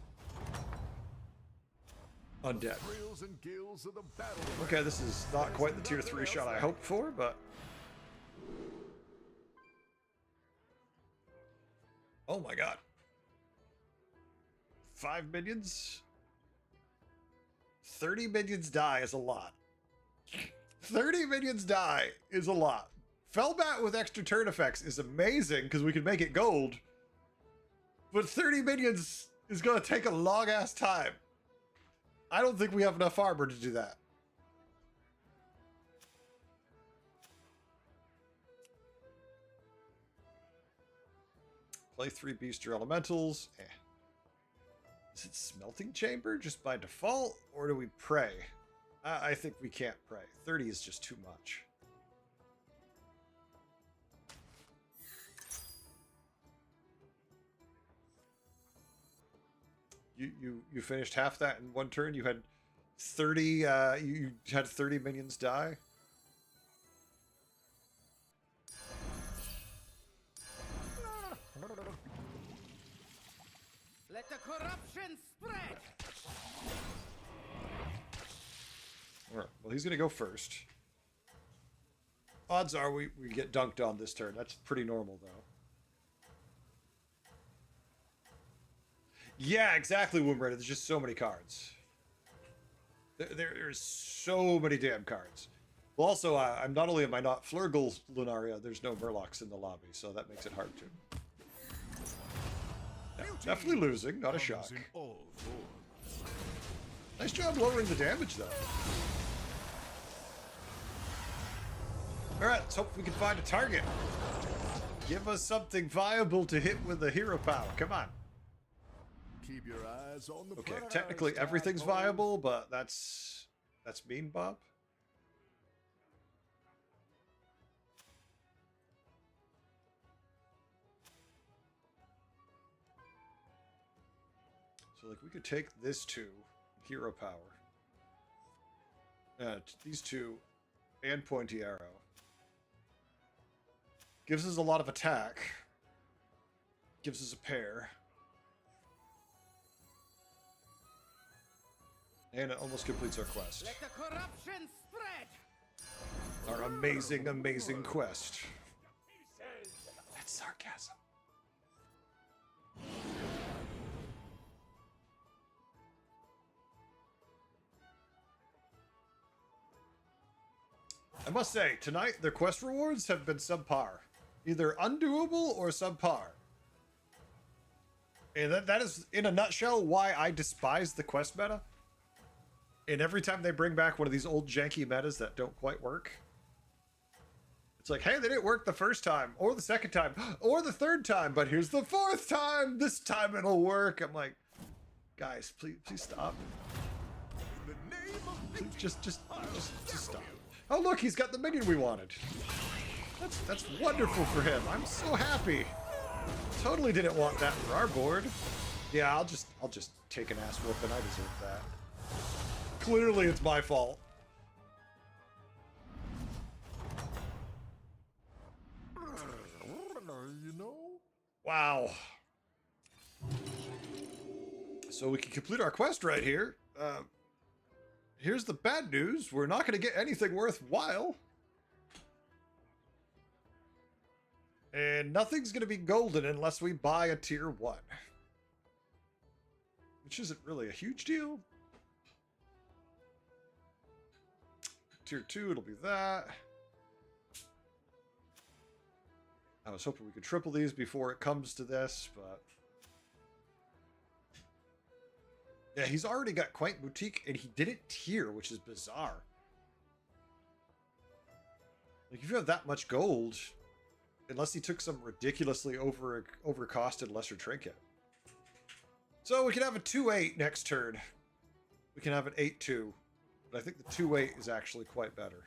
Undead. thrills and gills of the battle. Okay, this is not quite the tier 3 shot I hoped for, but... Oh my god. 5 minions? 30 minions die is a lot. 30 minions die is a lot. Felbat with extra turn effects is amazing because we can make it gold. But 30 minions is going to take a long-ass time. I don't think we have enough armor to do that. Play 3 Beaster Elementals. Is it Smelting Chamber just by default? Or do we pray? I think we can't pray. 30 is just too much. You finished half that in one turn. You had 30 you had 30 minions die. Let the corruption spread. All right, well, he's gonna go first. Odds are we get dunked on this turn. That's pretty normal though. Yeah, exactly, Wombretta. There's just so many cards. There's so many damn cards. Well, also, I'm not only am I not Flurgle Lunaria, there's no Murlocs in the lobby, so that makes it hard too. Yeah, definitely losing, not a shock. in all forms. Nice job lowering the damage, though. All right, let's hope we can find a target. Give us something viable to hit with the hero power. Come on. Keep your eyes on the Okay, prize, technically everything's tadpole. viable, but that's mean, Bob. So, like, we could take this two, hero power, these two, and pointy arrow. Gives us a lot of attack. Gives us a pair. And it almost completes our quest. Let the corruption spread. Our amazing, amazing quest. That's sarcasm. I must say, tonight, the quest rewards have been subpar. Either undoable or subpar. And that is, in a nutshell, why I despise the quest meta. And every time they bring back one of these old janky metas that don't quite work, it's like, hey, they didn't work the first time, or the second time, or the third time, but here's the fourth time. This time it'll work. I'm like, guys, please stop. In the name of Please, just stop. Oh, look, he's got the minion we wanted. That's wonderful for him. I'm so happy. Totally didn't want that for our board. Yeah, I'll just take an ass whooping. I deserve that. Clearly, it's my fault. you know? Wow. So we can complete our quest right here. Here's the bad news. We're not going to get anything worthwhile. And nothing's going to be golden unless we buy a tier 1. Which isn't really a huge deal. Tier 2, it'll be that. I was hoping we could triple these before it comes to this, but... Yeah, he's already got Quaint Boutique, and he didn't tier, which is bizarre. Like, if you have that much gold, unless he took some ridiculously overcosted lesser trinket. So we can have a 2-8 next turn. We can have an 8-2. But I think the 2-8 is actually quite better.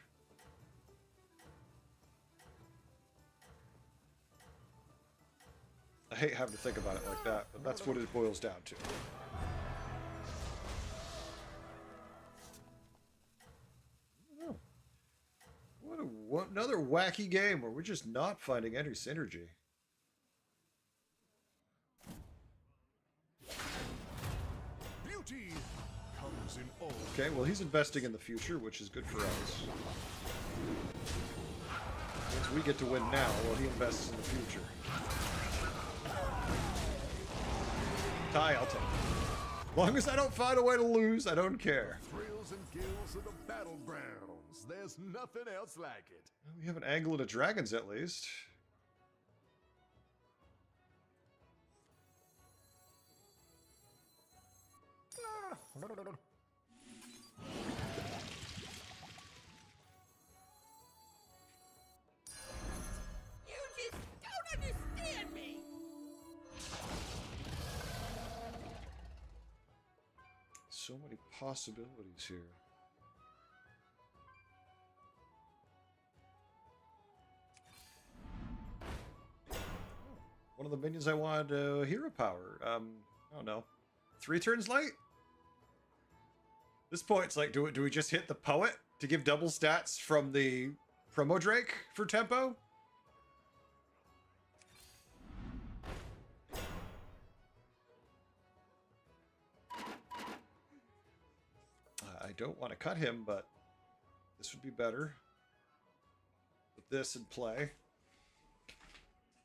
I hate having to think about it like that, but that's what it boils down to. What another wacky game where we're just not finding any synergy. Beauty comes in all. Okay, well, he's investing in the future, which is good for us. Since we get to win now, well, he invests in the future. Tie, I'll take it. As long as I don't find a way to lose, I don't care. Thrills and gills of the battlegrounds. There's nothing else like it. Well, we have an angle into dragons, at least. You just don't understand me! So many possibilities here. One of the minions I wanted hero power. I don't know. 3 turns late? This point, it's like, do we just hit the poet to give double stats from the promo Drake for tempo? I don't want to cut him, but this would be better. Put this in play.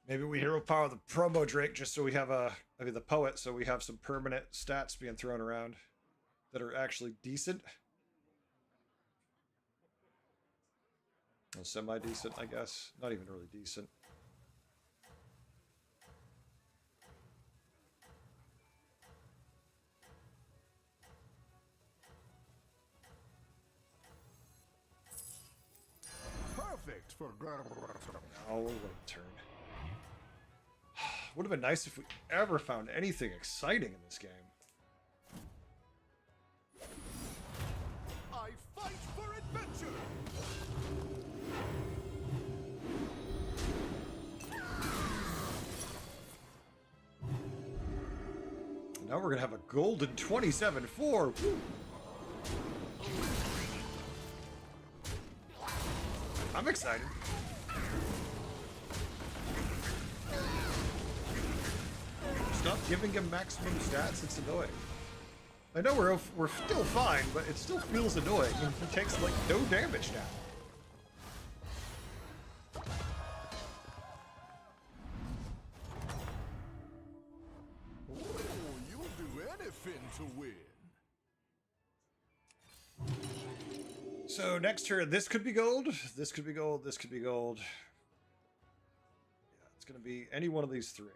Maybe we hero power the promo Drake just so we have the poet, so we have some permanent stats being thrown around that are actually decent. Well, semi-decent, I guess. Not even really decent. Perfect for. Oh, what a turn. Would have been nice if we ever found anything exciting in this game. I fight for adventure. Now we're gonna have a golden 27-4. I'm excited. Stop giving him maximum stats. It's annoying. I know we're still fine, but it still feels annoying. He takes like no damage now. Oh, you'll do anything to win. So next turn, this could be gold. This could be gold. This could be gold. Yeah, it's gonna be any one of these 3.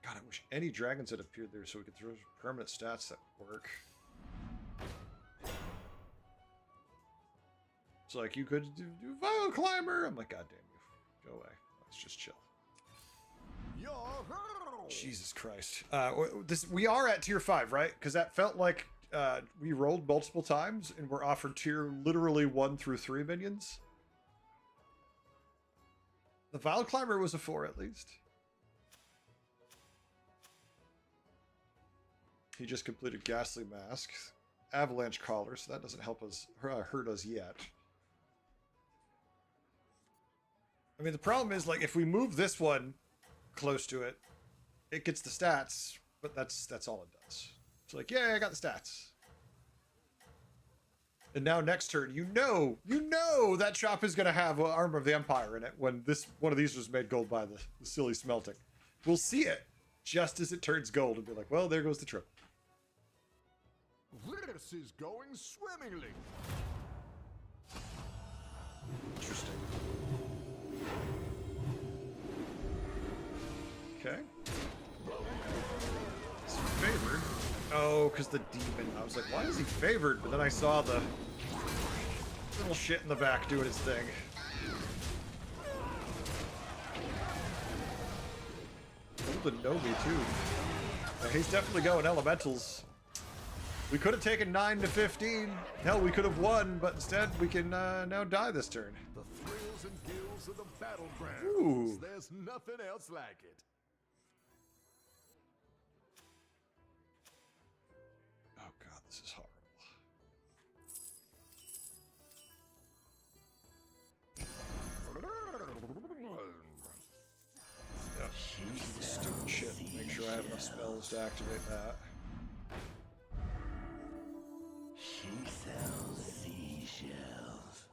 God, I wish any dragons had appeared there so we could throw permanent stats that work. It's like, you could do Vile Climber. I'm like, God damn you. Go away. Let's just chill. Jesus Christ. We are at tier 5, right? Because that felt like we rolled multiple times and we're offered tier literally 1 through 3 minions. The Vile Climber was a 4 at least. He just completed Ghastly Mask, Avalanche Collar, so that doesn't help us hurt us yet. I mean, the problem is, like, if we move this one close to it, it gets the stats, but that's all it does. It's like, yeah, I got the stats. And now next turn, you know that shop is going to have Armor of the Empire in it when one of these was made gold by the silly smelting. We'll see it just as it turns gold and be like, well, there goes the triple. This is going swimmingly. Interesting. Okay. Is he favored? Oh, because the demon. I was like, why is he favored? But then I saw the little shit in the back doing his thing. Golden Nomi, too. Yeah, he's definitely going elementals. We could have taken 9 to 15. Hell, we could have won, but instead we can now die this turn. The thrills and gills of the battlegrounds. Ooh. There's nothing else like it. Oh god, this is horrible. Yep. Stupid shit. Make sure I have enough spells to activate that. She sells seashells.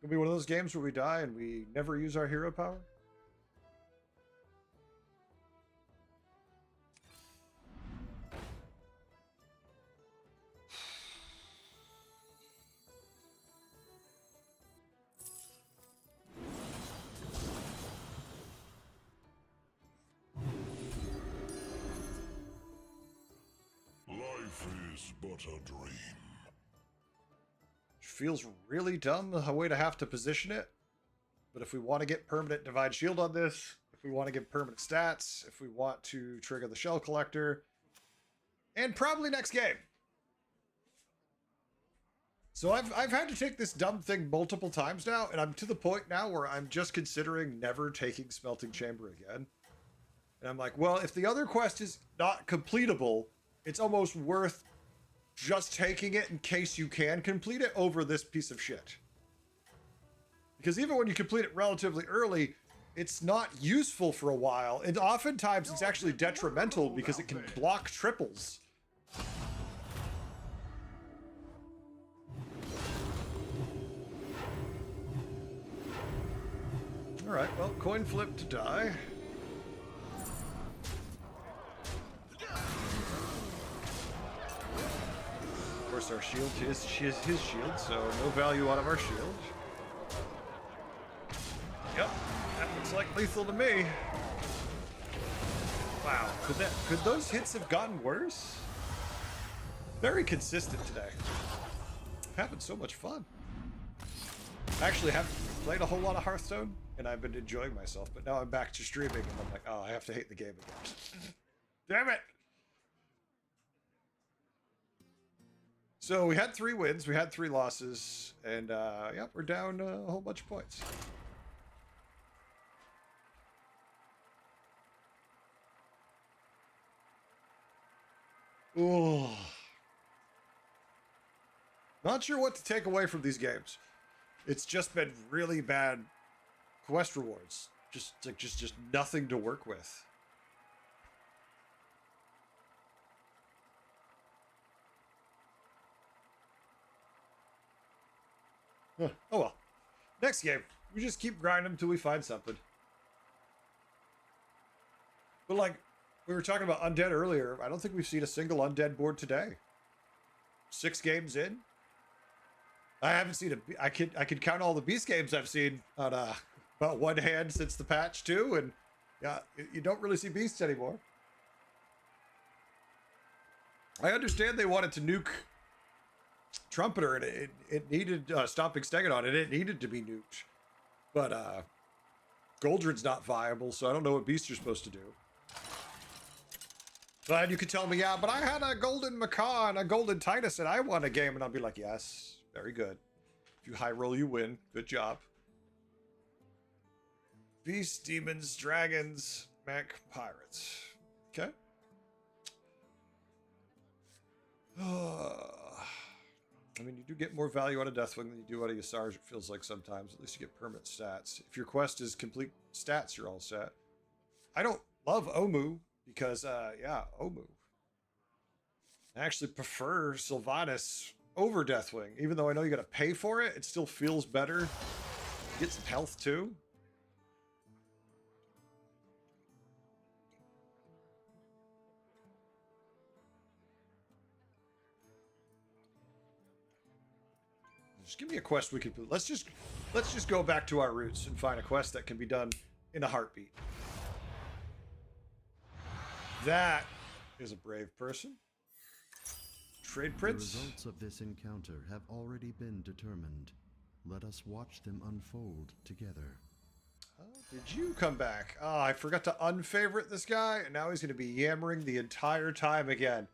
It'll be one of those games where we die and we never use our hero power. Life is but a dream. Feels really dumb the way to have to position it. But if we want to get permanent Divine Shield on this, if we want to get permanent stats, if we want to trigger the Shell Collector, and probably next game. So I've had to take this dumb thing multiple times now, and I'm to the point now where I'm just considering never taking Smelting Chamber again. And I'm like, well, if the other quest is not completable, it's almost worth just taking it in case you can complete it over this piece of shit. Because even when you complete it relatively early, it's not useful for a while. And oftentimes it's actually detrimental because it can block triples. Alright, well, coin flip to die. Of course, our shield is his shield, so no value out of our shield. Yep, that looks like lethal to me. Wow, could those hits have gotten worse? Very consistent today. Having so much fun. I actually haven't played a whole lot of Hearthstone, and I've been enjoying myself, but now I'm back to streaming, and I'm like, oh, I have to hate the game again. Damn it! So we had 3 wins, we had 3 losses, and yeah, we're down a whole bunch of points. Ooh. Not sure what to take away from these games. It's just been really bad quest rewards. Just nothing to work with. Huh. Oh well. Next game. We just keep grinding until we find something. But like we were talking about undead earlier, I don't think we've seen a single undead board today. 6 games in. I haven't seen I could count all the beast games I've seen on about one hand since the patch too, and yeah, you don't really see beasts anymore. I understand they wanted to nuke Trumpeter, and it needed Stomping Stegodon, and it needed to be nuked, but Goldred's not viable, so I don't know what beast you're supposed to do. But you could tell me, yeah, but I had a golden Macaw and a golden Titus, and I won a game, and I'll be like, yes. Very good. If you high roll, you win. Good job. Beasts, demons, dragons, mech, pirates. Okay. I mean, you do get more value out of Deathwing than you do out of Yasarj, it feels like sometimes. At least you get permanent stats. If your quest is complete stats, you're all set. I don't love Omu because, yeah, Omu. I actually prefer Sylvanas over Deathwing. Even though I know you gotta pay for it, it still feels better. You get some health too. Just give me a quest we can. Let's just go back to our roots and find a quest that can be done in a heartbeat. That is a brave person. Trade The prince. results of this encounter have already been determined. Let us watch them unfold together. Oh, did you come back? Oh, I forgot to unfavorite this guy, and now he's going to be yammering the entire time again.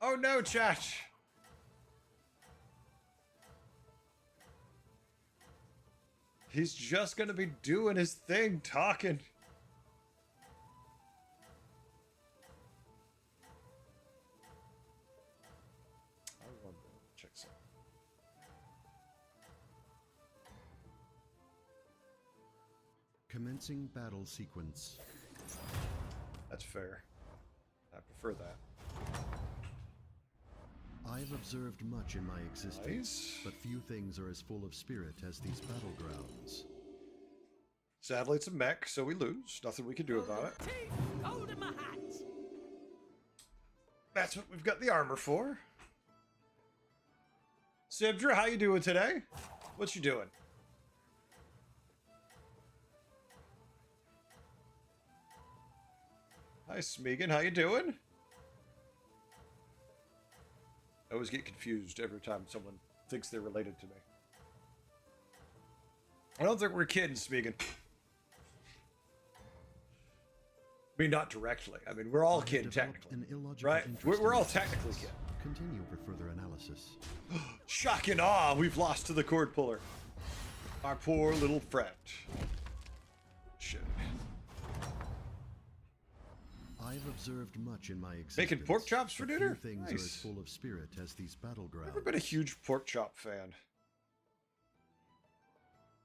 Oh no, chat! He's just going to be doing his thing, talking. I want to check something. Commencing battle sequence. That's fair. I prefer that. I've observed much in my existence, Nice. but few things are as full of spirit as these battlegrounds. Sadly, it's a mech, so we lose. Nothing we can do about it. Gold in my hat. That's what we've got the armor for. Sibdra, how you doing today? What you doing? Hi, Smeagol. How you doing? I always get confused every time someone thinks they're related to me. I don't think we're kids, Smeagol. I mean, not directly. I mean, we're all I have kin, developed technically. an illogical Right? interest We're in all this technically process. kin. Continue for further analysis. Shock and awe, we've lost to the cord puller. Our poor little friend. Shit. I've observed much in my existence. Making pork chops for but dinner? Few things are Nice. as full of spirit as these battlegrounds. Never been a huge pork chop fan.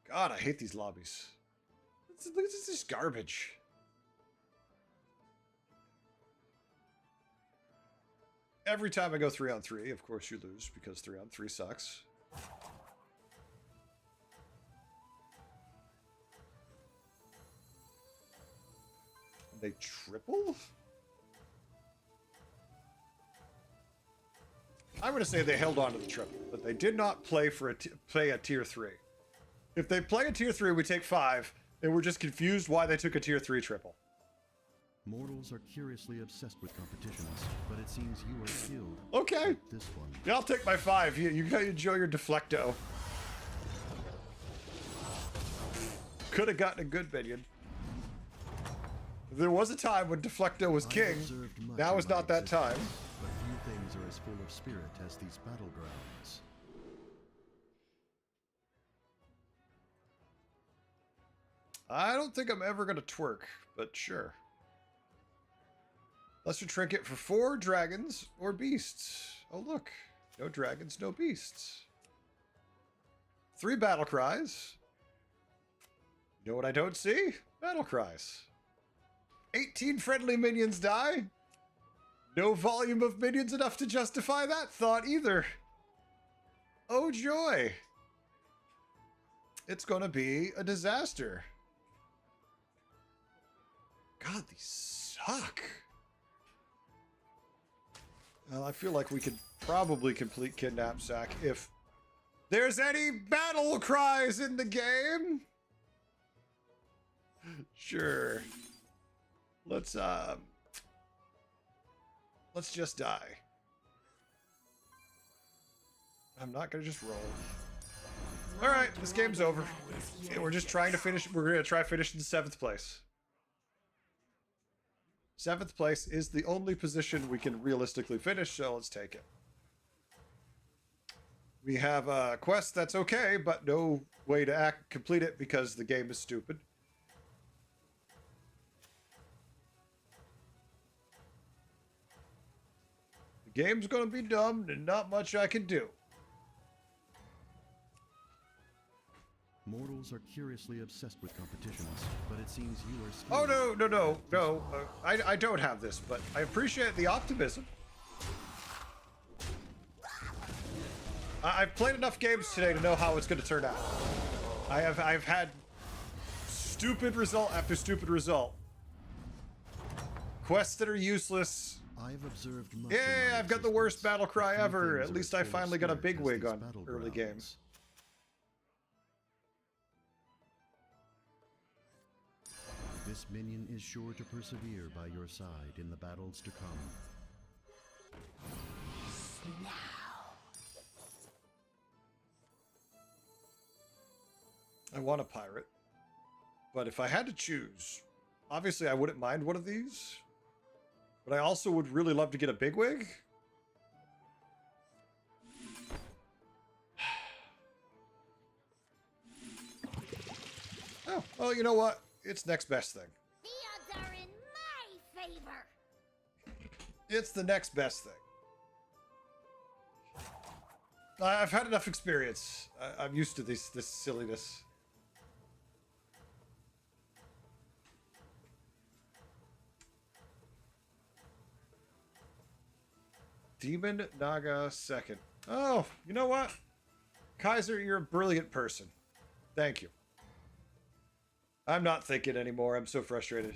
God, I hate these lobbies. Look at this garbage. Every time I go 3-on-3, of course you lose because 3-on-3 sucks. They triple? I'm going to say they held on to the triple, but they did not play for play a tier 3. If they play a tier 3, we take 5, and we're just confused why they took a tier 3 triple. Mortals are curiously obsessed with competitions, but it seems you are skilled. Okay. at this one. Yeah, I'll take my 5. You gotta enjoy your deflecto. Could have gotten a good minion. There was a time when deflecto was I've king. observed much Now in is my not that time. existence, But few things are as full of spirit as these battlegrounds. I don't think I'm ever gonna twerk, but sure. Lesser trinket for 4 dragons or beasts. Oh look, no dragons, no beasts. 3 battle cries. You know what I don't see? Battle cries. 18 friendly minions die. No volume of minions enough to justify that thought either. Oh joy. It's gonna be a disaster. God, these suck. Well, I feel like we could probably complete Kidnap Sack if there's any battle cries in the game. Sure. Let's just die. I'm not gonna just roll. All right, this game's over. And we're just trying to finish. We're gonna try finishing 7th place. 7th place is the only position we can realistically finish, so let's take it. We have a quest that's okay, but no way to complete it because the game is stupid. The game's gonna be dumb and not much I can do. Mortals are curiously obsessed with competitions, but it seems you are Oh, skilled. no. I don't have this, but I appreciate the optimism. I've played enough games today to know how it's going to turn out. I've had stupid result after stupid result. Quests that are useless. I've observed much in Yeah, my I've got the worst existence, battle but cry few ever. things At are least as I full of finally got a spirit big as wig these on early game. battlegrounds. This minion is sure to persevere by your side in the battles to come. I want a pirate, but if I had to choose, obviously I wouldn't mind one of these, but I also would really love to get a bigwig. Oh, well, you know what? It's next best thing. The odds are in my favor. It's the next best thing. I've had enough experience. I'm used to this silliness. Demon Naga second. Oh, you know what? Kaiser, you're a brilliant person. Thank you. I'm not thinking anymore. I'm so frustrated.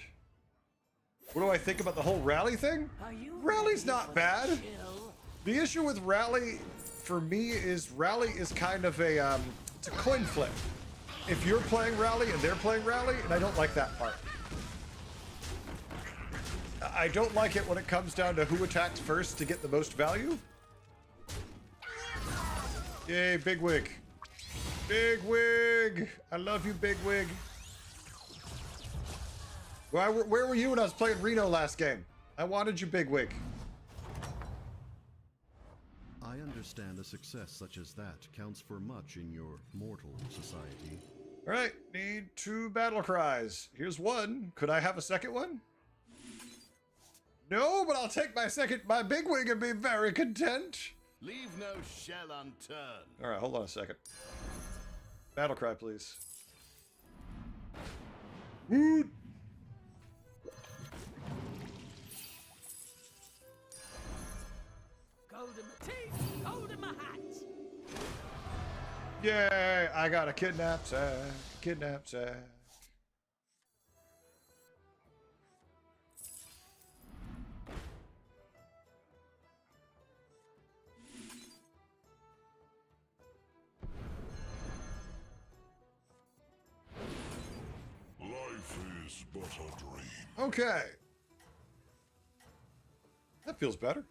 What do I think about the whole rally thing? Rally's not bad. The issue with rally, for me, is rally is kind of a, it's a coin flip. If you're playing rally and they're playing rally, and I don't like that part. I don't like it when it comes down to who attacks first to get the most value. Yay, Bigwig. Bigwig! I love you, Bigwig. Where were you when I was playing Reno last game? I wanted you, Bigwig. I understand a success such as that counts for much in your mortal society. All right, need 2 battle cries. Here's one. Could I have a second one? No, but I'll take my Bigwig and be very content. Leave no shell unturned. All right, hold on a second. Battle cry, please. Woot! Gold in my teeth, gold in my hat. Yay! I got a kidnap sack. Kidnap sack. Life is but a dream. Okay. That feels better.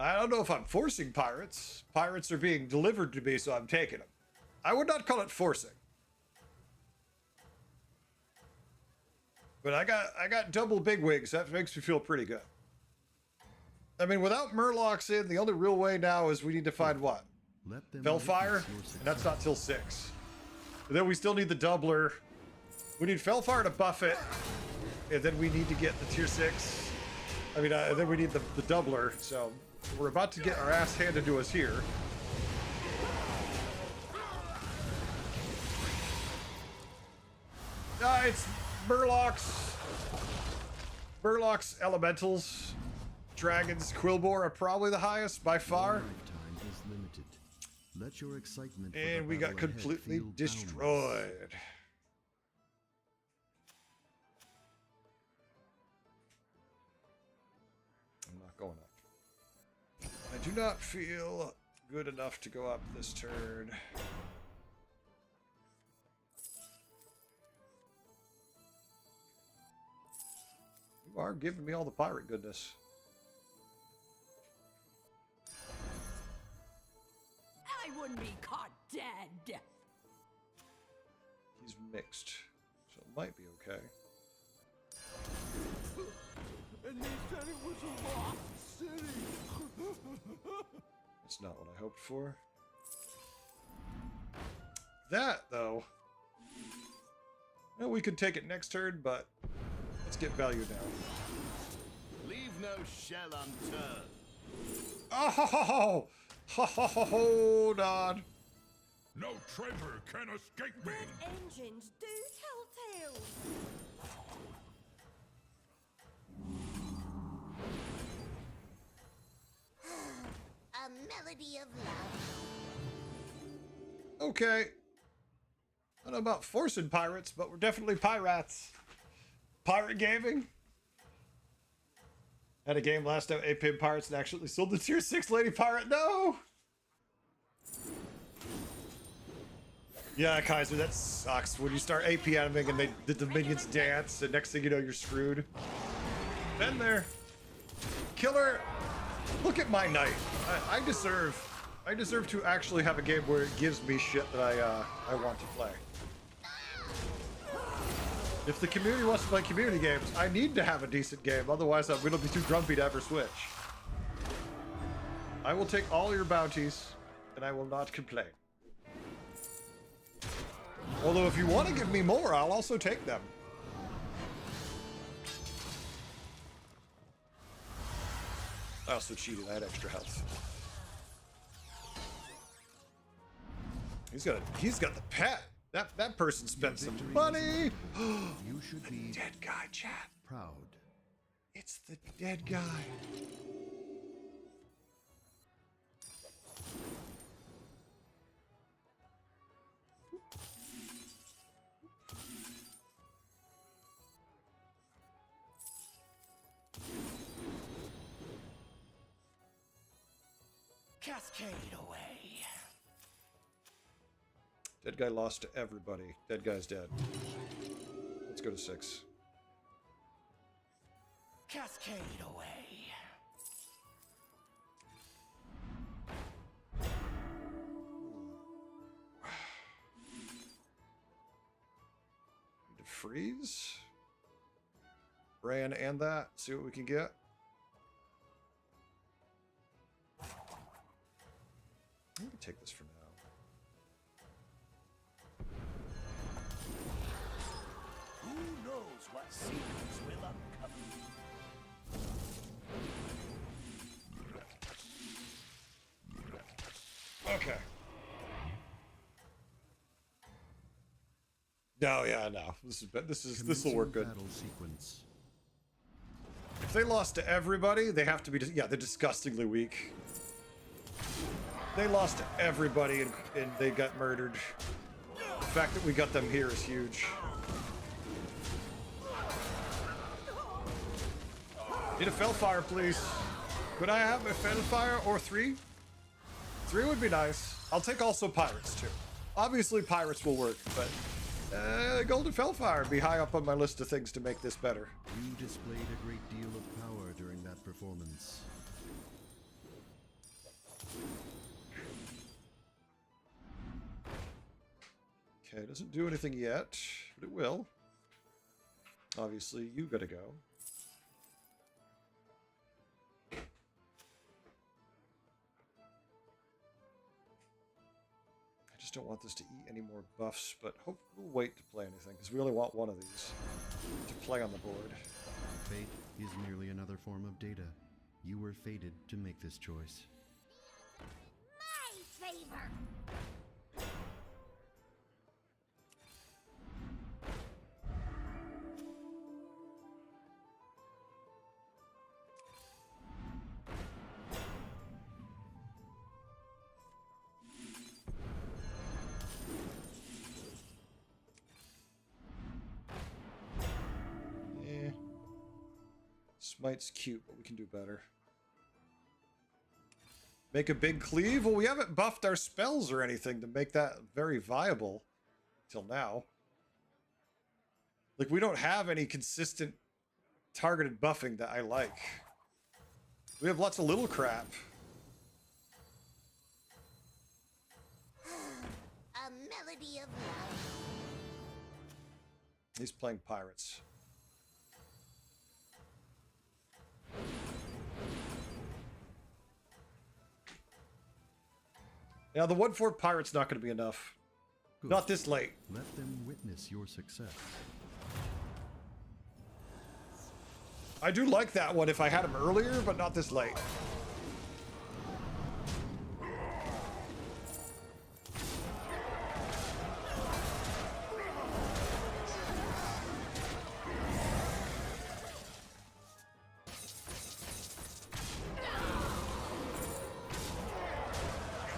I don't know if I'm forcing pirates. Pirates are being delivered to me, so I'm taking them. I would not call it forcing. But I got double bigwigs. That makes me feel pretty good. I mean, without Murlocs in, the only real way now is we need to find what? Let them Fellfire? witness your And that's success. not till 6. And then we still need the doubler. We need Fellfire to buff it. And then we need to get the tier 6. I mean, and then we need the doubler. So we're about to get our ass handed to us here. It's Murlocs. Murlocs, Elementals, Dragons, Quilboar are probably the highest by Your far. lifetime is limited. Let your excitement for the And we got battle ahead completely feel boundless. destroyed. I'm not going up. I do not feel good enough to go up this turn. You are giving me all the pirate goodness. I wouldn't be caught dead. He's mixed, so it might be okay. And they said it was a lost city. That's not what I hoped for. That, though. Well, we could take it next turn, but let's get value now. Leave no shell unturned. Oh! Hold on. No treasure can escape me. Good engines do tell tales. A melody of love. Okay. I don't know about forcing pirates, but we're definitely pirates. Pirate gaming. Had a game last time, 8-pin pirates, and actually sold the tier 6 lady pirate. No! Yeah, Kaiser, that sucks. When you start AP animing and the minions dance, and next thing you know, you're screwed. Been there. Killer, look at my night. I deserve to actually have a game where it gives me shit that I want to play. If the community wants to play community games, I need to have a decent game. Otherwise, I'm going to be too grumpy to ever switch. I will take all your bounties, and I will not complain. Although, if you want to give me more, I'll also take them. I also cheated. I had extra health. He's got the pet. That person spent some money. You should be Dead guy, chat. proud. It's the dead guy. Cascade away. Dead guy lost to everybody. Dead guy's dead. Let's go to 6. Cascade away. Need to freeze. Bran and that. See what we can get. I'm gonna take this for now. Who knows what secrets will uncover? Okay. No, yeah, no. This will work good. Battle sequence. If they lost to everybody, they have to be. Yeah, they're disgustingly weak. They lost to everybody and they got murdered. The fact that we got them here is huge. Need a Fellfire, please. Could I have a Fellfire or 3? 3 would be nice. I'll take also Pirates too. Obviously Pirates will work, but Golden Fellfire would be high up on my list of things to make this better. You displayed a great deal of power during that performance. Okay, it doesn't do anything yet, but it will. Obviously, you gotta go. I just don't want this to eat any more buffs, but hope we'll wait to play anything, because we only want one of these to play on the board. Fate is merely another form of data. You were fated to make this choice. My favor. Smite's cute, but we can do better. Make a big cleave? Well, we haven't buffed our spells or anything to make that very viable till now. Like, we don't have any consistent targeted buffing that I like. We have lots of little crap. A melody of love. He's playing pirates. Now, the 1-4 pirate's not going to be enough. Good. Not this late. Let them witness your success. I do like that one if I had him earlier, but not this late.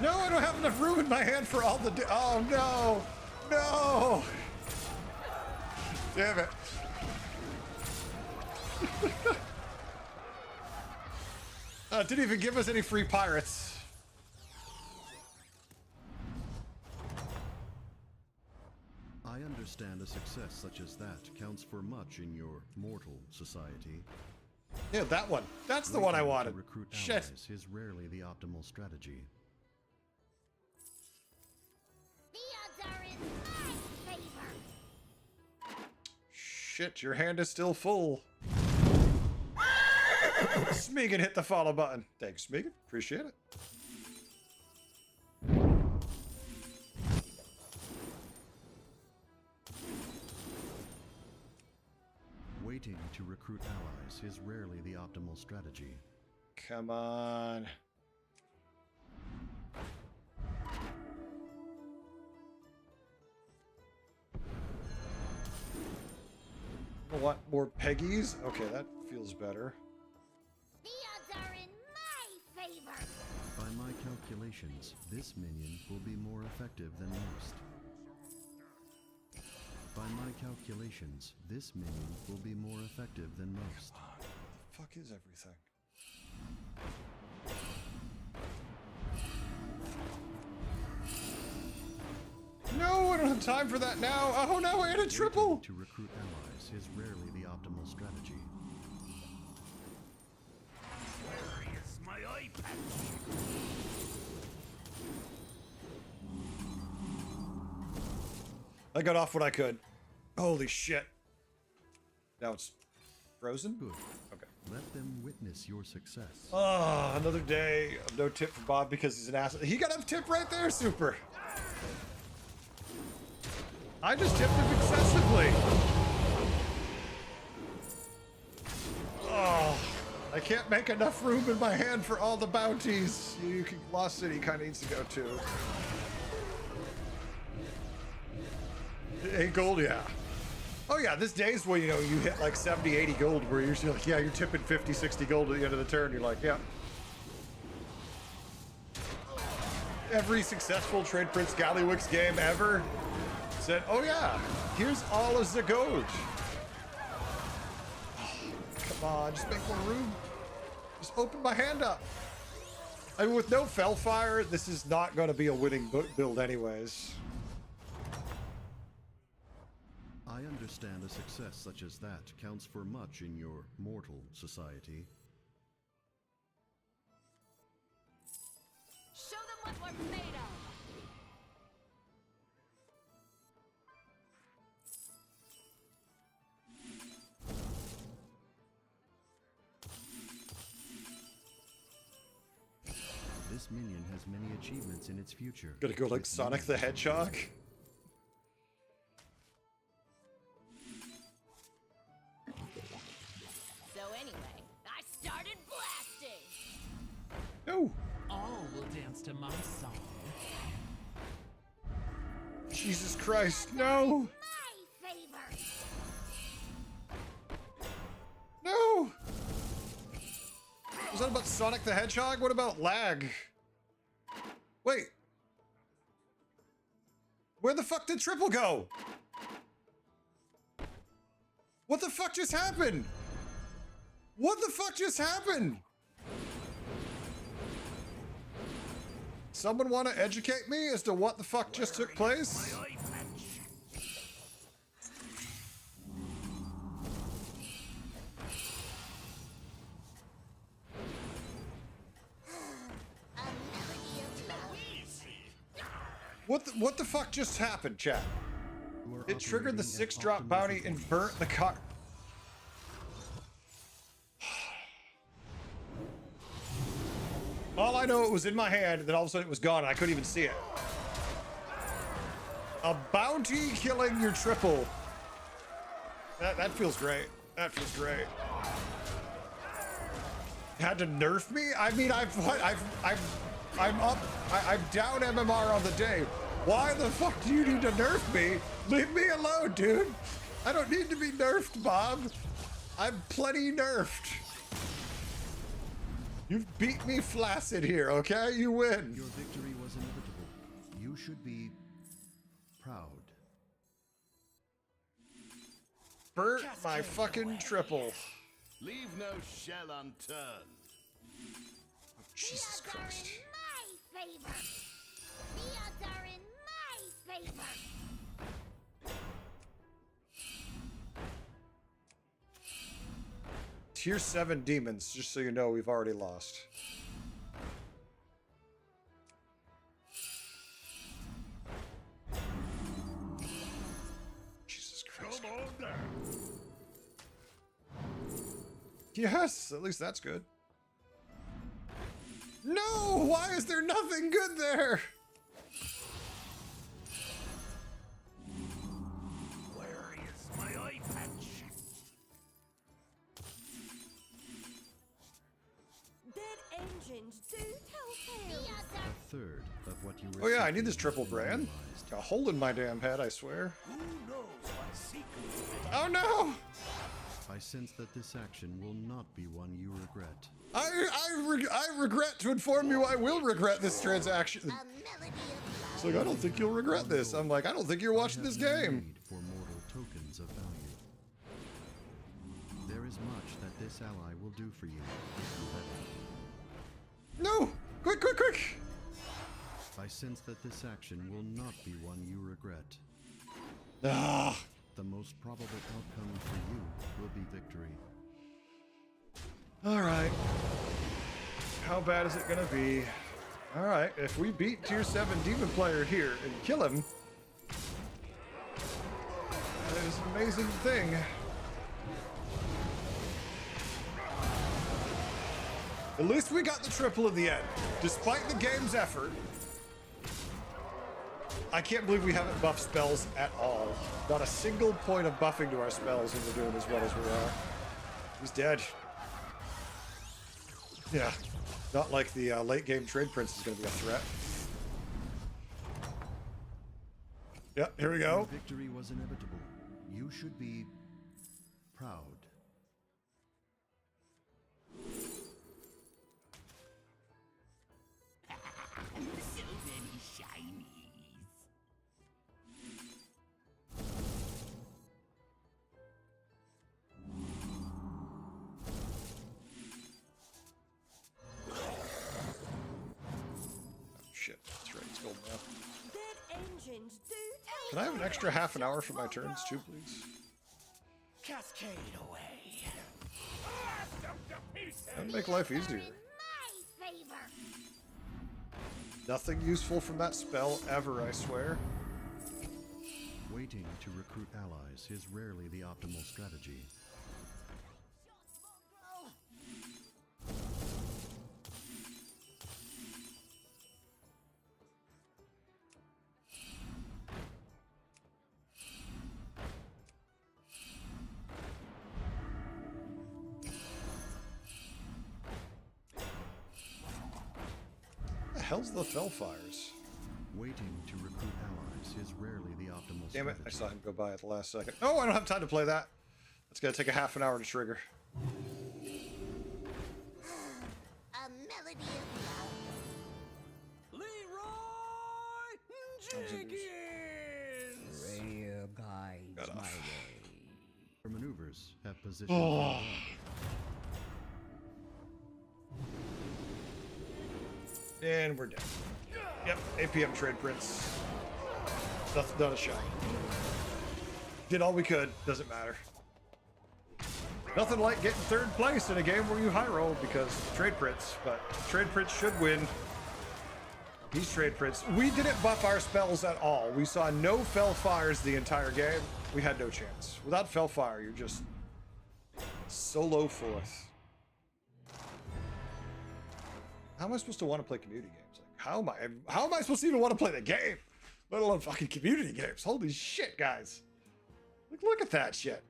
No, I don't have enough room in my hand for all the... Oh, no. No. Damn it. Didn't even give us any free pirates. understand a success such as that counts for much in your mortal society. Yeah, that one. That's the one I Waiting to wanted. recruit Shit. allies is rarely the optimal strategy. The odds are in my favor. Shit, your hand is still full. Smeagol hit the follow button. Thanks, Smeagol. Appreciate it. Waiting to recruit allies is rarely the optimal strategy. Come on. I want more Peggies? Okay, that feels better. The odds are in my favor. By my calculations, this minion will be more effective than most. By my calculations, this minion will be more effective than most. The fuck is everything? No, I don't have time for that now. Oh no, I had a triple. To recruit allies is rarely the optimal strategy. Where is my eye patch? I got off what I could. Holy shit. Now it's frozen? Good. Okay. Let them witness your success. Oh, another day of no tip for Bob because he's an ass. He got a tip right there, Super. I just tipped him excessively. Oh, I can't make enough room in my hand for all the bounties. Lost City kind of needs to go too. 8 gold, yeah. Oh yeah, this day's where, you know, you hit like 70, 80 gold where you're usually like, yeah, you're tipping 50, 60 gold at the end of the turn. You're like, yeah. Every successful Trade Prince Gallywix game ever said, oh yeah, here's all of the gold. Come on, just make more room. Just open my hand up. I mean, with no Fellfire, this is not going to be a winning build anyways. I understand a success such as that counts for much in your mortal society. Show them what we're made of. This minion has many achievements in its future. Gonna go like This Sonic the minion- Hedgehog. So anyway, I started blasting. No. All will dance to my song. Jesus Christ, no. My favor. No. Was that about Sonic the Hedgehog? What about lag? Wait. Where the fuck did triple go? What the fuck just happened? What the fuck just happened? Someone want to educate me as to what the fuck just took place? My eye patch. What the fuck just happened, chat? You are It triggered the operating at 6-drop optimal bounty and burnt the car. All I know, it was in my hand, and then all of a sudden it was gone, and I couldn't even see it. A bounty killing your triple. That feels great. That feels great. Had to nerf me? I mean, I'm down MMR on the day. Why the fuck do you need to nerf me? Leave me alone, dude. I don't need to be nerfed, Bob. I'm plenty nerfed. You've beat me flaccid here, okay? You win. Your victory was inevitable. You should be proud. Burnt my fucking triple. Leave no shell unturned. Jesus The odds Christ. are in my favor. The odds are in my favor. tier 7 demons, just so you know we've already lost. Jesus Christ. Come on down. Yes, at least that's good. No! Why is there nothing good there? Where is my eye patch? Dead engines do tell The tales. other A third of what you Oh yeah, I received need this triple has been brand. minimized. Got a hole in my damn head, I swear. Who knows what secrets may Oh no! I sense that this action will not be one you regret. I regret to inform you I will regret this transaction. a melody of It's like, I don't think you'll regret this. I'm like, I don't think you're watching this I have no game. need for mortal tokens of value. There is much that this ally will do for you if you let it. No! Quick, quick, quick! I sense that this action will not be one you regret. Ah, The most probable outcome for you will be victory. alright. How bad is it gonna be? Alright, if we beat tier 7 demon player here and kill him, that is an amazing thing. At least we got the triple in the end. Despite the game's effort, I can't believe we haven't buffed spells at all. Not a single point of buffing to our spells, and we're doing as well as we are. He's dead. Yeah, not like the late game trade prince is going to be a threat. Yep, here we go. Your victory was inevitable. You should be proud. So many shinies. Shit, that's right, it's gold now. Dead engines do tell Can I have an extra half an hour for my turns too, please? cascade away? That'd make life easier. in my favor. Nothing useful from that spell ever, I swear. Waiting to recruit allies is rarely the optimal strategy. What the hell's the Fellfires? Waiting to recruit allies is rarely the optimal Damn it, strategy. I saw him go by at the last second. Oh, I don't have time to play that. It's gonna take a half an hour to trigger. A melody of love. Leroy Jenkins! Rhea guides Got off. my way. Your maneuvers have positioned Oh. you well. And we're dead. Yep, APM trade prince. Nothing done a shot. Did all we could, doesn't matter. Nothing like getting third place in a game where you high roll because trade prince, but trade prince should win. He's trade prince. We didn't buff our spells at all. We saw no Fellfires the entire game. We had no chance. Without Fellfire, you're just solo forth. How am I supposed to want to play community games? Like, how am I supposed to even want to play the game? Let alone fucking community games. Holy shit, guys. Look at that shit.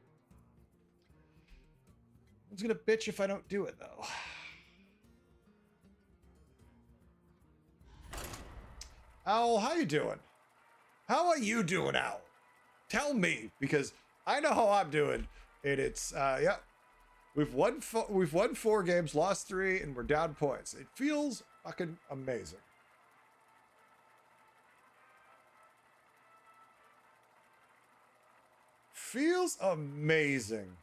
Who's gonna bitch if I don't do it though? Owl, how you doing? How are you doing, Owl? Tell me, because I know how I'm doing. And it's yeah. We've won 4 games, lost 3, and we're down points. It feels fucking amazing. Feels amazing.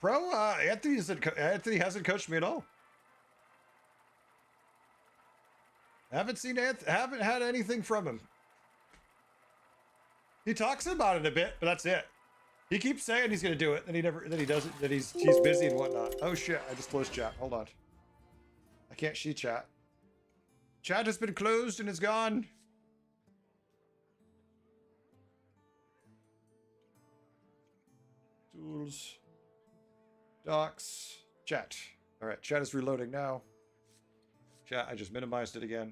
Bro, Anthony hasn't coached me at all. Haven't had anything from him. He talks about it a bit, but that's it. He keeps saying he's gonna do it, then he does it, then he's busy and whatnot. Oh shit, I just closed chat. Hold on. I can't see chat. Chat has been closed and is gone. Tools. Docs. Chat. Alright, chat is reloading now. Chat, I just minimized it again.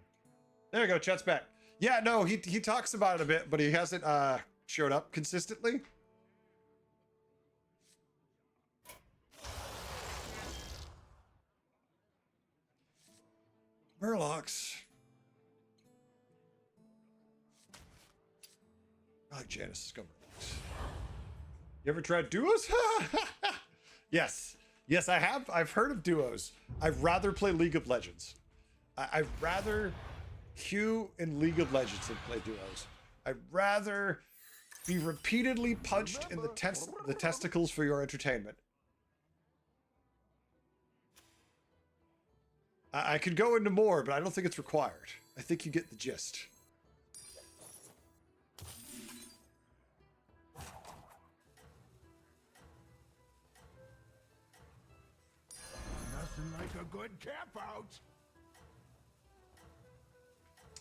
There we go, chat's back. Yeah, no, he talks about it a bit, but he hasn't showed up consistently. Murlocs. I like Janice's gum Murlocs. You ever tried duos? Yes. Yes, I have. I've heard of duos. I'd rather play League of Legends. I'd rather queue in League of Legends than play duos. I'd rather be repeatedly punched in the testicles for your entertainment. I could go into more, but I don't think it's required. I think you get the gist. Nothing like a good camp out.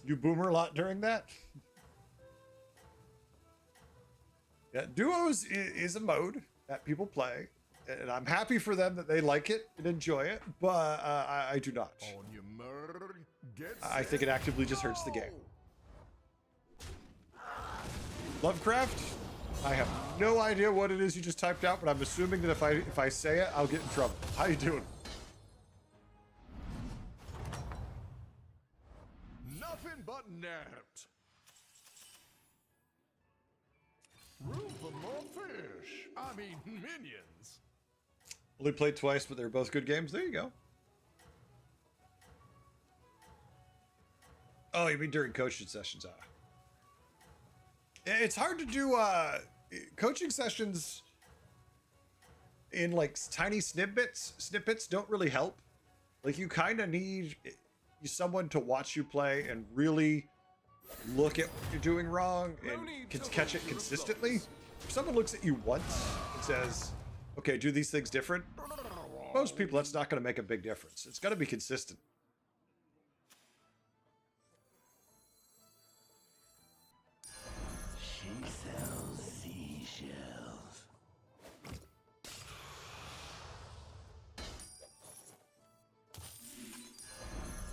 You boomer a lot during that? Yeah, duos is a mode that people play, and I'm happy for them that they like it and enjoy it, but I do not. On your murder, get I think it actively just hurts the game. Lovecraft, I have no idea what it is you just typed out, but I'm assuming that if I say it, I'll get in trouble. How you doing? nothing but net. Room for more fish. I mean, minions. Only played twice, but they're both good games. There you go. Oh, you mean during coaching sessions? It's hard to do coaching sessions in like tiny snippets. Snippets don't really help. Like you kind of need someone to watch you play and really look at what you're doing wrong and catch it consistently. If someone looks at you once and says, okay, do these things different, most people, that's not going to make a big difference. It's got to be consistent. She sells seashells.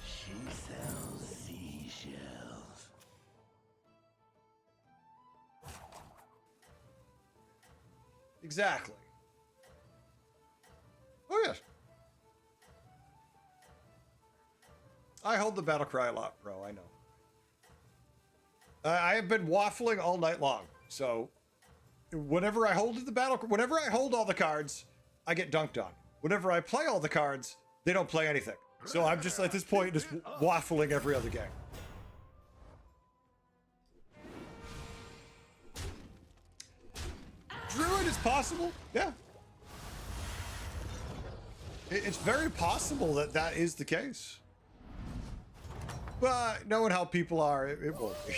She sells seashells. Exactly. Oh, yes. I hold the battle cry a lot, bro. I know. I have been waffling all night long. So whenever I hold whenever I hold all the cards, I get dunked on. Whenever I play all the cards, they don't play anything. So I'm just at this point just waffling every other game. Druid is possible. Yeah. It's very possible that that is the case. But knowing how people are, it won't be.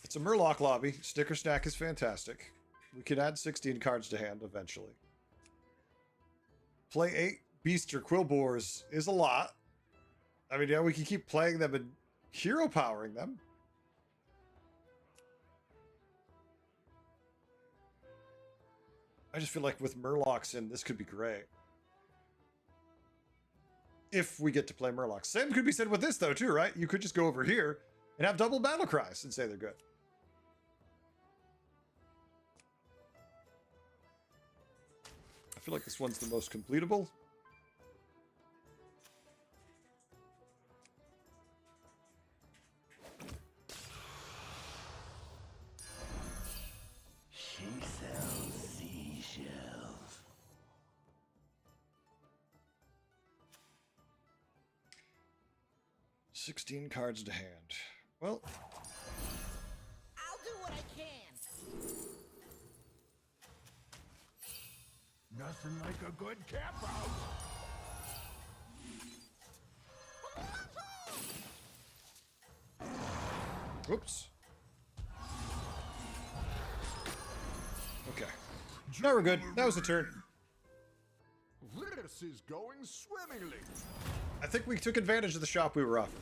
It's a Murloc lobby. Sticker Snack is fantastic. We can add 16 cards to hand eventually. Play 8 Beast or Quillboars is a lot. I mean, yeah, we can keep playing them and hero powering them. I just feel like with Murlocs in, this could be great. If we get to play Murlocs. Same could be said with this, though, too, right? You could just go over here and have double battle cries and say they're good. I feel like this one's the most completable. She sells seashells. 16 cards to hand. Well, I'll do what I can. Nothing like a good camp out. Whoops. Okay. Now we're good. That was a turn. This is going swimmingly. I think we took advantage of the shop we were offered.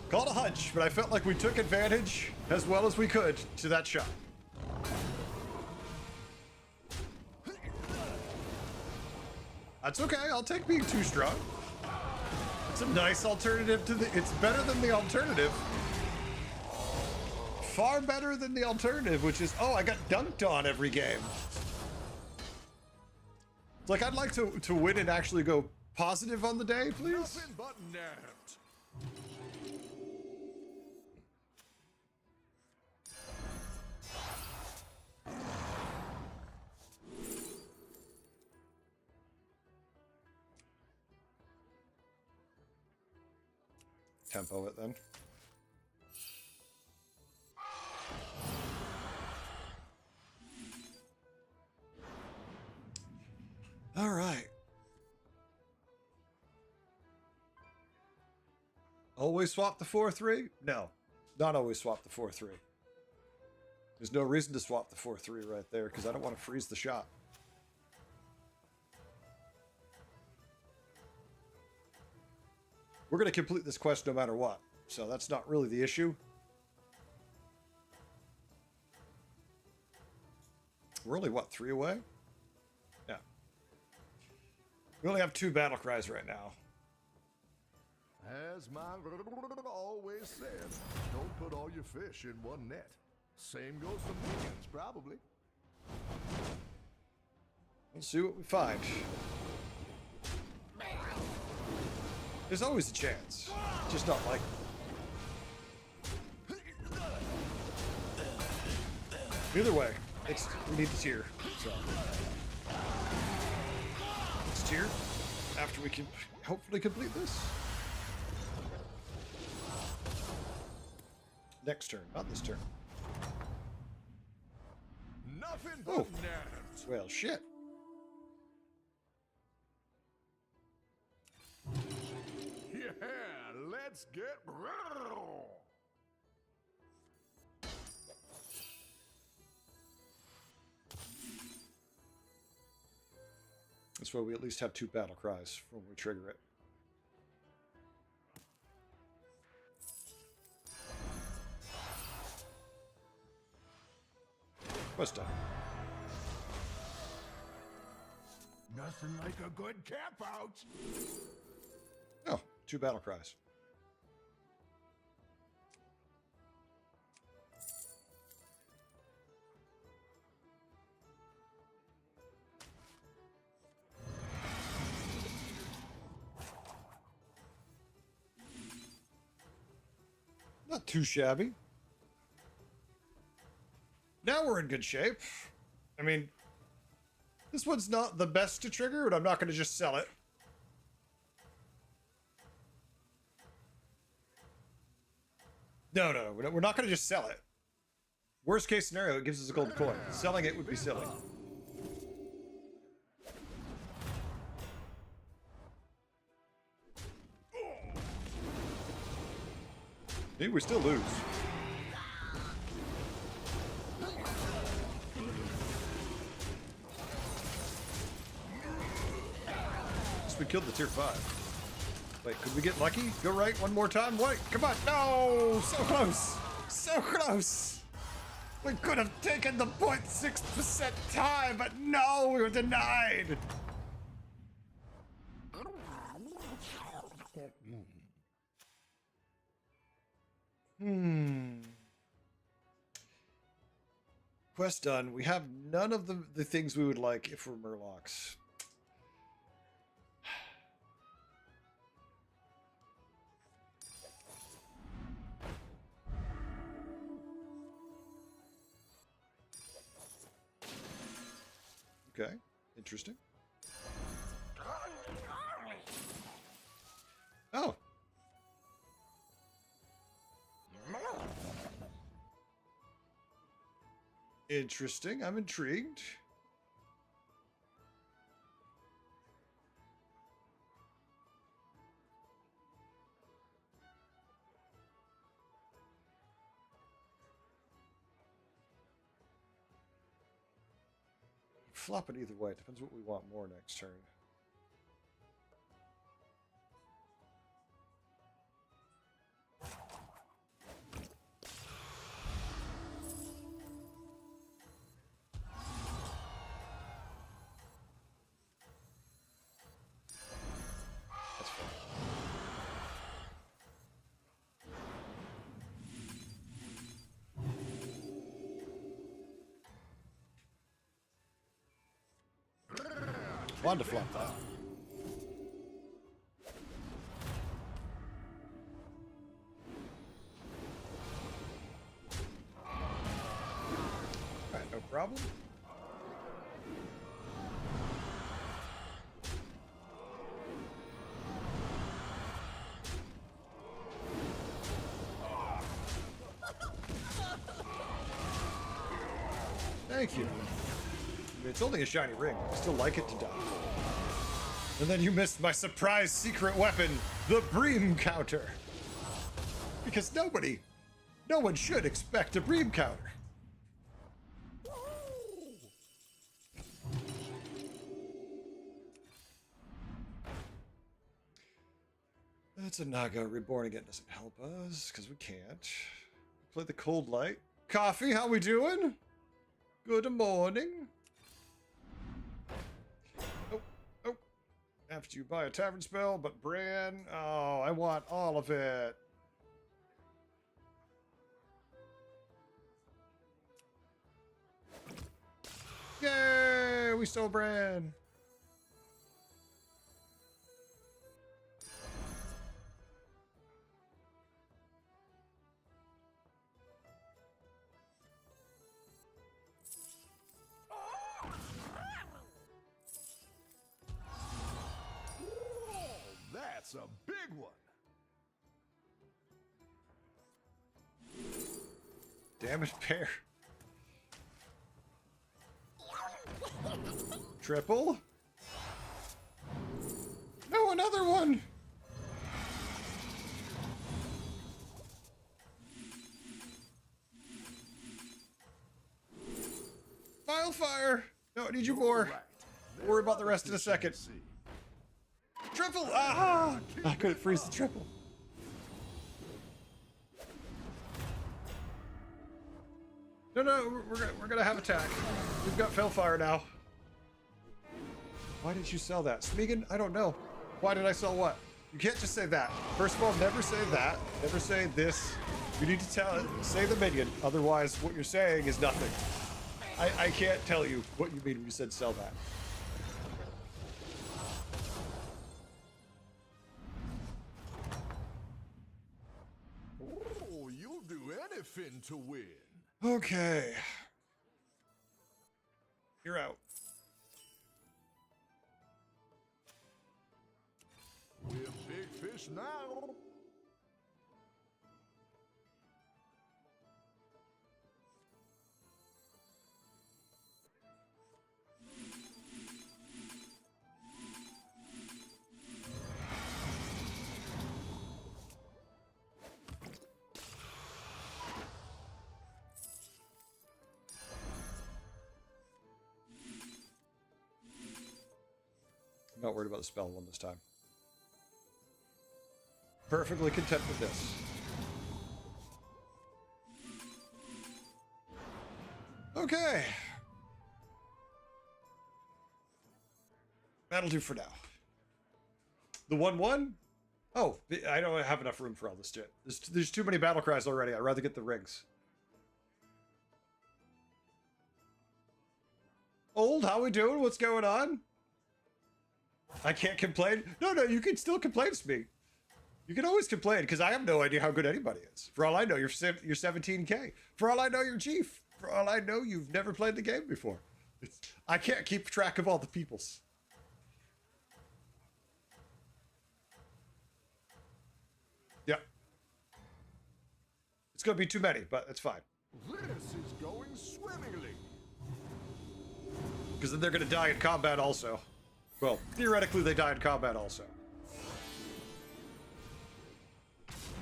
Called a hunch, but I felt like we took advantage as well as we could to that shop. That's okay. I'll take being too strong. It's a nice alternative to the... It's better than the alternative. Far better than the alternative, which is, oh, I got dunked on every game. It's like, I'd like to win and actually go positive on the day, please. Nothing but net. Tempo it then. All right. Always swap the 4-3? No, not always swap the 4-3. There's no reason to swap the 4-3 right there because I don't want to freeze the shot. We're going to complete this quest no matter what, so that's not really the issue. We're only, what, 3 away? Yeah. We only have 2 battle cries right now. As my always said, don't put all your fish in one net. Same goes for minions, probably. We'll see what we find. There's always a chance. Just not likely. Either way, we need to tier. So. Let's tier after we can hopefully complete this. Next turn, not this turn. Nothing but Oh. net. Well, shit. Yeah, let's get real. That's why we at least have 2 battle cries when we trigger it. Quest done. Nothing like a good camp out. Oh, 2 battle cries. Not too shabby. Now we're in good shape. I mean, this one's not the best to trigger, but I'm not going to just sell it. No, we're not going to just sell it. Worst case scenario, it gives us a gold coin. Selling it would be silly. Maybe we still lose. We killed the tier 5. Wait, could we get lucky? Go right one more time? Wait, come on. No! So close! So close! We could have taken the 0.6% tie, but no! We were denied! Quest done. We have none of the things we would like if we're Murlocs. Okay, interesting. Oh. Interesting, I'm intrigued. flop it either way. It depends what we want more next turn. That's fine. Fun to flop that. Alright, no problem. Thank you. It's only a shiny ring. I still like it to die. And then you missed my surprise secret weapon, the Bream counter. Because no one should expect a Bream counter. That's a Naga. Reborn again doesn't help us because we can't. Play the Cold Light. Coffee, how we doing? Good morning. Oh. After you buy a tavern spell, but Bran, oh, I want all of it. Yay, we stole Bran. That's a big one. Damage pair. Triple. No, another one. Wildfire. No, I need you more. Right. We'll worry about the rest in a second. Triple! Ah! I couldn't freeze the triple. No, we're gonna have attack. We've got Felfire now. Why did you sell that? Smeagol? I don't know. Why did I sell what? You can't just say that. First of all, never say that. Never say this. You need to say the minion. Otherwise, what you're saying is nothing. I can't tell you what you mean when you said sell that. Oh, you'll do anything to win. Okay. You're out. We're big fish now. I'm not worried about the spell one this time. Perfectly content with this. Okay. That'll do for now. The 1-1? Oh, I don't have enough room for all this shit. There's too many battle cries already. I'd rather get the rings. Old, how we doing? What's going on? I can't complain. No, you can still complain to me. You can always complain because I have no idea how good anybody is. For all I know, you're 17K. For all I know, you're Chief. For all I know, you've never played the game before. I can't keep track of all the peoples. Yeah. It's going to be too many, but it's fine. This is going swimmingly. Because then they're going to die in combat also. Well, theoretically, they die in combat also.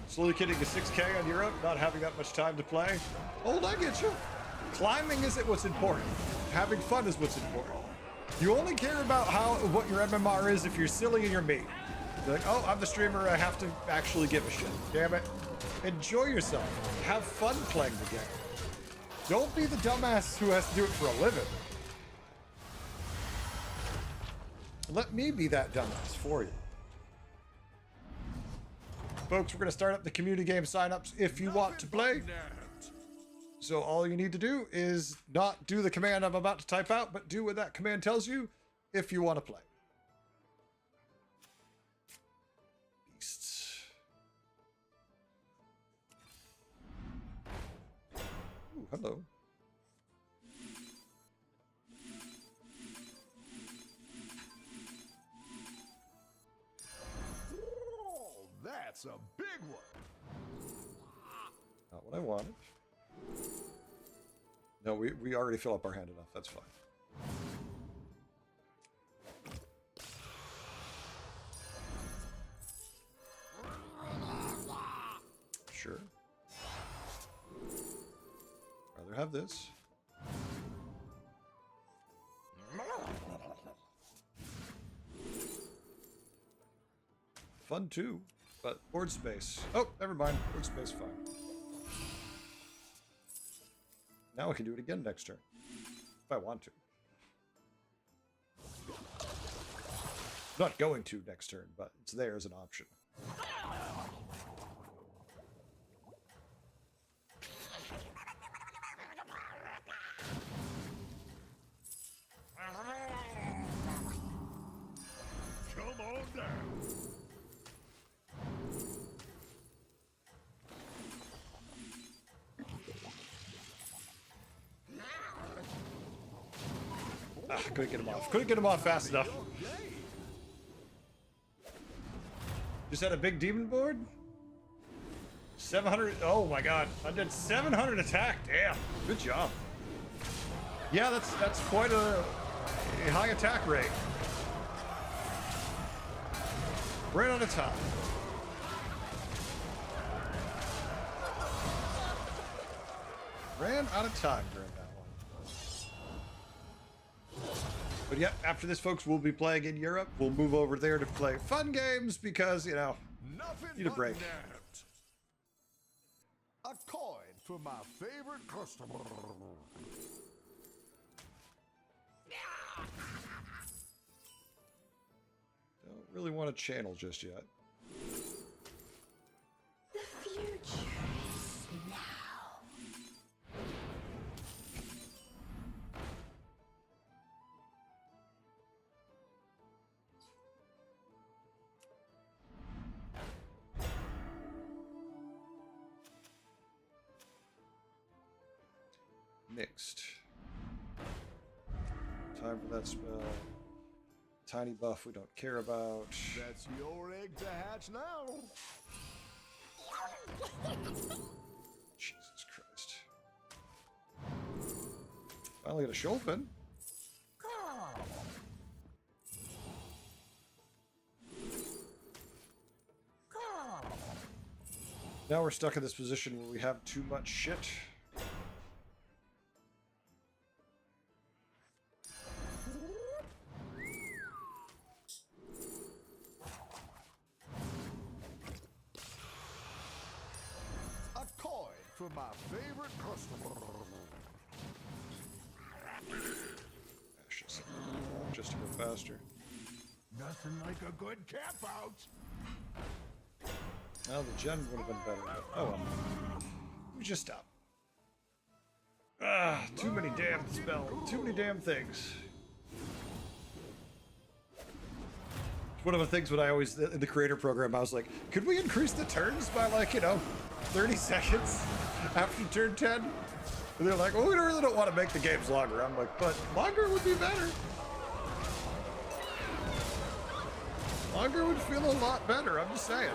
Slowly getting to 6K on Europe, not having that much time to play. Old, I get you. Climbing isn't what's important. Having fun is what's important. You only care about what your MMR is if you're silly and you're me. You're like, oh, I'm the streamer, I have to actually give a shit. Damn it. Enjoy yourself. Have fun playing the game. Don't be the dumbass who has to do it for a living. Let me be that dumbass for you. Folks, we're going to start up the community game signups if you want to play. So all you need to do is not do the command I'm about to type out, but do what that command tells you if you want to play. Beasts. Ooh, hello. Oh, that's a big one. Not what I wanted. No, we already fill up our hand enough. That's fine. Sure. Rather have this. Fun too, but board space. Oh, never mind. Board space, fine. Now I can do it again next turn. If I want to. Not going to next turn, but it's there as an option. Come on down. Ah, couldn't get him off. Couldn't get him off fast enough. Just had a big demon board? 700. Oh my god. I did 700 attack. Damn. Good job. Yeah, that's quite a high attack rate. Right on the top. Ran out of time during that one. But yeah, after this, folks, we'll be playing in Europe. We'll move over there to play fun games because, you know, need a break. A coin for my favorite customer. Don't really want to channel just yet. The future is now. Next. Time for that spell. Tiny buff we don't care about. That's your egg to hatch now. Jesus Christ. Finally got a Shulpin. Now we're stuck in this position where we have too much shit. For my favorite customer. Just to go faster. Nothing like a good camp out. Well, the gen would have been better. But, oh well. We just stop. Ah, too many damn spells. Too many damn things. One of the things when I always, in the creator program, I was like, could we increase the turns by like, 30 seconds after turn 10? And they're like, well, we really don't want to make the games longer. I'm like, but longer would be better. Longer would feel a lot better, I'm just saying.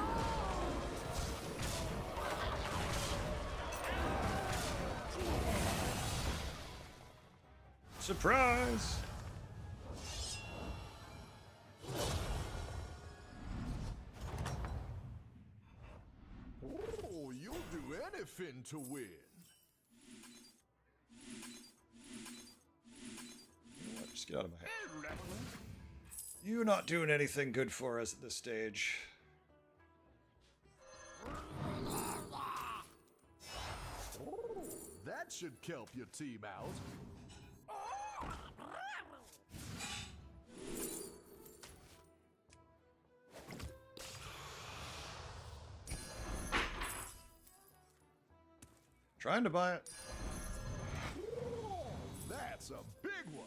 Surprise! Oh, you'll do anything to win. You know what? Just get out of my head. You not doing anything good for us at this stage. That should help your team out. Trying to buy it. That's a big one.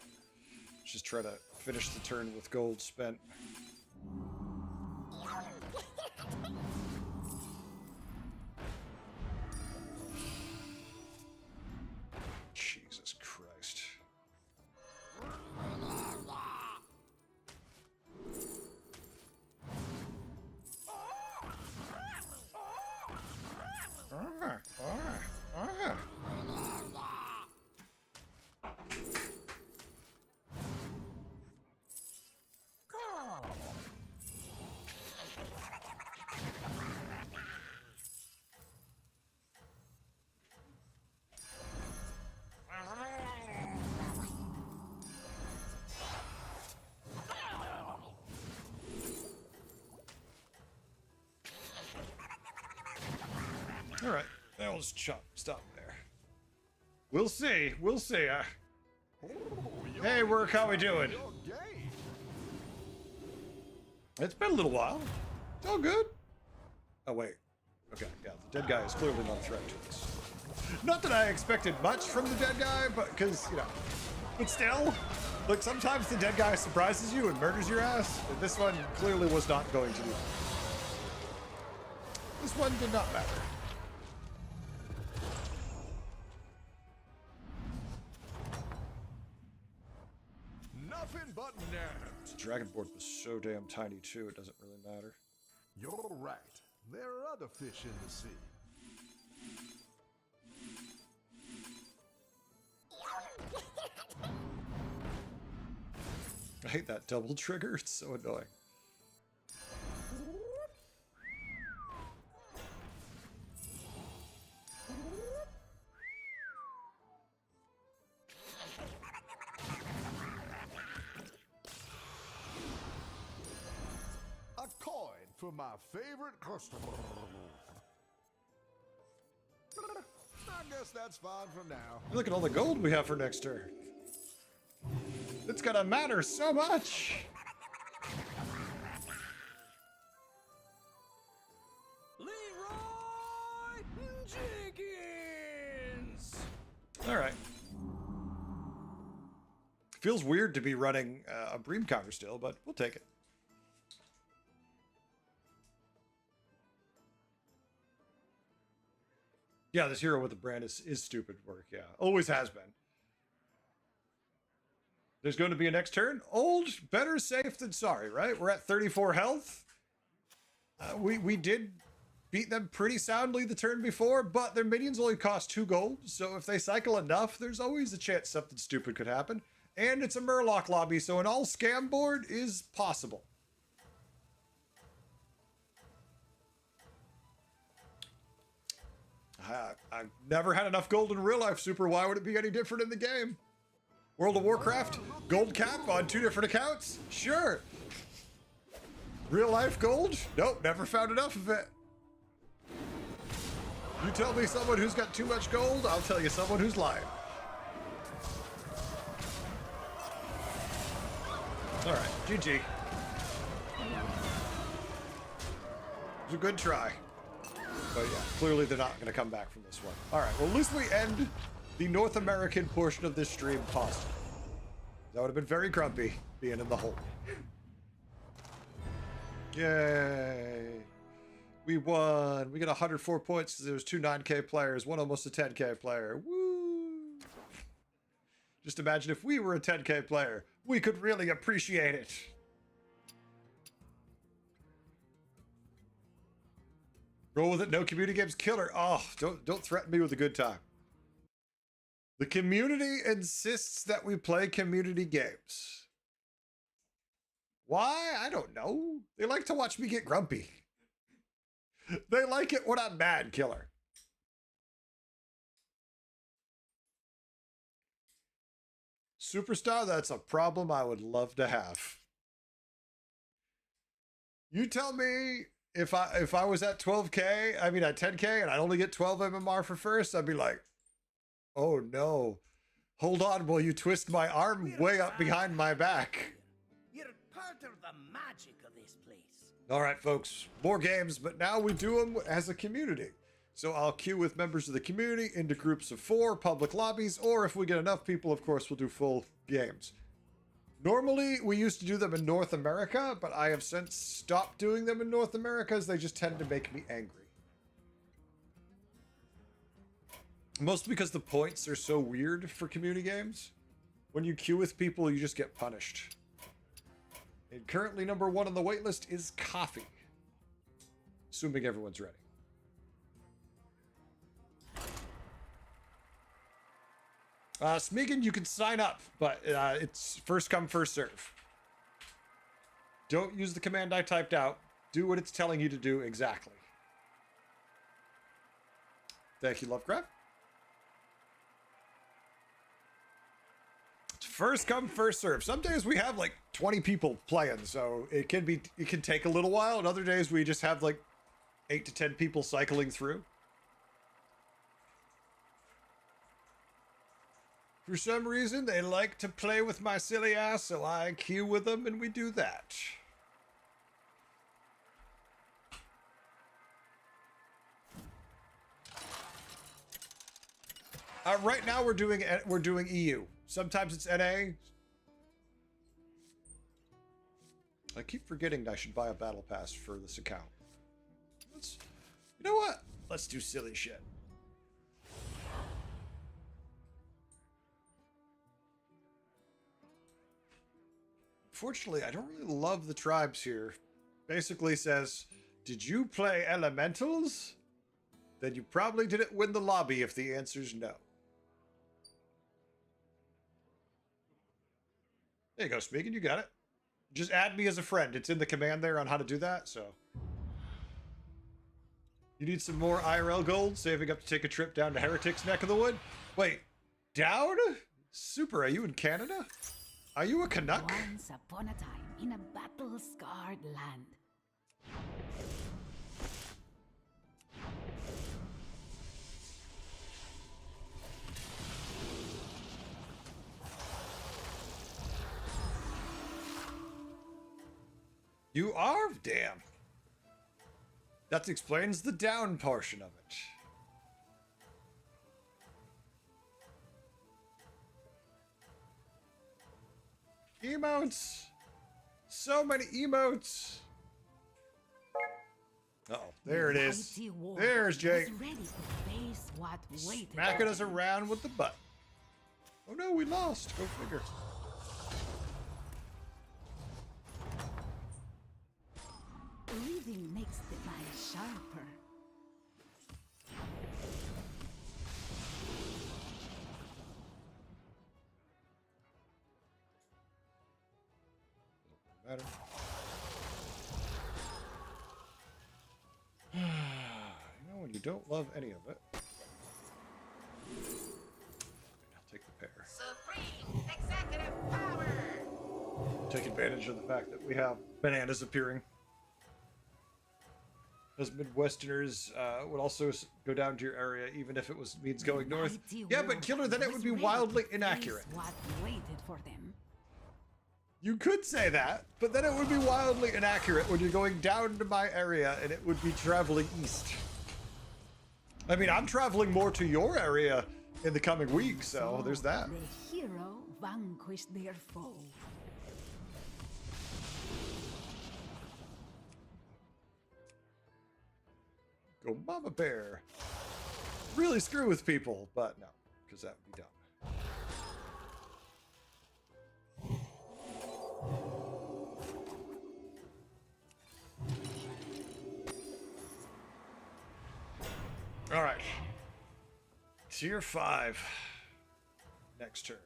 Just try to finish the turn with gold spent. Jesus Christ. All right, that was stop there. We'll see. We'll see. Hey, work, how we doing? You're game. It's been a little while. It's all good. Oh wait. Okay, yeah, the dead guy is clearly not a threat to us. Not that I expected much from the dead guy, but because but still, look, sometimes the dead guy surprises you and murders your ass. But this one clearly was not going to do that. This one did not matter. Nothing but nerves. The dragon board was so damn tiny too, it doesn't really matter. You're right. There are other fish in the sea. I hate that double trigger, it's so annoying. A coin for my favorite customer. I guess that's fine for now. Look at all the gold we have for next turn. It's gonna matter so much. Leroy Jenkins! All right. Feels weird to be running a Bream counter still, but we'll take it. Yeah, this hero with the brand is stupid work. Yeah, always has been. There's going to be a next turn. Old, better safe than sorry, right? We're at 34 health. We did beat them pretty soundly the turn before, but their minions only cost 2 gold. So if they cycle enough, there's always a chance something stupid could happen. And it's a Murloc lobby, so an all scam board is possible. I've never had enough gold in real life, Super. Why would it be any different in the game? World of Warcraft, gold cap on 2 different accounts? Sure. Real life gold? Nope, never found enough of it. You tell me someone who's got too much gold, I'll tell you someone who's lying. All right, GG. It was a good try. But yeah, clearly they're not going to come back from this one. All right, well, at least we end the North American portion of this stream positive. That would have been very grumpy being in the hole. Yay. We won. We got 104 points because there was 2 9K players, one almost a 10K player. Woo! Just imagine if we were a 10K player, we could really appreciate it. Roll with it. No community games killer. Oh, don't threaten me with a good time. The community insists that we play community games. Why? I don't know. They like to watch me get grumpy. They like it when I'm mad, killer. Superstar, that's a problem I would love to have. You tell me if I was at 12K, I mean at 10K, and I only get 12 MMR for first, I'd be like, oh no. Hold on while you twist my arm way up behind my back. You're part of the magic of this place. All right, folks, more games, but now we do them as a community. So I'll queue with members of the community into groups of 4, public lobbies, or if we get enough people, of course, we'll do full games. Normally, we used to do them in North America, but I have since stopped doing them in North America as they just tend to make me angry. Mostly because the points are so weird for community games. When you queue with people, you just get punished. And currently number 1 on the waitlist is coffee. Assuming everyone's ready. Smeagol, you can sign up, but it's first come, first serve. Don't use the command I typed out. Do what it's telling you to do exactly. Thank you, Lovecraft. It's first come, first serve. Some days we have like 20 people playing, so it can take a little while, and other days we just have like 8 to 10 people cycling through. For some reason, they like to play with my silly ass, so I queue with them, and we do that. Right now, we're doing EU. Sometimes it's NA. I keep forgetting I should buy a battle pass for this account. You know what? Let's do silly shit. Fortunately, I don't really love the tribes here. Basically says, did you play elementals? Then you probably didn't win the lobby if the answer's no. There you go, Smeagol, you got it. Just add me as a friend. It's in the command there on how to do that, so. You need some more IRL gold, saving up to take a trip down to Heretic's neck of the wood? Wait, down? Super, are you in Canada? Are you a Canuck? Once upon a time, in a battle-scarred land. You are? Damn. That explains the down portion of it. Emotes. So many emotes. Uh-oh, there it is. There's Jake. Smacking us around with the butt. Oh no, we lost. Go figure. Reading makes the mind sharper. Matter. You know when you don't love any of it. I'll take the pear. Supreme executive power. Take advantage of the fact that we have bananas appearing. Those Midwesterners would also go down to your area, even if it means going north. Yeah, but Killer, then it would be wildly inaccurate. What waited for them. You could say that, but then it would be wildly inaccurate when you're going down to my area and it would be traveling east. I mean, I'm traveling more to your area in the coming weeks, so there's that. The hero vanquished their foe. Go Mama Bear. Really screw with people, but no, because that would be dumb. All right. Tier 5. Next turn.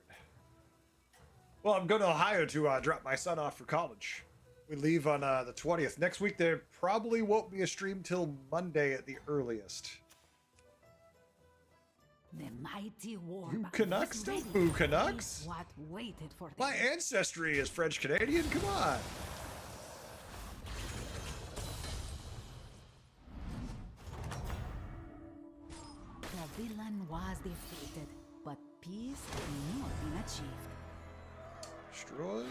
Well, I'm going to Ohio to drop my son off for college. We leave on the 20th. Next week, there probably won't be a stream till Monday at the earliest. The mighty war. Boo Canucks? Don't boo Canucks. What waited for them. My ancestry is French Canadian. Come on. The villain was defeated, but peace had not been achieved. Destroy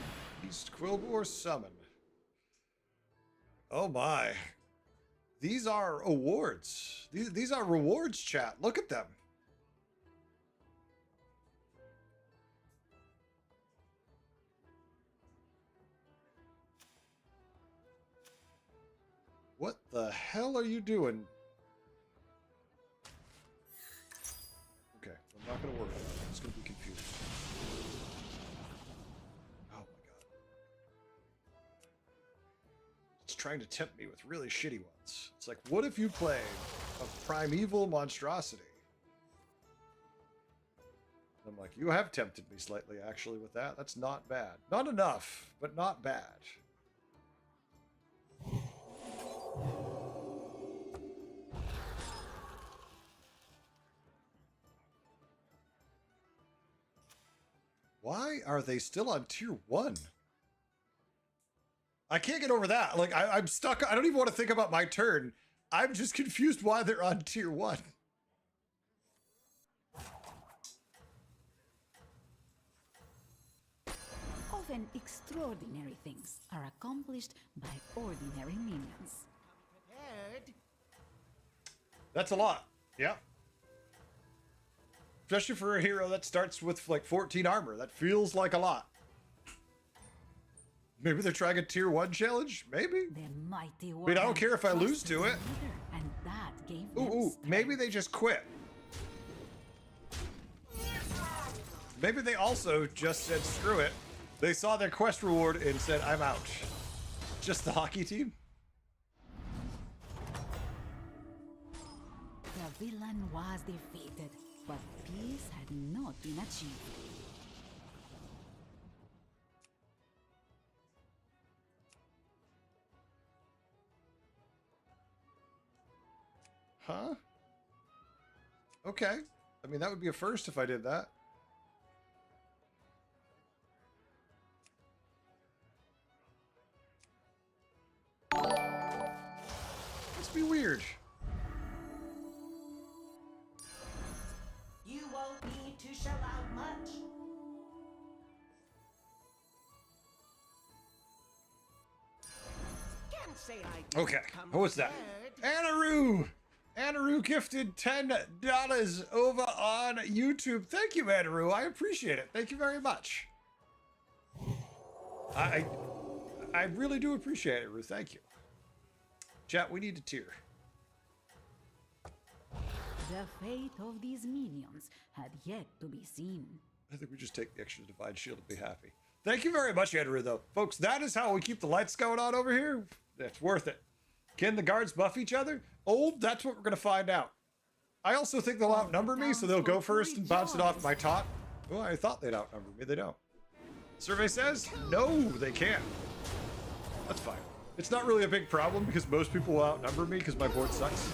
East Quilboar summon. Oh my. These are awards. These are rewards, chat. Look at them. What the hell are you doing? Okay, I'm not going to worry about it. It's going to be confusing. Oh my god. It's trying to tempt me with really shitty ones. It's like, what if you played a primeval monstrosity? I'm like, you have tempted me slightly, actually, with that. That's not bad. Not enough, but not bad. Why are they still on tier 1? I can't get over that. Like, I'm stuck. I don't even want to think about my turn. I'm just confused why they're on tier 1. Often extraordinary things are accomplished by ordinary minions. Prepared. That's a lot. Yeah. Especially for a hero that starts with like 14 armor. That feels like a lot. Maybe they're trying a tier 1 challenge? Maybe. The mighty I mean, I don't care if I lose to it. And that gave Ooh, maybe they just quit. Maybe they also just said, screw it. They saw their quest reward and said, I'm out. Just the hockey team? The villain was defeated, but peace had not been achieved. Huh? Okay. I mean, that would be a first if I did that. Must be weird. You won't need to shell out much. Can't say I didn't Okay. come Who was that? prepared. Anaru! Anaru gifted $10 over on YouTube. Thank you, Anaru. I appreciate it. Thank you very much. I really do appreciate it, Ru. Thank you. Chat, we need a tier. The fate of these minions had yet to be seen. I think we just take the extra Divine Shield and be happy. Thank you very much, Anaru, though. Folks, that is how we keep the lights going on over here. That's worth it. Can the guards buff each other? Old, that's what we're going to find out. I also think they'll outnumber me, so they'll go first and bounce it off my taunt. Well, I thought they'd outnumber me. They don't. Survey says, no, they can't. That's fine. It's not really a big problem because most people will outnumber me because my board sucks.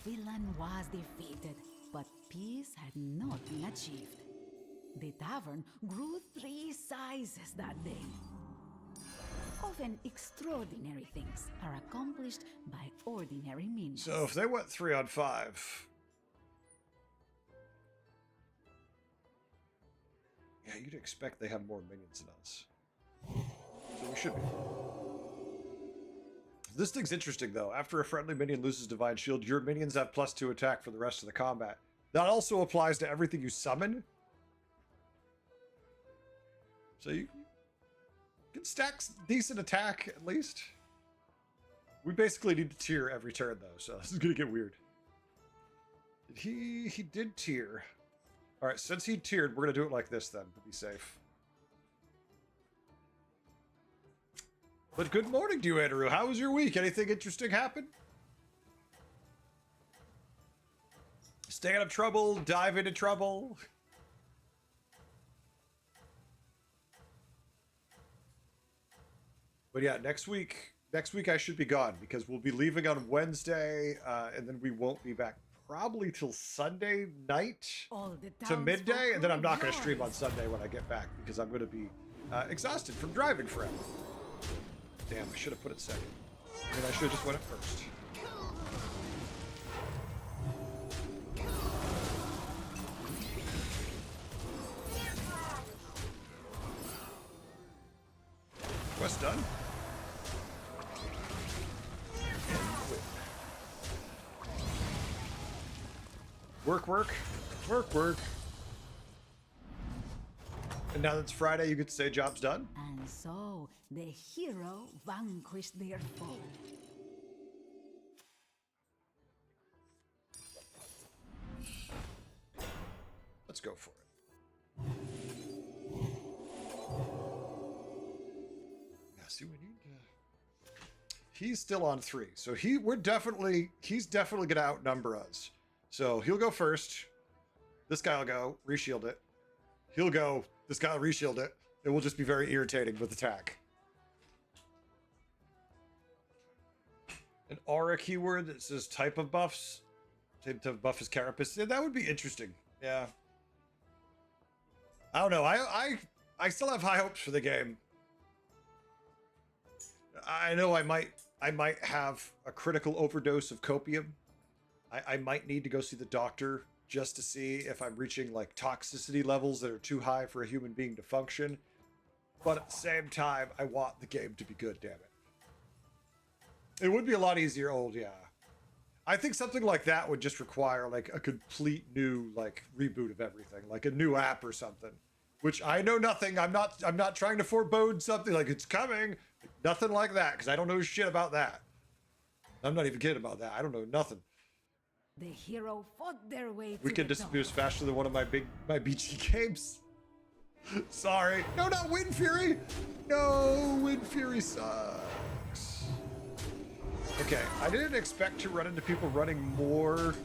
The villain was defeated, but peace had not been achieved. The tavern grew 3 sizes that day. Often extraordinary things are accomplished by ordinary means. So if they went 3 on 5... Yeah, you'd expect they have more minions than us. So we should be. This thing's interesting, though. After a friendly minion loses Divine Shield, your minions have +2 attack for the rest of the combat. That also applies to everything you summon. So you can stack decent attack, at least. We basically need to tier every turn, though, so this is going to get weird. He did tier. All right, since he tiered, we're going to do it like this, then, to be safe. But good morning to you, Andrew. How was your week? Anything interesting happen? Stay out of trouble, dive into trouble. But yeah, next week I should be gone because we'll be leaving on Wednesday, and then we won't be back probably till Sunday night to midday, and then I'm not going to stream on Sunday when I get back because I'm going to be exhausted from driving forever. Damn, I should have put it second. I mean, I should have just went it first. Quest done. Work, work, work, work. And now that it's Friday, you get to say job's done. And so the hero vanquished their foe. Let's go for it. Yeah, see, we need he's still on 3, so he's definitely gonna outnumber us. So he'll go first. This guy will go, reshield it. He'll go, this guy will reshield it. It will just be very irritating with attack. An aura keyword that says type of buffs. Type of buff is Carapace. Yeah, that would be interesting. Yeah. I don't know. I still have high hopes for the game. I know I might have a critical overdose of copium. I might need to go see the doctor just to see if I'm reaching like toxicity levels that are too high for a human being to function. But at the same time, I want the game to be good, damn it. It would be a lot easier yeah. I think something like that would just require like a complete new like reboot of everything, like a new app or something. Which I know nothing. I'm not trying to forebode something like it's coming. Nothing like that, because I don't know shit about that. I'm not even kidding about that. I don't know nothing. The hero fought their way to Weekend the disappears top. faster than one of my BG games. Sorry. No, not Wind Fury. No, Wind Fury sucks. Okay, I didn't expect to run into people running more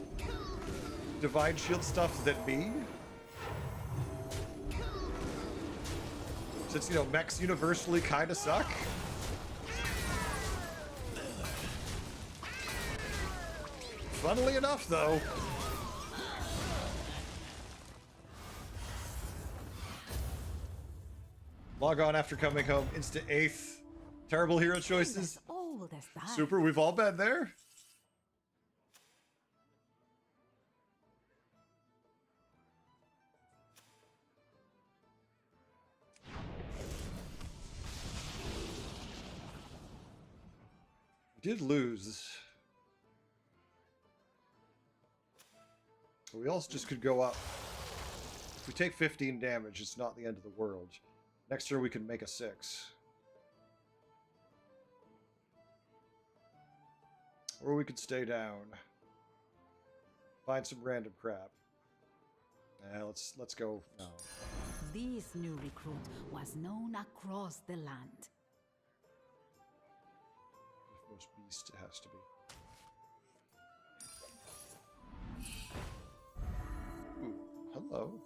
Divine Shield stuff than me. Since, you know, mechs universally kind of suck. Funnily enough, though, log on after coming home, instant 8th. Terrible hero choices. As old as that. Super, we've all been there. Did lose. We also just could go up. If we take 15 damage, it's not the end of the world. Next turn we can make a 6. Or we could stay down. Find some random crap. Let's go now. This new recruit was known across the land. Most beast it has to be. Ooh, hello.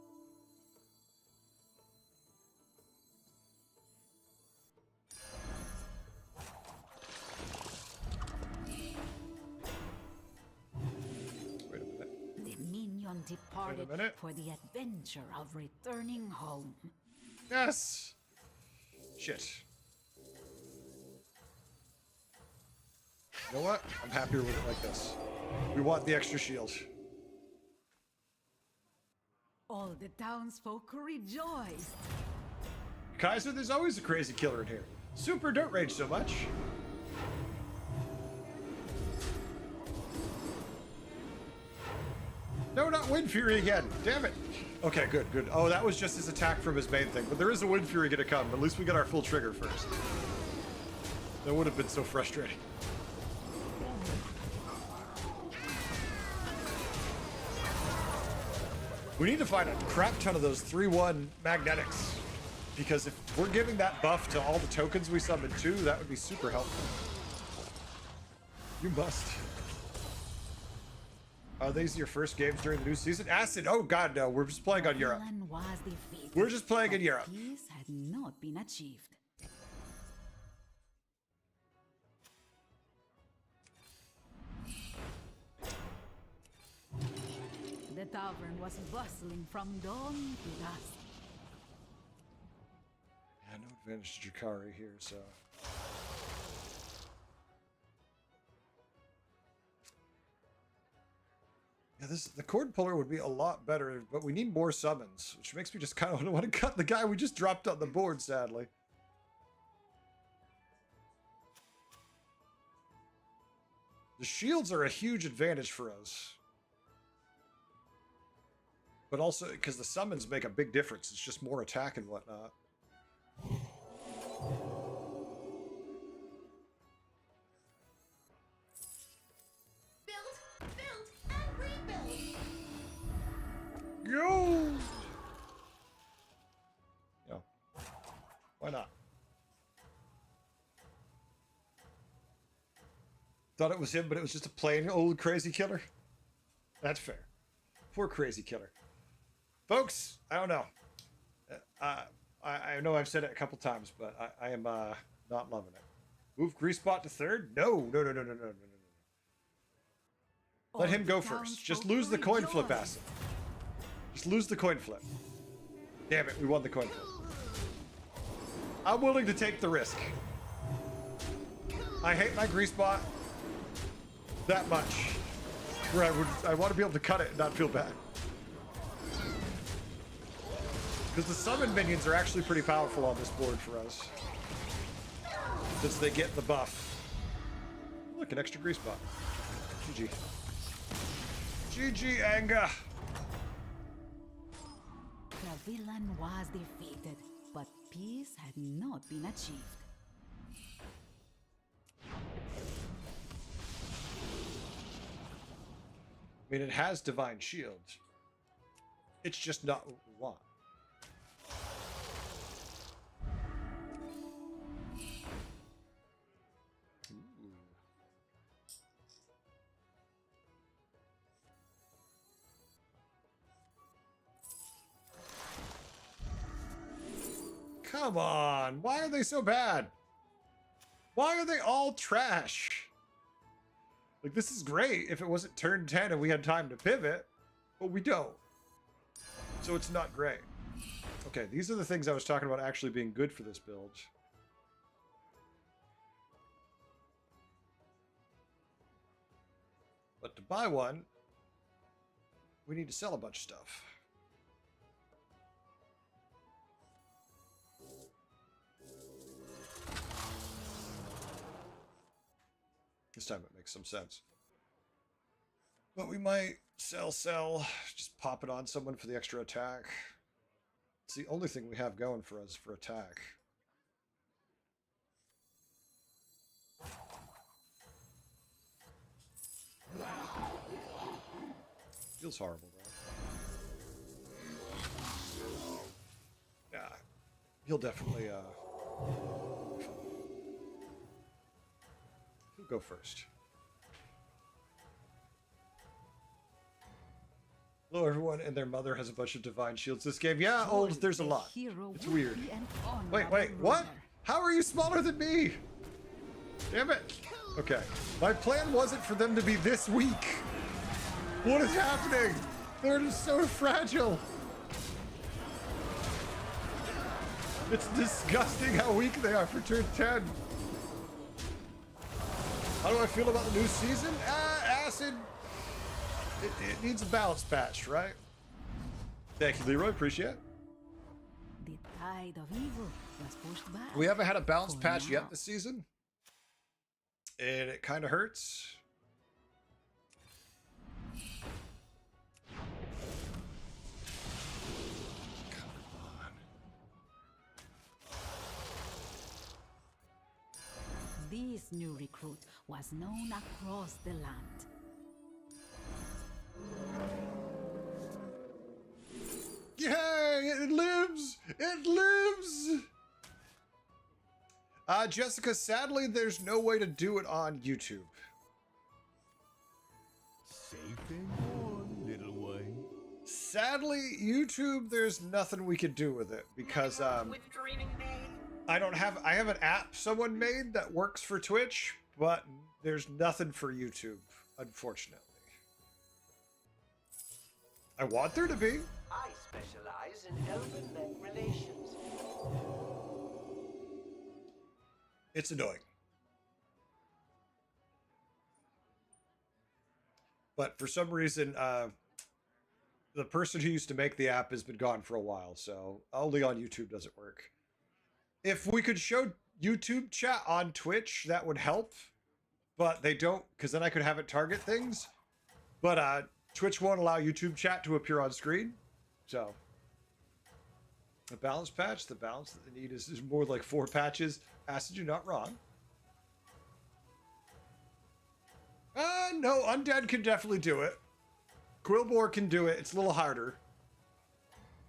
Wait a minute. The minion departed minute. for the adventure of returning home. Yes! Shit. You know what? I'm happier with it like this. We want the extra shield. All the townsfolk rejoiced. Kaiser, there's always a crazy killer in here. Super, don't rage so much. No, not Wind Fury again. Damn it. Okay, good, good. Oh, that was just his attack from his main thing. But there is a Wind Fury gonna come. At least we get our full trigger first. That would have been so frustrating. We need to find a crap ton of those 3-1 magnetics. Because if we're giving that buff to all the tokens we summoned too, that would be super helpful. You must. Are these your first games during the new season? Acid? Oh god, no. We're just playing on Europe. Villain was defeated, We're just playing in but Europe. peace had not been achieved. The tavern was bustling from dawn to dusk. Yeah, no advantage to Drakari here, so. Yeah, the cord puller would be a lot better, but we need more summons, which makes me just kind of want to cut the guy we just dropped on the board, sadly. The shields are a huge advantage for us. But also, because the summons make a big difference. It's just more attack and whatnot. Build and rebuild. Go! Yeah. Why not? Thought it was him, but it was just a plain old crazy killer. That's fair. Poor crazy killer. Folks, I don't know. I know I've said it a couple times, but I am not loving it. Move Greasebot to third? No. Let him go first. Just lose the coin flip, Acid. Just lose the coin flip. Damn it, we won the coin flip. I'm willing to take the risk. I hate my Greasebot that much. Where I want to be able to cut it and not feel bad. Because the summon minions are actually pretty powerful on this board for us. Since they get the buff. Look, an extra Greasebot. GG. GG, Anga. The villain was defeated, but peace had not been achieved. I mean, it has Divine Shield. It's just not what we want. Come on, why are they so bad? Why are they all trash? Like, this is great if it wasn't turn 10 and we had time to pivot, but we don't. So it's not great. Okay, these are the things I was talking about actually being good for this build. But to buy one, we need to sell a bunch of stuff. This time it makes some sense. But we might sell, just pop it on someone for the extra attack. It's the only thing we have going for us for attack. Feels horrible, though. Yeah, he'll definitely, he'll go first. Hello, everyone, and their mother has a bunch of divine shields this game. Yeah, old, there's a lot. It's weird. Wait, what? How are you smaller than me? Damn it. Okay. My plan wasn't for them to be this weak. What is happening? They're just so fragile. It's disgusting how weak they are for turn 10. How do I feel about the new season? Acid. It needs a balance patch, right? Thank you, Leroy. Appreciate it. The tide of evil was pushed back. We haven't had a balance for patch now. yet this season. And it kind of hurts. Come on. This new recruit was known across the land. Yay! It lives! It lives! Jessica, sadly, there's no way to do it on YouTube. Safe in Sadly, YouTube, there's nothing we could do with it because I have an app someone made that works for Twitch, but there's nothing for YouTube, unfortunately. I want there to be. I specialize in elven men relations. It's annoying. But for some reason, the person who used to make the app has been gone for a while, so only on YouTube does it work. If we could show YouTube chat on Twitch, that would help. But they don't, because then I could have it target things. But Twitch won't allow YouTube chat to appear on screen. So, the balance patch, the balance that they need is more like 4 patches. Acid, you're not wrong. No, Undead can definitely do it. Quillbore can do it. It's a little harder.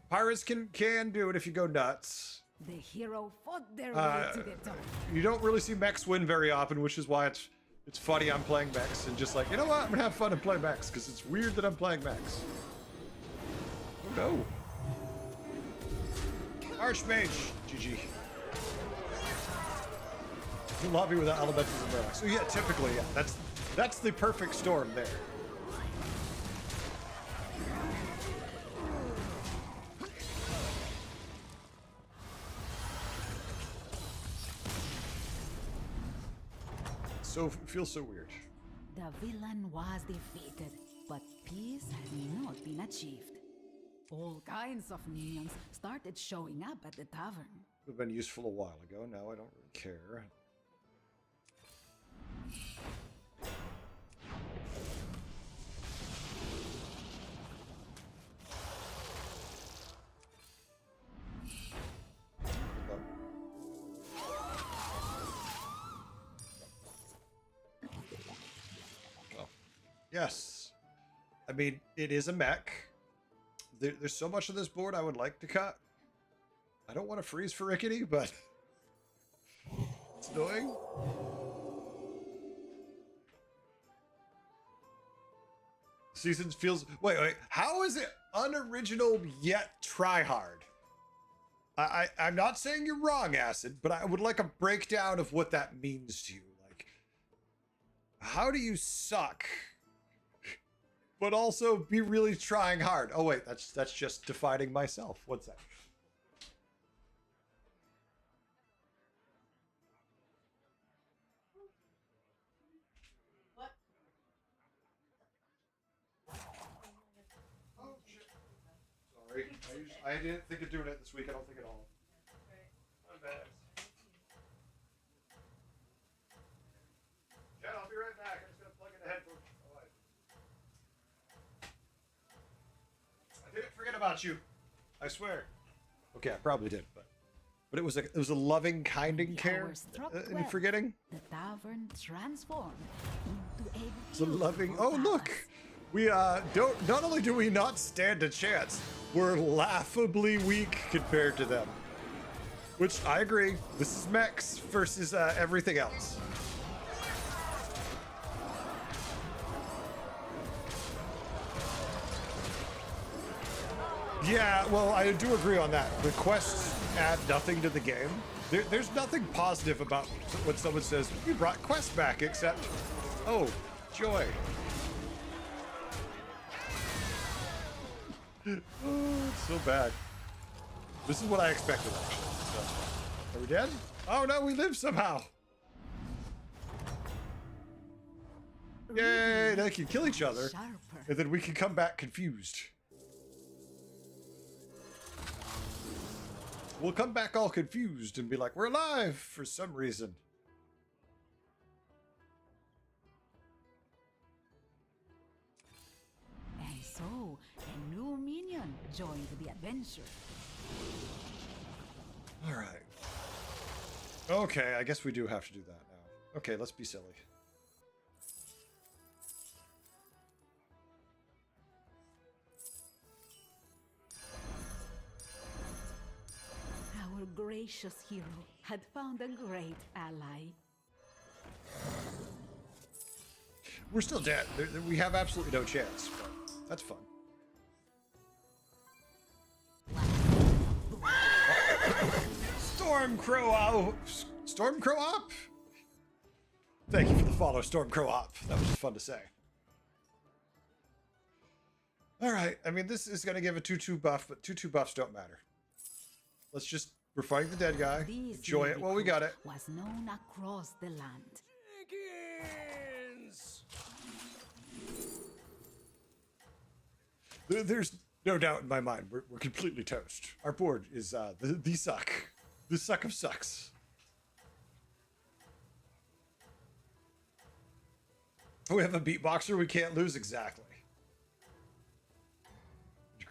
Pirates can do it if you go nuts. The hero fought their way to the top. You don't really see mechs win very often, which is why it's funny I'm playing mechs and just like, you know what? I'm gonna have fun and play mechs because it's weird that I'm playing mechs. Oh no. Archmage, GG. The lobby without elementals and relics. So yeah, typically, yeah, that's the perfect storm there. So feels so weird. The villain was defeated, but peace had not been achieved. All kinds of minions started showing up at the tavern. Would have been useful a while ago. Now I don't really care. Yes. I mean, it is a mech. There's so much of this board I would like to cut. I don't want to freeze for Rickety, but it's annoying. Seasons feels... Wait. How is it unoriginal yet try hard? I'm not saying you're wrong, Acid, but I would like a breakdown of what that means to you. Like, how do you suck... but also be really trying hard? Oh wait, that's just defining myself. What's that? What? Oh shit. Sorry. I didn't think of doing it this week. I don't think at all. My bad. Yeah, I'll be right back. I'm just gonna plug in the headphones. I didn't forget about you. I swear. Okay, I probably did, but it was a loving, kinding care in forgetting. The tavern transformed into a It's a loving. beautiful Oh look, palace. we don't. Not only do we not stand a chance, we're laughably weak compared to them. Which I agree. This is mechs versus everything else. Yeah, well, I do agree on that. The quests add nothing to the game. There's nothing positive about when someone says, we brought quests back, except, oh, joy. Oh, it's so bad. This is what I expected, actually. So, are we dead? Oh, no, we live somehow. Yay, they can kill each other, Sharper. and then we can come back confused. We'll come back all confused and be like, we're alive for some reason. And so, a new minion joined the adventure. All right. Okay, I guess we do have to do that now. Okay, let's be silly. Our gracious hero had found a great ally. We're still dead. We have absolutely no chance, but that's fun. Stormcrow Op. Thank you for the follow, Stormcrow Op. That was just fun to say. All right. I mean, this is going to give a 2-2 buff, but 2-2 buffs don't matter. Let's just, we're fighting the dead guy. This Enjoy it while we got it. was known across the land. There's no doubt in my mind. We're completely toast. Our board is the suck. The suck of sucks. We have a beatboxer we can't lose exactly.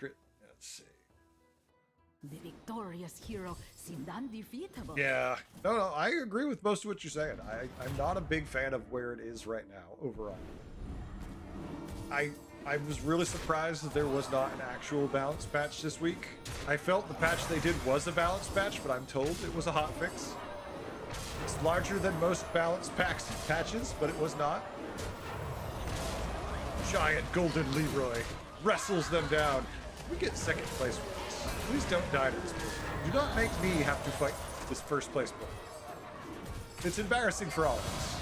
Let's see. The victorious hero seemed undefeatable. Yeah. No, I agree with most of what you're saying. I'm not a big fan of where it is right now overall. I was really surprised that there was not an actual balance patch this week. I felt the patch they did was a balance patch, but I'm told it was a hot fix. It's larger than most balance patches, but it was not. Giant Golden Leroy wrestles them down. We get second place with this. Please don't die to this board. Do not make me have to fight this first place board. It's embarrassing for all of us.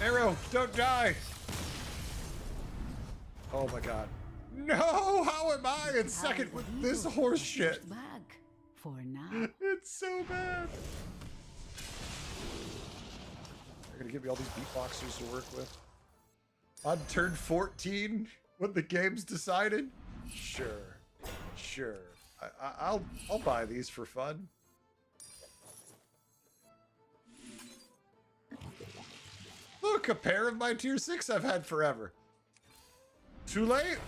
Arrow, don't die. Oh my god. No! How am I in second with this horse shit? Back for now. It's so bad. They're gonna give me all these beatboxers to work with. On turn 14, when the game's decided? Sure. Sure. I'll buy these for fun. Look, a pair of my tier 6 I've had forever. Too late?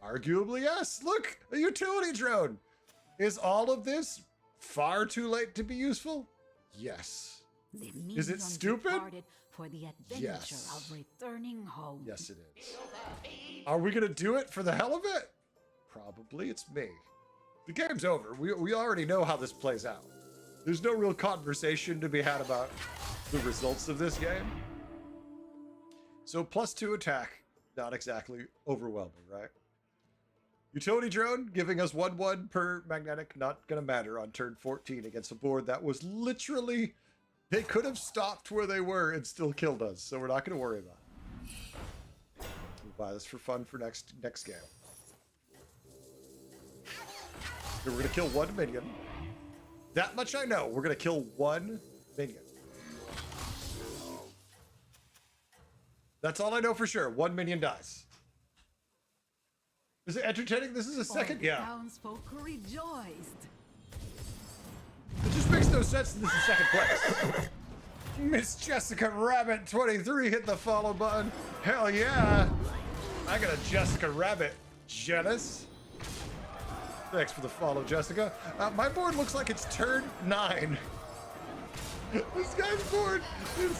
Arguably, yes. Look, a utility drone. Is all of this far too late to be useful? Yes. Is it stupid? For the adventure Yes. of returning home. Yes, it is. Are we going to do it for the hell of it? Probably. It's me. The game's over. We already know how this plays out. There's no real conversation to be had about the results of this game. So +2 attack. Not exactly overwhelming, right? Utility drone giving us 1/1 per magnetic. Not going to matter on turn 14 against a board that was literally... They could have stopped where they were and still killed us, so we're not going to worry about it. We'll buy this for fun for next game. Okay, we're going to kill 1 minion. That much I know. We're going to kill 1 minion. That's all I know for sure. 1 minion dies. Is it entertaining? This is a second? All the Yeah. townsfolk rejoiced. It just makes no sense that this is second place. Miss Jessica Rabbit 23 hit the follow button. Hell yeah. I got a Jessica Rabbit jealous. Thanks for the follow, Jessica. My board looks like it's turn 9. This guy's board is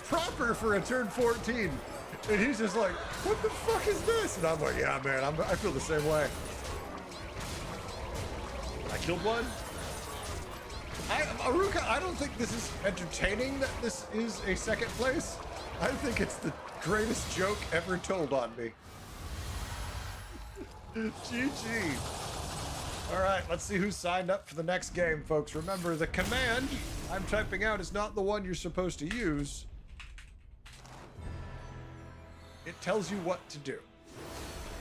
proper for a turn 14. And he's just like, what the fuck is this? And I'm like, yeah, man, I feel the same way. I killed one. Aruka, I don't think this is entertaining that this is a second place. I think it's the greatest joke ever told on me. GG. All right, let's see who signed up for the next game, folks. Remember, the command I'm typing out is not the one you're supposed to use. It tells you what to do.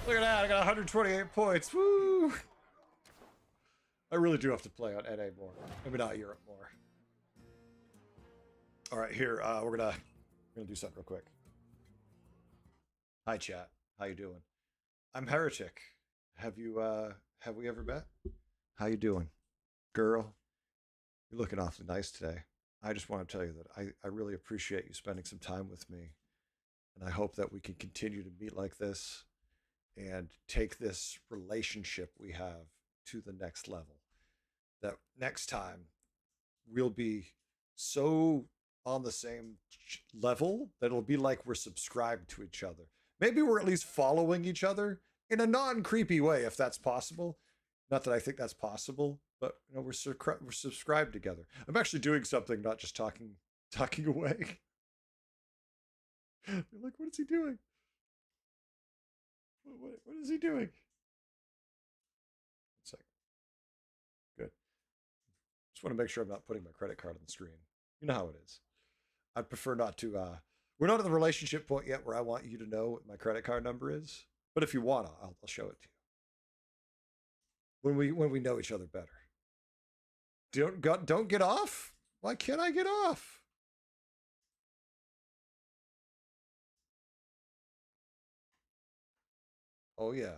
Look at that, I got 128 points. Woo! I really do have to play on NA more. Maybe not Europe more. All right, here we're gonna do something real quick. Hi, chat. How you doing? I'm Heretic. Have we ever met? How you doing, girl? You're looking awfully nice today. I just want to tell you that I really appreciate you spending some time with me, and I hope that we can continue to meet like this and take this relationship we have to the next level. That next time we'll be so on the same level that it'll be like we're subscribed to each other. Maybe we're at least following each other in a non-creepy way, if that's possible. Not that I think that's possible, but you know, we're subscribed together. I'm actually doing something, not just talking away. You're like, what is he doing? What is he doing? One second. Good. want to make sure I'm not putting my credit card on the screen. You know how it is. I'd prefer not to. We're not at the relationship point yet where I want you to know what my credit card number is. But if you want, I'll show it to you when we know each other better. Don't get off. Why can't I get off? Oh yeah,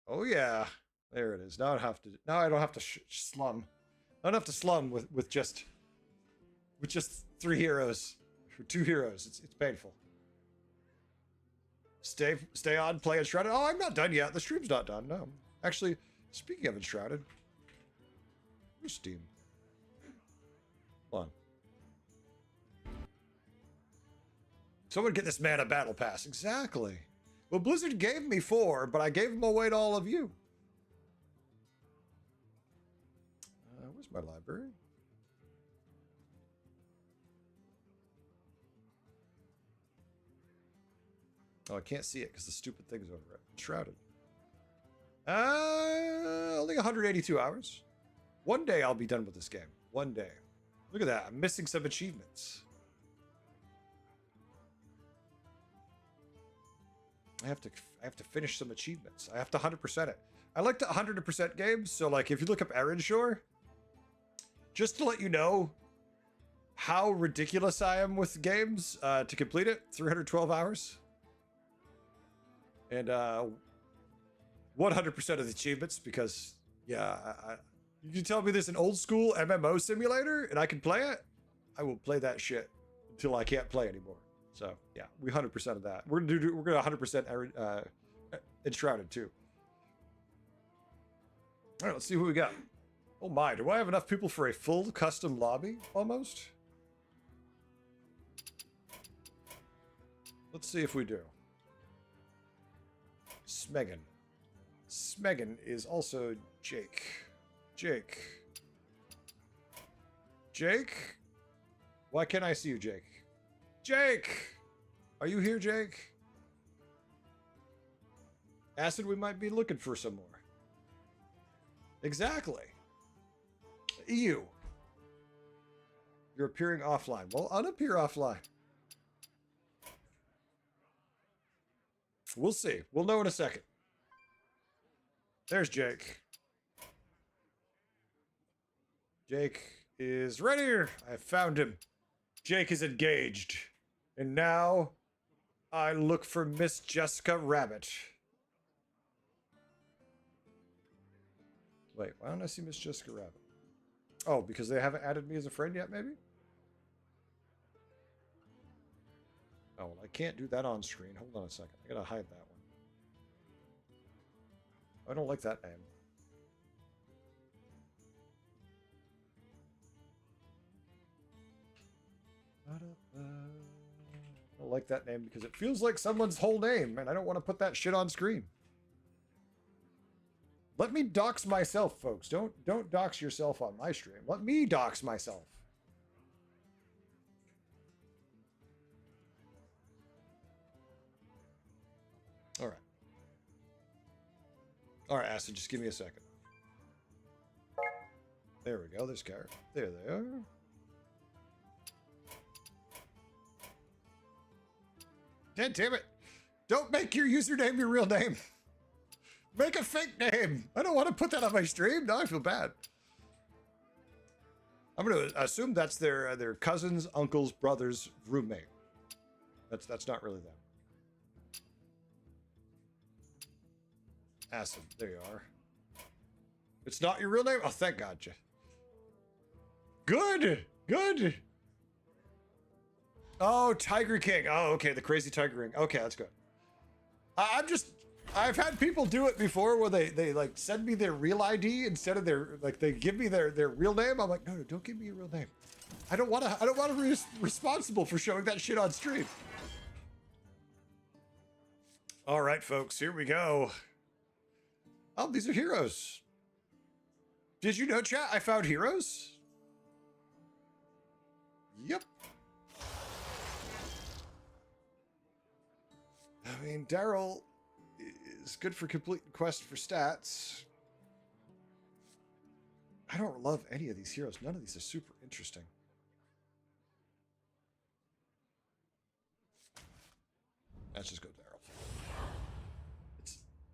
oh yeah. There it is. Now I don't have to slum. I don't have to slum with just 3 heroes or 2 heroes. It's painful. Stay on, play Enshrouded. Oh, I'm not done yet. The stream's not done. No, actually, speaking of Enshrouded, where's Steam? Hold on. Someone get this man a battle pass. Exactly. Well, Blizzard gave me 4, but I gave them away to all of you. Where's my library? Oh, I can't see it because the stupid thing's over it. Shrouded. Only 182 hours. One day I'll be done with this game. One day. Look at that. I'm missing some achievements. I have to finish some achievements. I have to 100% it. I like to 100% games. So like if you look up Erenshore, just to let you know how ridiculous I am with games to complete it, 312 hours. And 100% of the achievements because, yeah, you can tell me there's an old school MMO simulator and I can play it, I will play that shit until I can't play anymore. So, yeah, we 100% of that. We're gonna 100% Enshrouded too. All right, let's see who we got. Oh my, do I have enough people for a full custom lobby almost? Let's see if we do. Smegan. Smegan is also Jake. Jake. Jake? Why can't I see you, Jake? Jake! Are you here, Jake? Acid, we might be looking for some more. Exactly. EU. You're appearing offline. Well, unappear offline. We'll see. We'll know in a second. There's Jake. Jake is right here. I found him. Jake is engaged. And now I look for Miss Jessica Rabbit. Wait, why don't I see Miss Jessica Rabbit? Oh, because they haven't added me as a friend yet, maybe? Oh, well, I can't do that on screen. Hold on a second. I gotta hide that one. I don't like that name. I don't like that name because it feels like someone's whole name, and I don't want to put that shit on screen. Let me dox myself, folks. Don't dox yourself on my stream. Let me dox myself. All right. All right, Acid, just give me a second. There we go. There's Garrett. There they are. God damn it. Don't make your username your real name. Make a fake name. I don't want to put that on my stream. Now I feel bad. I'm going to assume that's their cousin's, uncle's, brother's roommate. That's not really them. Acid. There you are. It's not your real name? Oh, thank God. Good. Good. Oh, Tiger King. Oh, okay. The crazy Tiger King. Okay, that's good. I've had people do it before where they like send me their real ID instead of their, like they give me their real name. I'm like, no, don't give me your real name. I don't want to be responsible for showing that shit on stream. All right, folks, here we go. Oh, these are heroes. Did you know, chat? I found heroes. Yep. I mean, Daryl is good for complete quest for stats. I don't love any of these heroes. None of these are super interesting. Let's just go Daryl.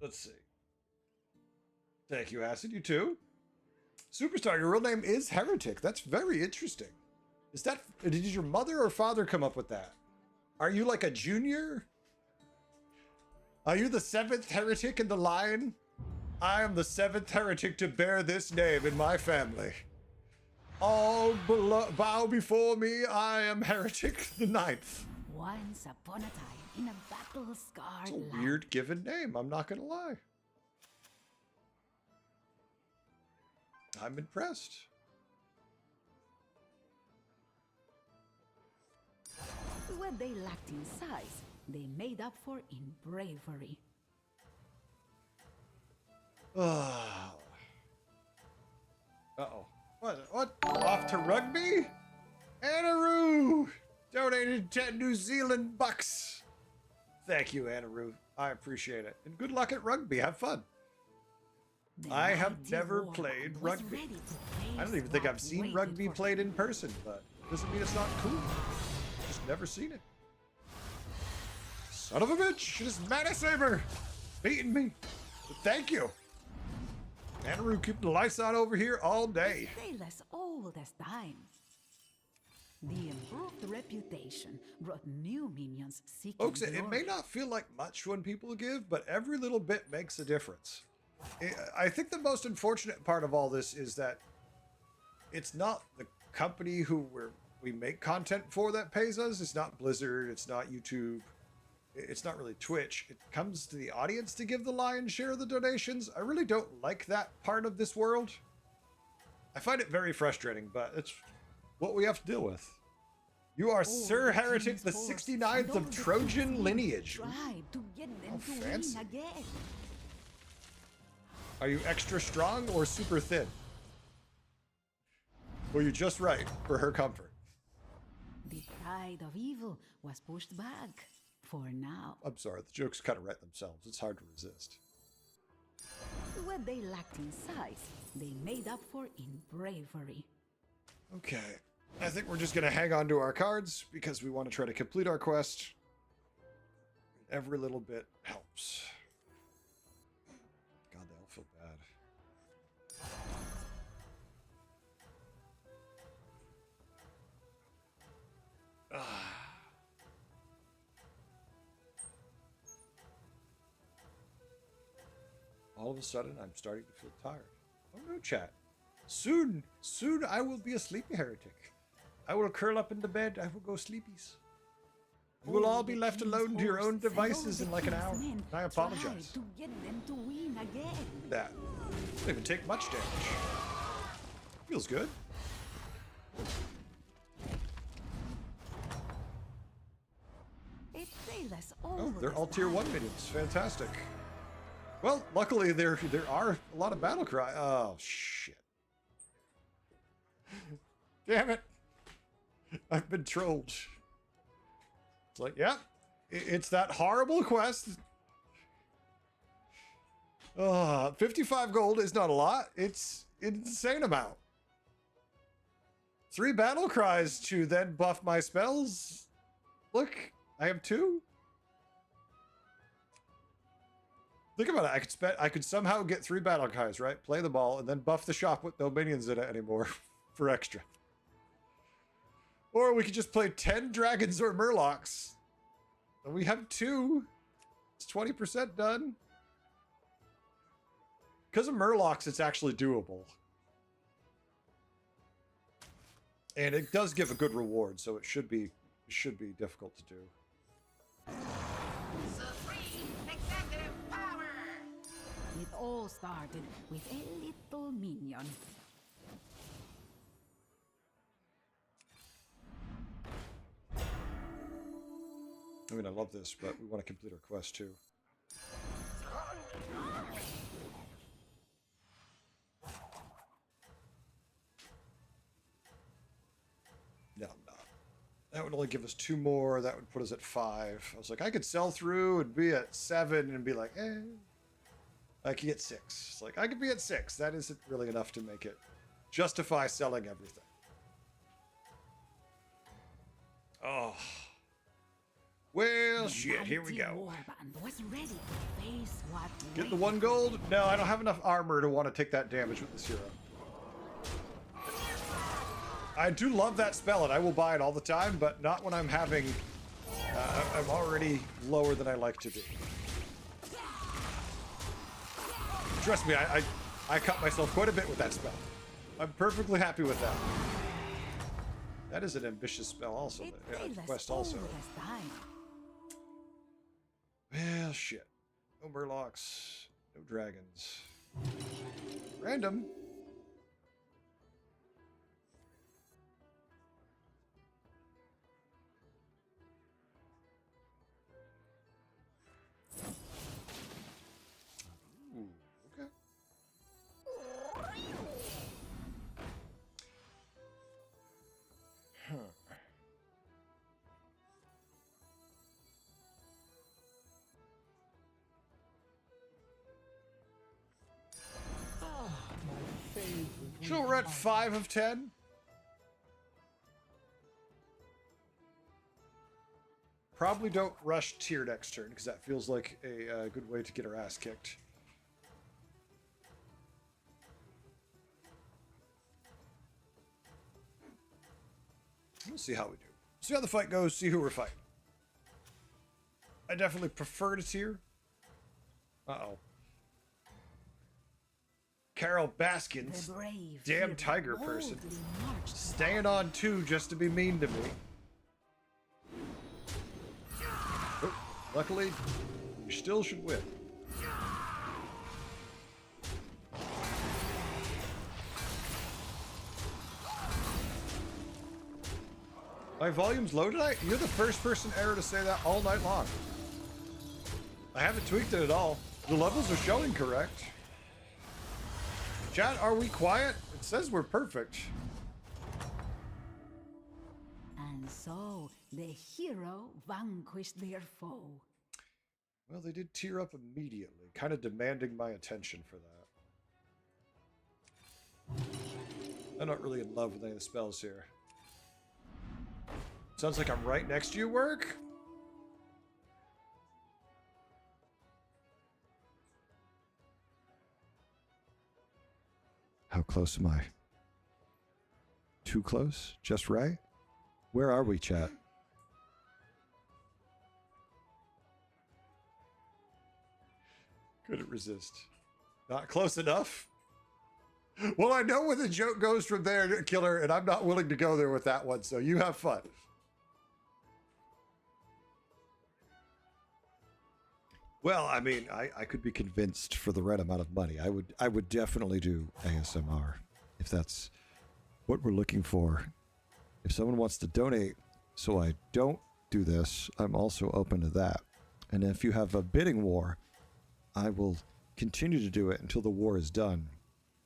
Let's see. Thank you, Acid. You too? Superstar, your real name is Heretic. That's very interesting. Did your mother or father come up with that? Are you like a junior? Are you the 7th heretic in the line? I am the 7th heretic to bear this name in my family. All bow before me, I am Heretic the 9th. Once upon a time, in a battle-scarred It's a land. weird given name, I'm not gonna lie. I'm impressed. What they lacked in size, they made up for in bravery. Uh-oh. What? Off to rugby? Anaroo! Donated 10 New Zealand bucks. Thank you, Anaroo. I appreciate it. And good luck at rugby. Have fun. The I have mighty never warlord played was rugby. ready to I don't face even think what I've seen waited rugby for played him. in person, but doesn't mean it's not cool. Just never seen it. Son of a bitch! It is Mana Saber! Beating me. But thank you. Anaroo keeping the lights on over here all day. They less old as time. The improved reputation brought new minions seeking Folks, it glory. may not feel like much when people give, but every little bit makes a difference. I think the most unfortunate part of all this is that it's not the company who we make content for that pays us. It's not Blizzard. It's not YouTube. It's not really Twitch. It comes to the audience to give the lion's share of the donations. I really don't like that part of this world. I find it very frustrating, but it's what we have to deal with. You are Sir Heretic, the 69th of Trojan lineage. Tried to get them How to fancy. win again. Are you extra strong or super thin? Or you just right for her comfort? The tide of evil was pushed back for now. I'm sorry, the jokes kind of write themselves. It's hard to resist. What they lacked in size, they made up for in bravery. Okay, I think we're just going to hang on to our cards because we want to try to complete our quest. Every little bit helps. God, they all feel bad. All of a sudden, I'm starting to feel tired. Oh no, chat. Soon I will be a sleepy heretic. I will curl up in the bed. I will go sleepies. You will all be left alone to your own devices in like an hour. I apologize. To get them to win again. That doesn't even take much damage. Feels good. It's they less Oh, old they're as all tier 1 time. minions. Fantastic. Well, luckily there are a lot of battle cry. Oh shit. Damn it. I've been trolled. It's like, yeah, it's that horrible quest. 55 gold is not a lot. It's an insane amount. 3 battle cries to then buff my spells. Look, I have 2. Think about it. I could somehow get 3 battle cries, right? Play the ball and then buff the shop with no minions in it anymore for extra. Or we could just play 10 dragons or murlocs. And we have 2. It's 20% done. Because of murlocs, it's actually doable. And it does give a good reward, so it should be difficult to do. Supreme executive power! It all started with a little minion. I mean, I love this, but we want to complete our quest too. No, I'm not. That would only give us 2 more. That would put us at 5. I was like, I could sell through and be at 7 and be like, I could get 6. It's like, I could be at 6. That isn't really enough to make it justify selling everything. Oh. Well, shit, here we go. Warband was ready to face what Get the 1 gold? No, I don't have enough armor to want to take that damage with this hero. I do love that spell, and I will buy it all the time, but not when I'm having... I'm already lower than I like to be. Trust me, I cut myself quite a bit with that spell. I'm perfectly happy with that. That is an ambitious spell also. Quest also. Well, shit. No murlocs. No dragons. Random. Ooh, okay. Huh. So we're at 5 of 10. Probably don't rush tier next turn, because that feels like a good way to get our ass kicked. We'll see how we do. See how the fight goes, see who we're fighting. I definitely prefer to tier. Uh-oh. Carol Baskins, damn tiger person, staying on 2 just to be mean to me. Oh, luckily, you still should win. My volume's low tonight? You're the first person ever to say that all night long. I haven't tweaked it at all. The levels are showing correct. Chat, are we quiet? It says we're perfect. And so the hero vanquished their foe. Well, they did tear up immediately, kind of demanding my attention for that. I'm not really in love with any of the spells here. Sounds like I'm right next to you, work? How close am I? Too close? Just right? Where are we, chat? Couldn't resist. Not close enough? Well, I know where the joke goes from there, Killer, and I'm not willing to go there with that one, so you have fun. Well, I mean, I could be convinced for the right amount of money. I would definitely do ASMR if that's what we're looking for. If someone wants to donate so I don't do this, I'm also open to that. And if you have a bidding war, I will continue to do it until the war is done.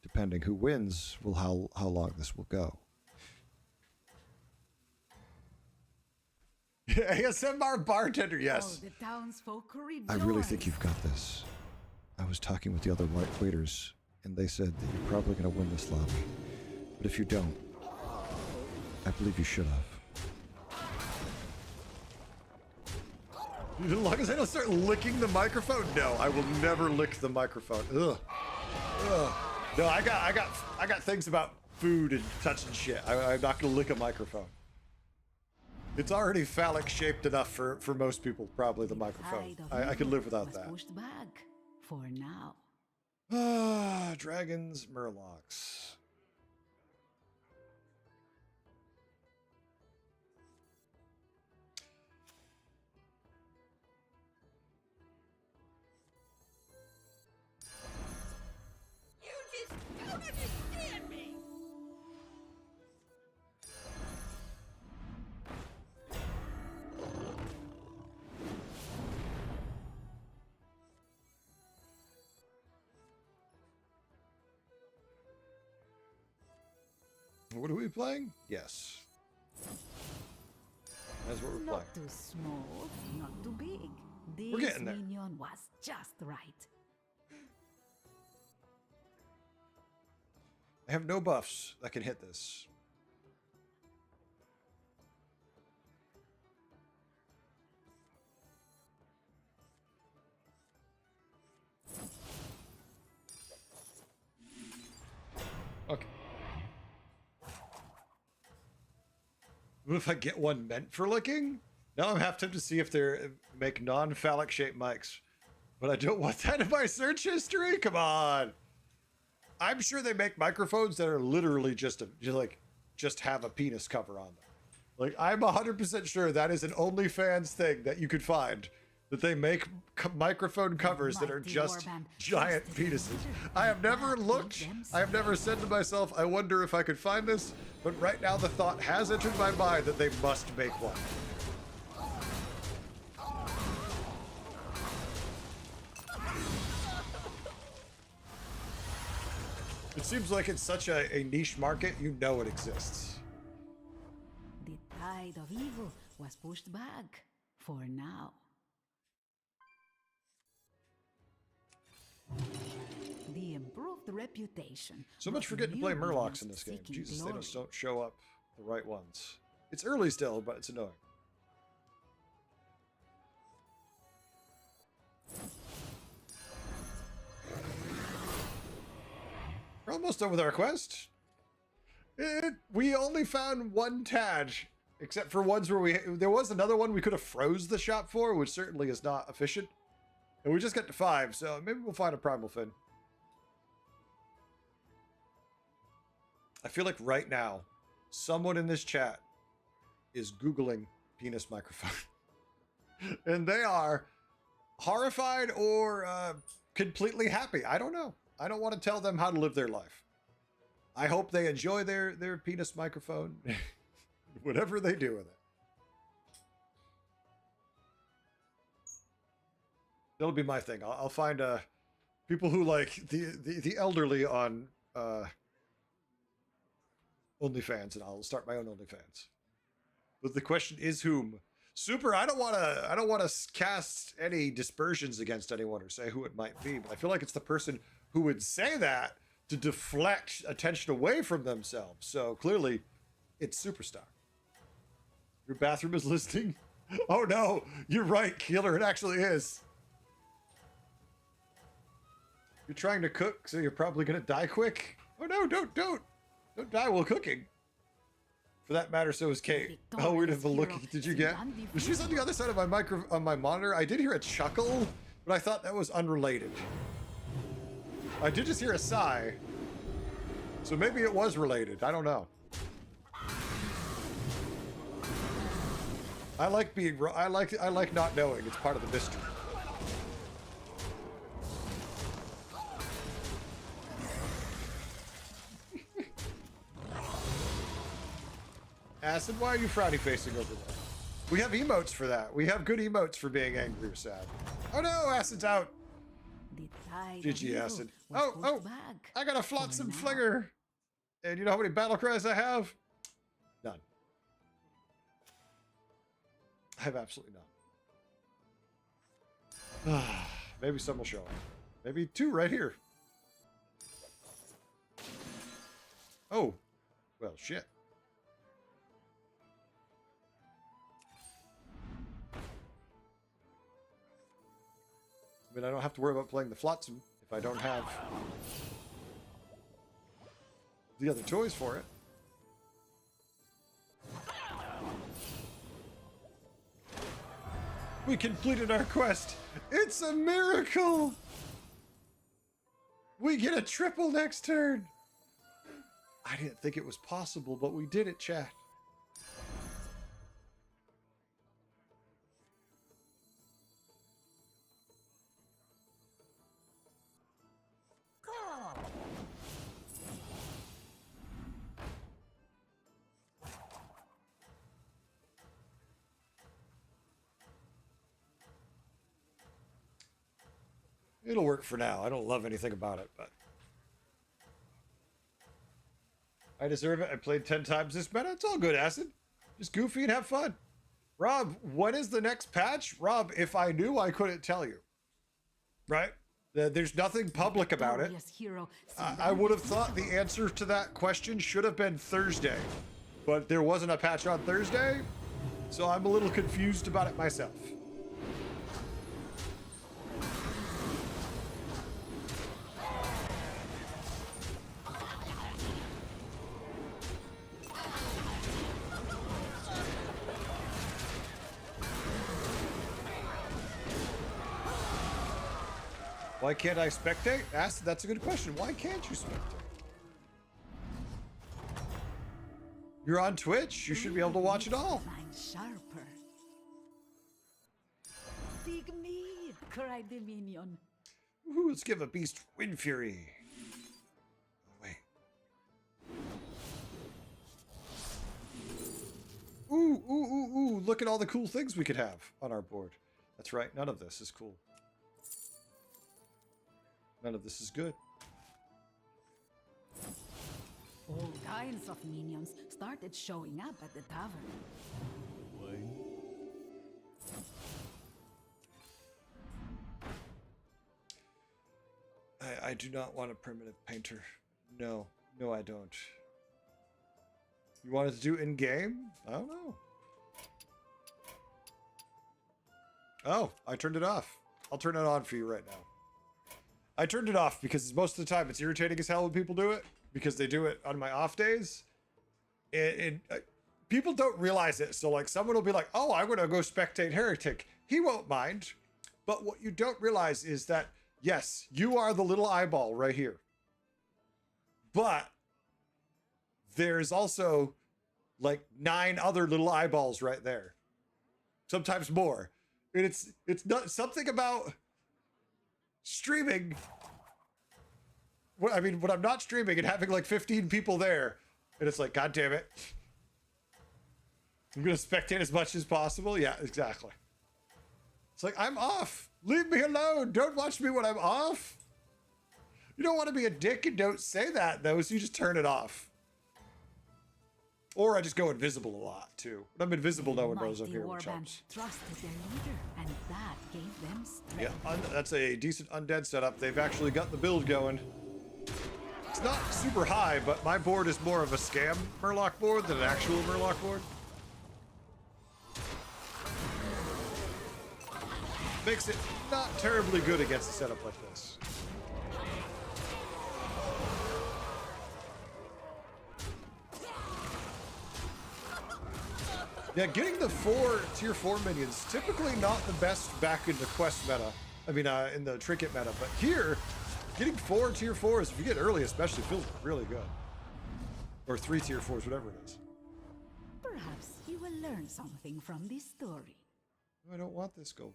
Depending who wins will how long this will go. ASMR bartender, yes. The townsfolk I really think you've got this. I was talking with the other white waiters, and they said that you're probably going to win this lobby. But if you don't, I believe you should have. As long as I don't start licking the microphone, no, I will never lick the microphone. Ugh. Ugh. No, I got things about food and touching shit. I'm not gonna lick a microphone. It's already phallic shaped enough for most people, probably the microphone. I could live without that. Pushed back for now. Ah, dragons, murlocs. What are we playing? Yes. That's what we're playing. Not too small, not too big. This We're getting there. minion was just right. I have no buffs that can hit this. Okay. What if I get one meant for licking? Now I'm half tempted to see if they make non-phallic shaped mics. But I don't want that in my search history. Come on. I'm sure they make microphones that are literally just have a penis cover on them. Like, I'm 100% sure that is an OnlyFans thing that you could find. That they make microphone covers that are just giant penises. I have never looked. I have never said to myself, I wonder if I could find this. But right now the thought has entered my mind that they must make one. It seems like it's such a niche market, you know it exists. The tide of evil was pushed back for now. The improved reputation. So much for getting to play Murlocs in this game. Jesus, they just don't show up the right ones. It's early still, but it's annoying. We're almost done with our quest. We only found one Taj, except for ones where there was another one we could have froze the shop for, which certainly is not efficient. And we just got to 5, so maybe we'll find a Primal Fin. I feel like right now, someone in this chat is Googling penis microphone. And they are horrified or completely happy. I don't know. I don't want to tell them how to live their life. I hope they enjoy their penis microphone. Whatever they do with it. That'll be my thing. I'll find people who like the elderly on OnlyFans, and I'll start my own OnlyFans. But the question is whom? Super. I don't want to cast any dispersions against anyone or say who it might be, but I feel like it's the person who would say that to deflect attention away from themselves. So clearly, it's Superstar. Your bathroom is listening. Oh no, you're right, Keeler. It actually is. You're trying to cook, so you're probably gonna die quick. Oh no, don't die while cooking. For that matter, so is Kate. How weird of a look did you get? She's on the other side of my monitor. I did hear a chuckle, but I thought that was unrelated. I did just hear a sigh, so maybe it was related. I don't know. I like not knowing. It's part of the mystery. Acid, why are you frowny facing over there? We have emotes for that. We have good emotes for being angry or sad. Oh no, Acid's out. GG, Acid. Oh, I got a Flotsam Flinger. And you know how many battle cries I have? None. I have absolutely none. Maybe some will show up. Maybe 2 right here. Oh, well, shit. I mean, I don't have to worry about playing the Flotsam if I don't have the other toys for it. We completed our quest. It's a miracle. We get a triple next turn. I didn't think it was possible, but we did it, chat. It'll work for now. I don't love anything about it, but I deserve it. I played 10 times this meta. It's all good, Acid. Just goofy and have fun. Rob, when is the next patch? Rob, if I knew, I couldn't tell you. Right? There's nothing public about it. Glorious hero I would have thought the answer to that question should have been Thursday, but there wasn't a patch on Thursday, so I'm a little confused about it myself. Why can't I spectate? That's a good question. Why can't you spectate? You're on Twitch. You should be able to watch it all. Mine sharper. Dig me, cried the minion. Ooh, let's give a beast Wind Fury. Oh, wait. Ooh, look at all the cool things we could have on our board. That's right, none of this is cool. None of this is good. All kinds of minions started showing up at the tavern. I do not want a primitive painter. No, I don't. You wanted to do in-game? I don't know. Oh, I turned it off. I'll turn it on for you right now. I turned it off because most of the time it's irritating as hell when people do it, because they do it on my off days. People don't realize it. So like someone will be like, oh, I'm going to go spectate Heretic. He won't mind. But what you don't realize is that, yes, you are the little eyeball right here. But there's also like 9 other little eyeballs right there. Sometimes more. And it's not something about streaming. I mean, when I'm not streaming and having like 15 people there, and it's like, God damn it. I'm going to spectate as much as possible. Yeah, exactly. It's like, I'm off. Leave me alone. Don't watch me when I'm off. You don't want to be a dick and don't say that, though, so you just turn it off. Or I just go invisible a lot, too. When I'm invisible, no one knows I'm here, which helps. Trusted their leader, and that gave them strength. Yeah, that's a decent undead setup. They've actually got the build going. It's not super high, but my board is more of a scam Murloc board than an actual Murloc board. Makes it not terribly good against a setup like this. Yeah, getting the tier 4 minions, typically not the best back in the quest meta. I mean, in the trinket meta. But here, getting 4 tier 4s, if you get early especially, feels really good. Or 3 tier 4s, whatever it is. Perhaps you will learn something from this story. I don't want this gold.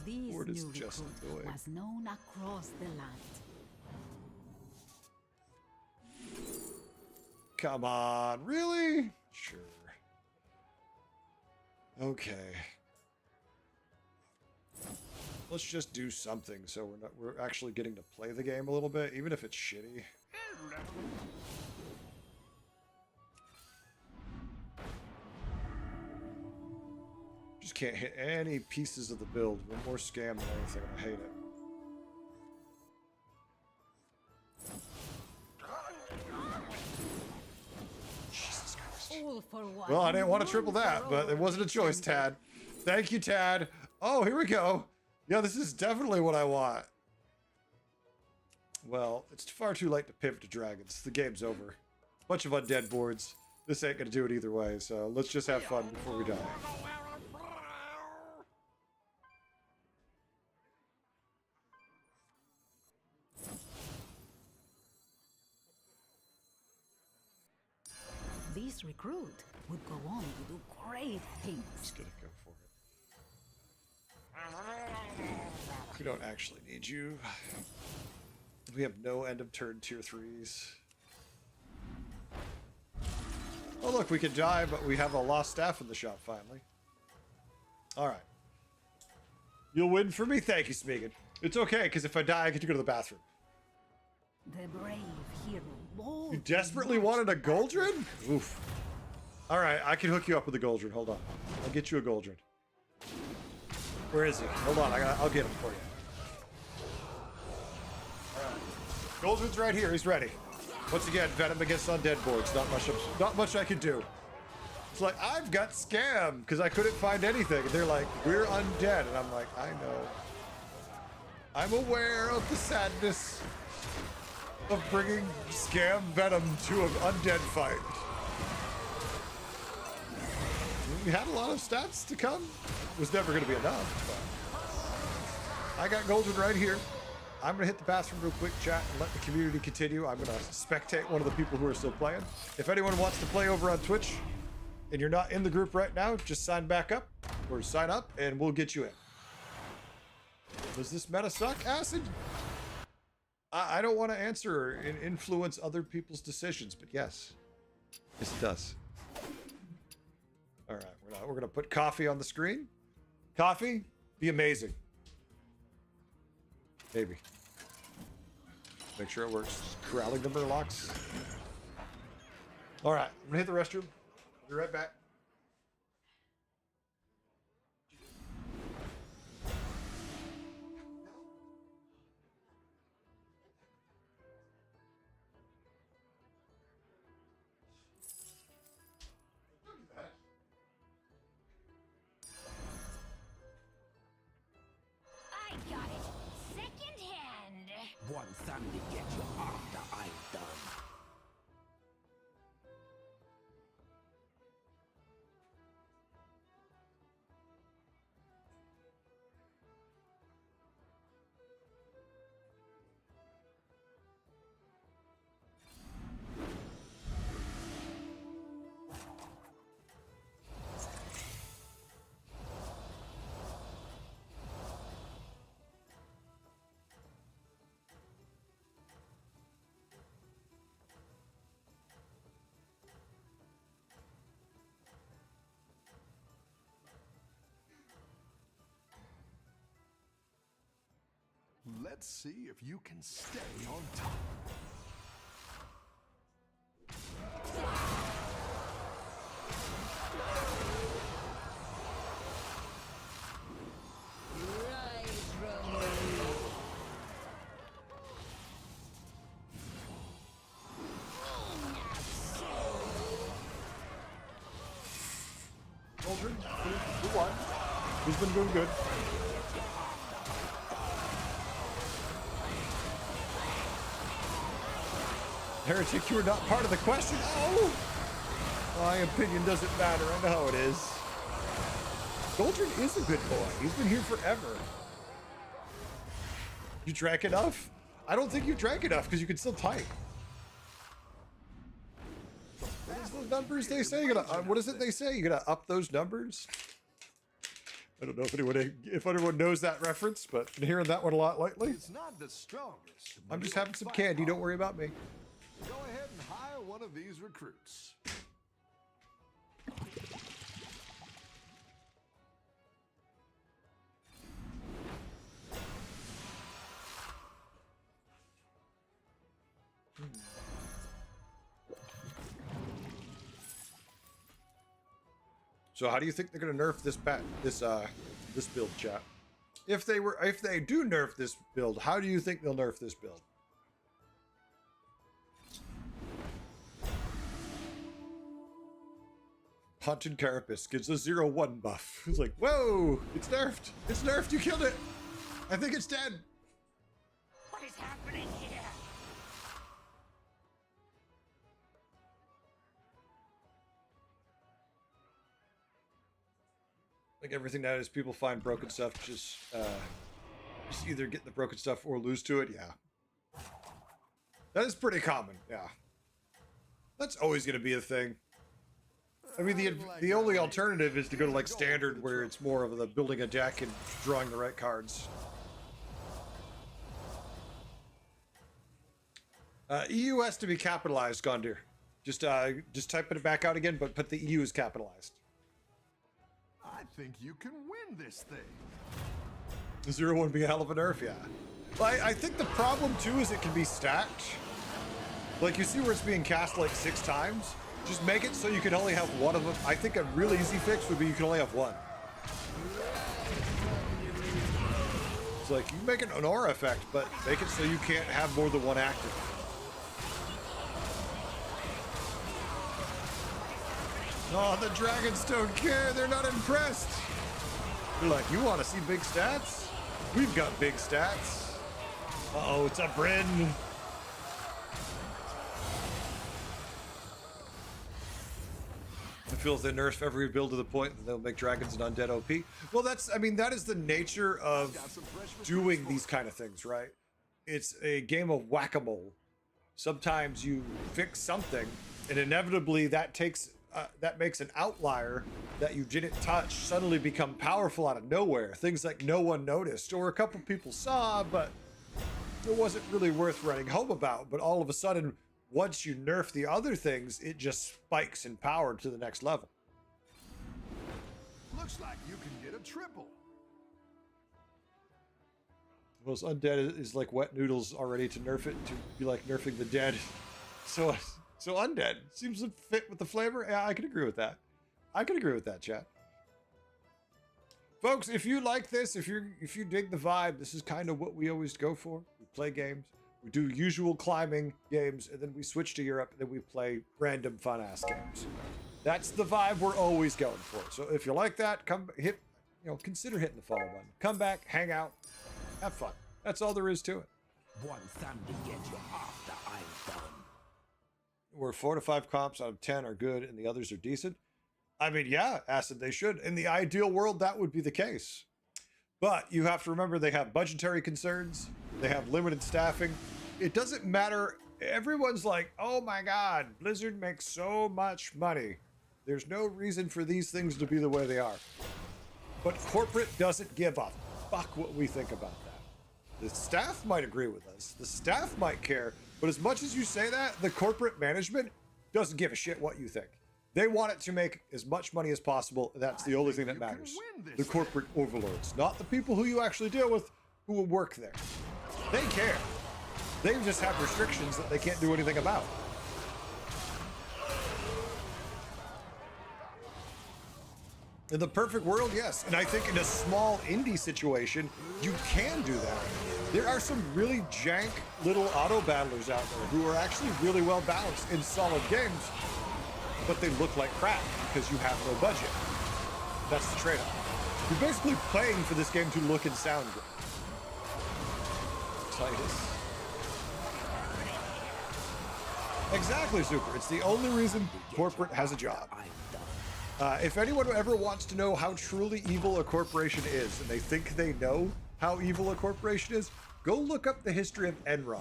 This Board is new just recruit annoying. was known across the land. Come on, really? Sure. Okay. Let's just do something so we're actually getting to play the game a little bit, even if it's shitty. Just can't hit any pieces of the build. We're more scam than anything, and I hate it. Jesus Christ. All for one. Well, I didn't want to one triple that, for but it all. wasn't a choice, Tad. Thank you, Tad. Oh, here we go. Yeah, this is definitely what I want. Well, it's far too late to pivot to dragons. The game's over. Bunch of undead boards. This ain't gonna do it either way, so let's just have fun before we die. This recruit would go on to do great things. Just gonna go for it. We don't actually need you. We have no end of turn tier 3s. Oh look, we can die, but we have a lost staff in the shop finally. Alright. You'll win for me? Thank you, Smeagol. It's okay, because if I die, I get to go to the bathroom. The brave hero. Bold You desperately wanted a Goldrin? Oof. Alright, I can hook you up with a Goldrin. Hold on. I'll get you a Goldrin. Where is he? Hold on, I'll get him for you. Goldwood's right here. He's ready. Once again, Venom against undead boards. Not much I can do. It's like, I've got scam because I couldn't find anything. And they're like, we're undead. And I'm like, I know. I'm aware of the sadness of bringing scam Venom to an undead fight. We had a lot of stats to come. It was never going to be enough. But I got Goldwood right here. I'm going to hit the bathroom real quick, chat, and let the community continue. I'm going to spectate one of the people who are still playing. If anyone wants to play over on Twitch and you're not in the group right now, just sign back up or sign up and we'll get you in. Does this meta suck, Acid? I don't want to answer and influence other people's decisions, but yes. Yes, it does. All right, we're going to put coffee on the screen. Coffee, be amazing. Maybe. Make sure it works. Corralling the Murlocs. All right, I'm gonna hit the restroom. Be right back. I got it second hand. One thing to get you after I'm done. Let's see if you can stay on top. Aldrin, who won? He's been doing good. Heretic, you were not part of the question. Oh! My opinion doesn't matter. I know how it is. Goldrin is a good boy. He's been here forever. You drank enough? I don't think you drank enough because you can still type. What is those numbers they say? What is it they say? You gotta up those numbers? I don't know if anyone knows that reference, but I've been hearing that one a lot lately. It's not the strongest. I'm just having some candy. Don't worry about me. Go ahead and hire one of these recruits. So how do you think they're gonna nerf this this build, chat? If they do nerf this build, how do you think they'll nerf this build? Haunted Carapace gives a 0-1 buff. It's like, whoa, it's nerfed. It's nerfed, you killed it. I think it's dead. What is happening here? Like everything nowadays, people find broken stuff, just either get the broken stuff or lose to it. Yeah. That is pretty common, yeah. That's always gonna be a thing. I mean, the only alternative is to go to like standard, where it's more of the building a deck and drawing the right cards. EU has to be capitalized, Gondir. Just type it back out again, but put the EU as capitalized. I think you can win this thing. The 0-1 being a hell of a nerf, yeah. Well, I think the problem too is it can be stacked. Like you see where it's being cast like 6 times. Just make it so you can only have one of them. I think a real easy fix would be you can only have one. It's like, you make it an aura effect, but make it so you can't have more than one active. Oh, the dragons don't care. They're not impressed. They're like, you want to see big stats? We've got big stats. Uh-oh, it's a Bryn. It feels they nerf every build to the point that they'll make dragons an undead OP. Well, I mean, that is the nature of doing these kind of things, right? It's a game of whack-a-mole. Sometimes you fix something, and inevitably that makes an outlier that you didn't touch suddenly become powerful out of nowhere. Things like no one noticed, or a couple people saw, but it wasn't really worth writing home about. But all of a sudden, once you nerf the other things, it just spikes in power to the next level. Looks like you can get a triple. Most undead is like wet noodles already to nerf it to be like nerfing the dead. So undead seems to fit with the flavor. Yeah, I can agree with that. I can agree with that, chat. Folks, if you like this, if you dig the vibe, this is kind of what we always go for. We play games. We do usual climbing games, and then we switch to Europe, and then we play random fun-ass games. That's the vibe we're always going for. So if you like that, consider hitting the follow button. Come back, hang out, have fun. That's all there is to it. One thumb to get you after I'm done. Where 4 to 5 comps out of 10 are good and the others are decent. I mean, yeah, Acid, they should. In the ideal world, that would be the case. But you have to remember they have budgetary concerns. They have limited staffing. It doesn't matter. Everyone's like, oh my God, Blizzard makes so much money. There's no reason for these things to be the way they are. But corporate doesn't give a fuck what we think about that. The staff might agree with us. The staff might care. But as much as you say that, the corporate management doesn't give a shit what you think. They want it to make as much money as possible. And that's the only thing that matters. The corporate overlords, not the people who you actually deal with who will work there. They care. They just have restrictions that they can't do anything about. In the perfect world, yes. And I think in a small indie situation, you can do that. There are some really jank little auto battlers out there who are actually really well balanced in solid games, but they look like crap because you have no budget. That's the trade-off. You're basically playing for this game to look and sound good. Titus. Exactly, Super. It's the only reason corporate has a job. If anyone ever wants to know how truly evil a corporation is, and they think they know how evil a corporation is, go look up the history of Enron.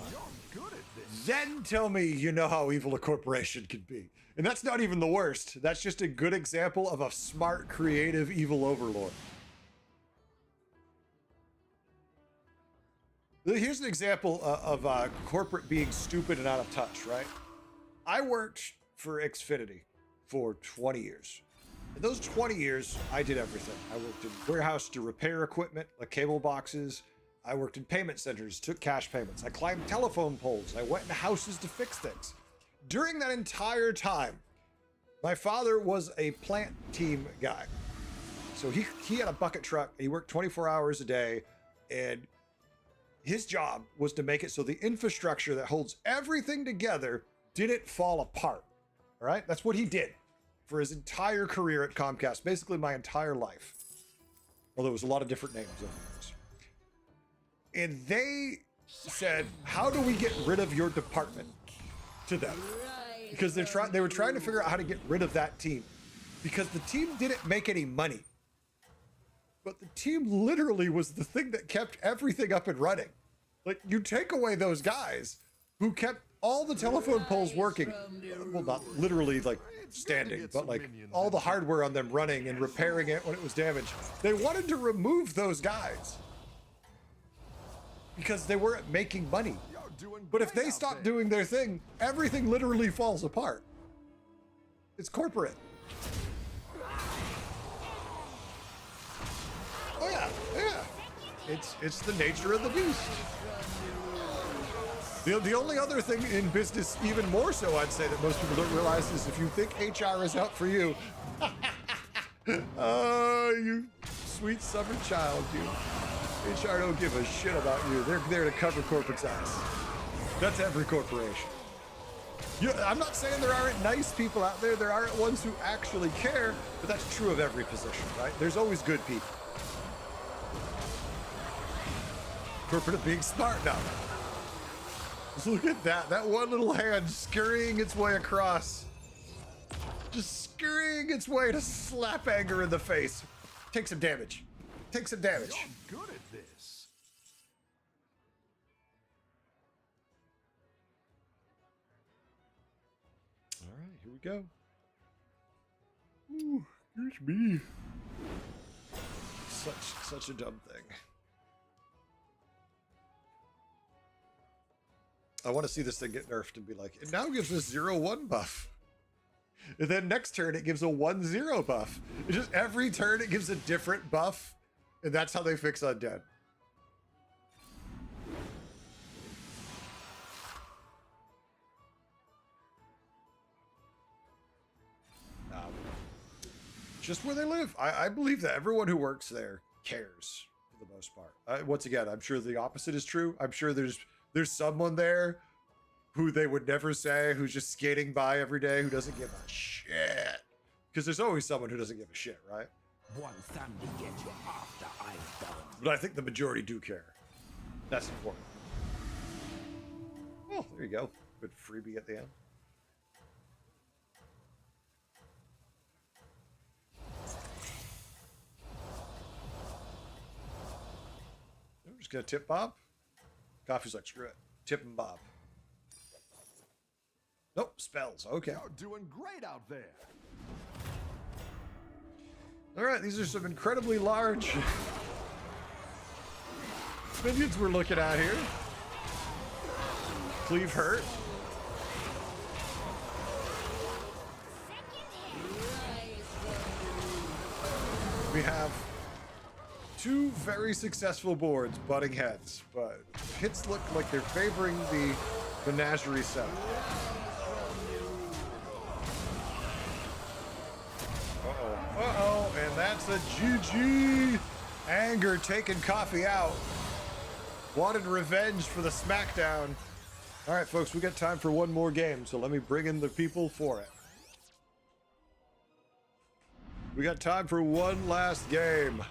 Then tell me you know how evil a corporation can be. And that's not even the worst. That's just a good example of a smart, creative, evil overlord. Here's an example of corporate being stupid and out of touch, right? I worked for Xfinity for 20 years. In those 20 years, I did everything. I worked in warehouse to repair equipment, like cable boxes. I worked in payment centers, took cash payments. I climbed telephone poles. I went into houses to fix things. During that entire time, my father was a plant team guy. So he had a bucket truck. He worked 24 hours a day, and his job was to make it so the infrastructure that holds everything together didn't fall apart. All right? That's what he did for his entire career at Comcast, basically my entire life. Well, there was a lot of different names of those. And they said, how do we get rid of your department? To them. Because they were trying to figure out how to get rid of that team. Because the team didn't make any money. But the team literally was the thing that kept everything up and running. Like, you take away those guys who kept all the telephone poles working. Well, not literally like standing, but like all the hardware on them running and repairing it when it was damaged. They wanted to remove those guys because they weren't making money. But if they stop doing their thing, everything literally falls apart. It's corporate. Oh yeah, yeah. It's the nature of the beast. The only other thing in business, even more so, I'd say, that most people don't realize is if you think HR is out for you, oh, you sweet summer child, you. HR don't give a shit about you. They're there to cover corporate's ass. That's every corporation. I'm not saying there aren't nice people out there. There aren't ones who actually care, but that's true of every position, right? There's always good people. Corporate of being smart now. Just look at that. That one little hand scurrying its way across. Just scurrying its way to slap Anger in the face. Take some damage. Take some damage. You're good at this. All right, here we go. Ooh, here's me. Such a dumb thing. I want to see this thing get nerfed and be like, it now gives us 0-1 buff. And then next turn it gives a 1-0 buff. It's just every turn it gives a different buff. And that's how they fix undead. Just where they live. I believe that everyone who works there cares for the most part. Once again, I'm sure the opposite is true. I'm sure there's someone there who they would never say, who's just skating by every day, who doesn't give a shit. Because there's always someone who doesn't give a shit, right? One thumb to get you after I've done. But I think the majority do care. That's important. Oh, there you go. Good freebie at the end. I'm just gonna tip Bob. Coffee's like, screw it. Tip him Bob. Nope, spells. Okay. You're doing great out there. All right, these are some incredibly large minions we're looking at here. Cleave hurt. We have two very successful boards butting heads, but hits look like they're favoring the Menagerie set. Uh-oh, and that's a GG. Anger taking Coffee out. Wanted revenge for the SmackDown. All right, folks, we got time for one more game, so let me bring in the people for it. We got time for one last game.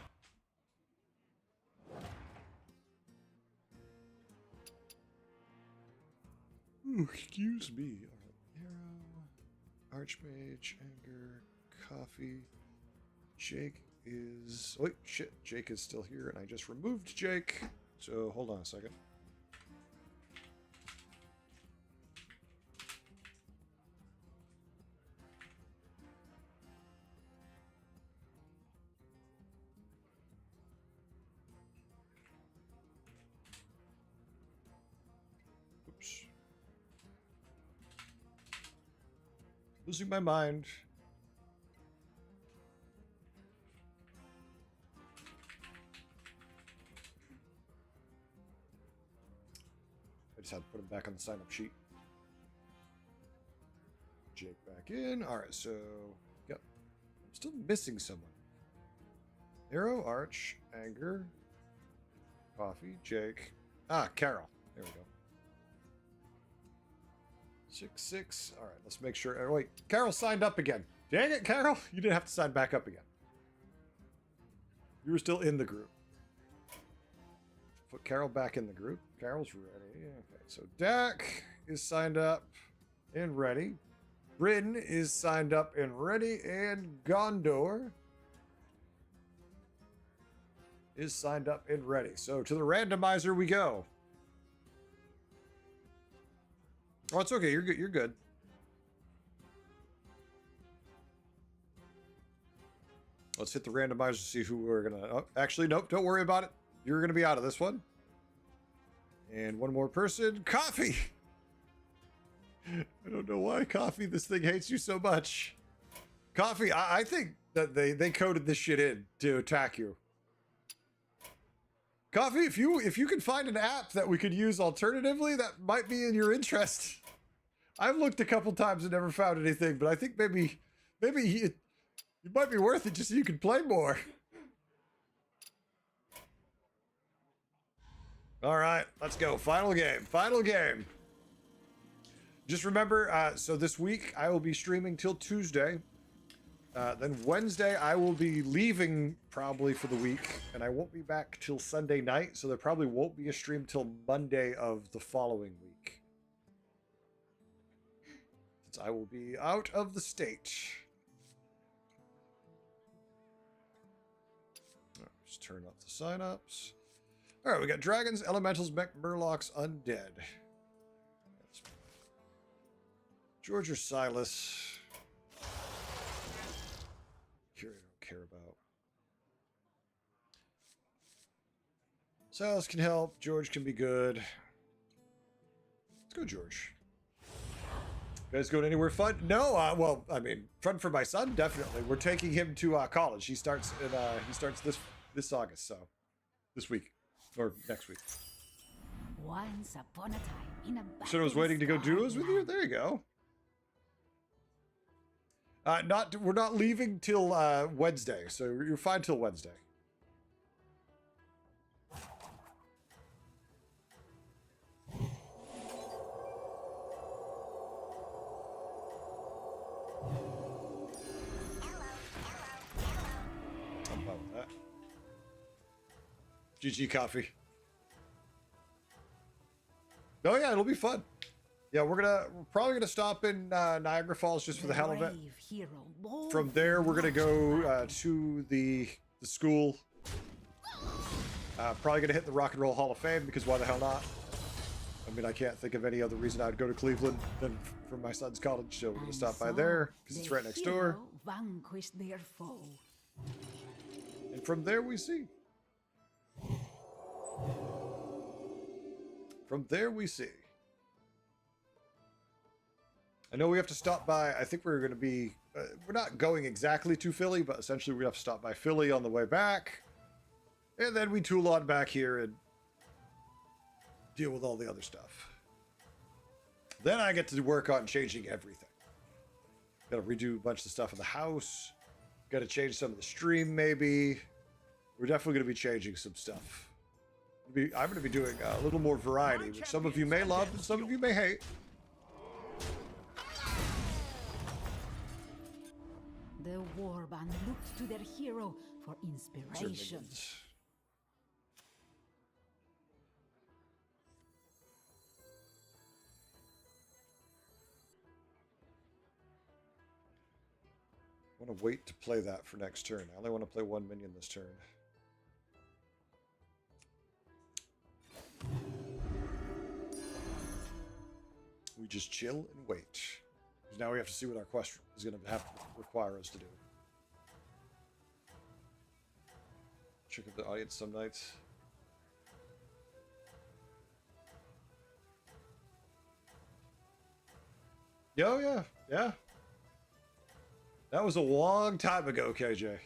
Ooh, excuse me. Arrow, Archmage, Anger, Coffee. Jake is... Wait, shit. Jake is still here, and I just removed Jake. So, hold on a second. Oops. Losing my mind. I just had to put him back on the sign-up sheet. Jake back in. All right, so, yep. I'm still missing someone. Arrow, Arch, Anger, Coffee, Jake. Ah, Carol. There we go. 6-6. All right, let's make sure. Oh, wait, Carol signed up again. Dang it, Carol. You didn't have to sign back up again. You were still in the group. Put Carol back in the group. Carol's ready. Okay, so Dak is signed up and ready. Bryn is signed up and ready. And Gondor is signed up and ready. So to the randomizer we go. Oh, it's okay. You're good. You're good. Let's hit the randomizer to see who we're gonna. Oh, actually, nope. Don't worry about it. You're gonna be out of this one. And one more person. Coffee. I don't know why, Coffee. This thing hates you so much. Coffee. I think that they coded this shit in to attack you. Coffee, if you can find an app that we could use alternatively, that might be in your interest. I've looked a couple times and never found anything, but I think maybe it might be worth it just so you can play more. All right, let's go. Final game. Final game. Just remember, so this week I will be streaming till Tuesday. Then Wednesday I will be leaving probably for the week, and I won't be back till Sunday night, so there probably won't be a stream till Monday of the following week. Since I will be out of the state. All right, just turn up the signups. All right, we got dragons, elementals, mech, murlocs, undead. George or Silas. Curie I don't care about. Silas can help. George can be good. Let's go, George. You guys going anywhere fun? No. Well, I mean, fun for my son, definitely. We're taking him to college. He starts this August, so this week or next week. Once upon a time in a So I was waiting to go duos with you. There you go. We're not leaving till Wednesday, so you're fine till Wednesday. I'm fine with that. GG coffee. Oh yeah, it'll be fun. Yeah, we're probably gonna stop in Niagara Falls just for the hell of it. From there, we're gonna go to the school. Probably gonna hit the Rock and Roll Hall of Fame because why the hell not? I mean, I can't think of any other reason I'd go to Cleveland than for my son's college. So we're gonna stop by there because it's right next door. Vanquished their foe. And from there we see. From there we see. I know we have to stop by, I think we're going to be, we're not going exactly to Philly, but essentially we have to stop by Philly on the way back. And then we tool on back here and deal with all the other stuff. Then I get to work on changing everything. Got to redo a bunch of stuff in the house. Got to change some of the stream maybe. We're definitely going to be changing some stuff. I'm going to be doing a little more variety, which some of you may love and some of you may hate. The warband looked to their hero for inspiration. I want to wait to play that for next turn. I only want to play one minion this turn. We just chill and wait. Now we have to see what our quest is going to have to require us to do. Check out the audience some nights. Oh yeah, yeah. That was a long time ago, KJ.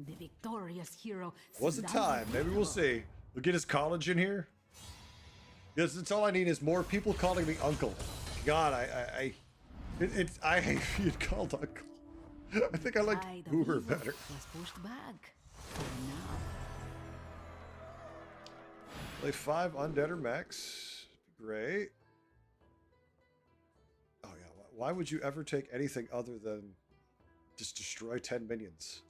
The victorious hero. Wasn't time. Maybe we'll see. We'll get his college in here. Yes, that's all I need is more people calling me uncle. God, I hate being called uncle. I think I like Uber better. Was pushed back. For now. Play 5 undead or mechs. Great. Oh yeah, why would you ever take anything other than just destroy 10 minions?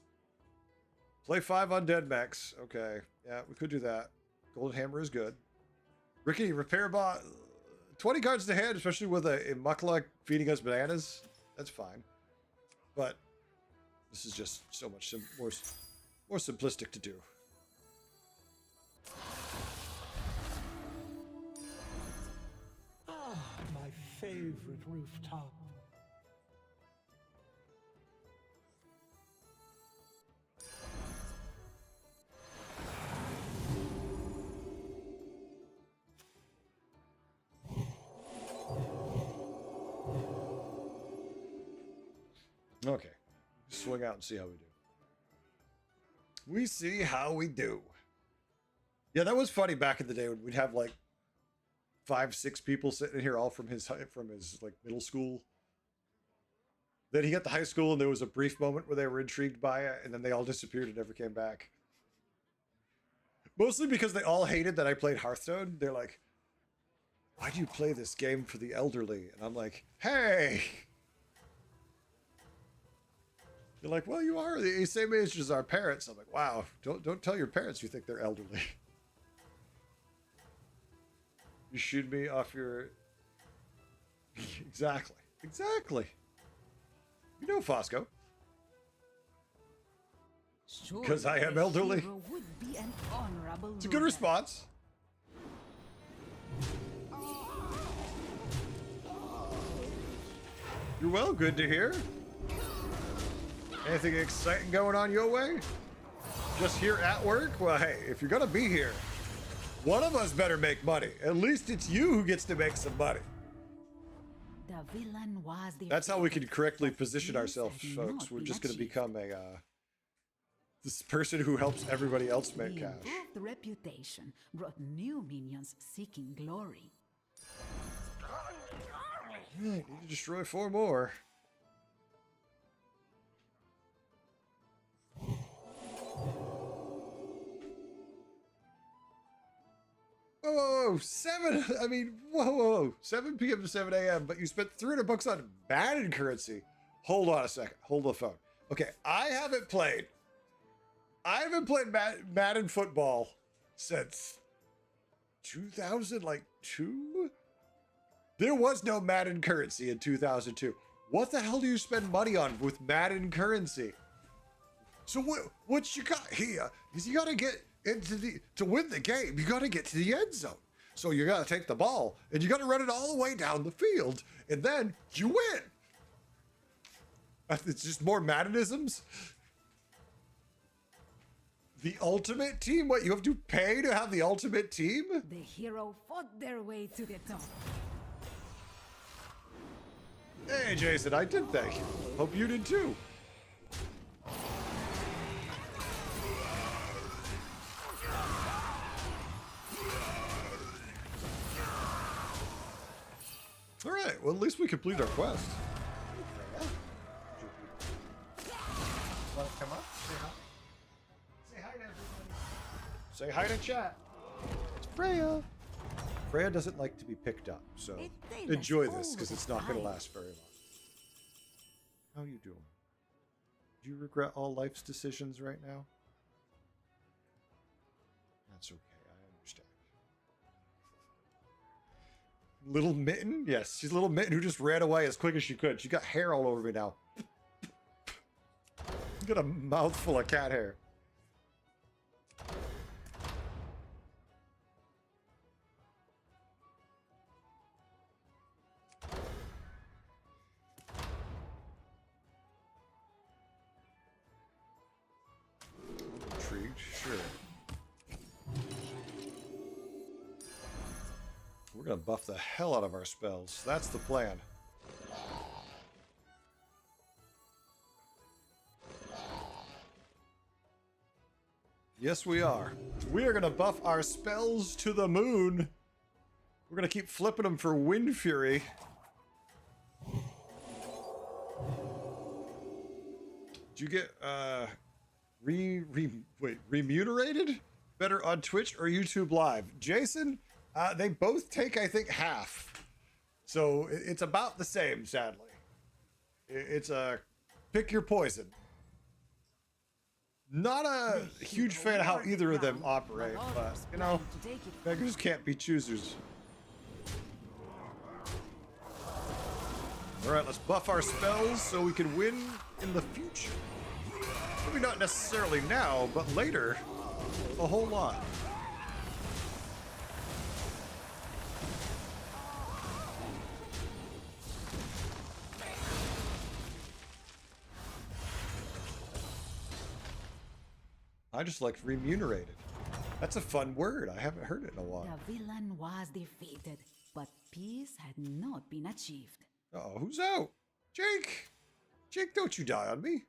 Play 5 undead mechs. Okay, yeah, we could do that. Golden Hammer is good. Rickety Repair Bot, 20 cards to hand, especially with a Muckluck feeding us bananas. That's fine. But this is just so much more simplistic to do. Ah, my favorite rooftop. Okay. Swing out and see how we do. We see how we do. Yeah, that was funny back in the day when we'd have like 5, 6 people sitting here all from his like middle school. Then he got to high school and there was a brief moment where they were intrigued by it, and then they all disappeared and never came back. Mostly because they all hated that I played Hearthstone. They're like, why do you play this game for the elderly? And I'm like, hey! They're like, well, you are the same age as our parents. I'm like, wow, don't tell your parents you think they're elderly. You shoot me off your... Exactly. Exactly. You know Fosco. Because I am elderly. Would be an honorable It's a good ruler. response. You're well, good to hear. Anything exciting going on your way? Just here at work? Well, hey, if you're gonna be here, one of us better make money. At least it's you who gets to make some money. The villain was That's how we can defeated, correctly but position this ourselves, had folks. not We're been just gonna achieved. become a this person who helps everybody else make The cash. improved reputation brought new minions seeking glory. Yeah, need to destroy 4 more. Whoa, 7, I mean, whoa, 7 p.m. to 7 a.m., but you spent $300 on Madden currency. Hold on a second. Hold the phone. Okay, I haven't played Madden football since 2002? There was no Madden currency in 2002. What the hell do you spend money on with Madden currency? So what you got here is you got to get into to win the game, you got to get to the end zone. So you got to take the ball and you got to run it all the way down the field and then you win. It's just more Maddenisms. The ultimate team? What, you have to pay to have the ultimate team? The hero fought their way to the top. Hey, Jason, I did thank you. Hope you did too. All right, well, at least we complete our quest. Want to come up? Say hi. Say hi to everybody. Say hi to chat. It's Freya. Freya doesn't like to be picked up, so enjoy this because it's not going to last very long. How you doing? Do you regret all life's decisions right now? That's okay. I understand. Little Mitten? Yes, she's Little Mitten who just ran away as quick as she could. She got hair all over me now. Got a mouthful of cat hair. Intrigued? Sure. We're gonna buff the hell out of our spells. That's the plan. Yes, we are. We are going to buff our spells to the moon. We're going to keep flipping them for Wind Fury. Did you get remunerated better on Twitch or YouTube Live? Jason, they both take, I think, half. So it's about the same, sadly. It's a pick your poison. Not a huge fan of how either of them operate, but, you know, beggars can't be choosers. Alright, let's buff our spells so we can win in the future. Maybe not necessarily now, but later, a whole lot. I just like remunerated. That's a fun word. I haven't heard it in a while. The villain was defeated, but peace had not been achieved. Uh-oh, who's out? Jake! Jake, don't you die on me.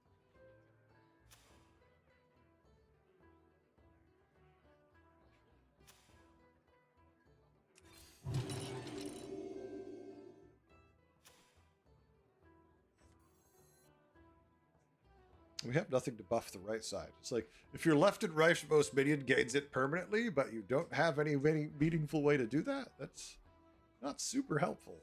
We have nothing to buff the right side. It's like, if you're left and right, most minion gains it permanently, but you don't have any meaningful way to do that. That's not super helpful.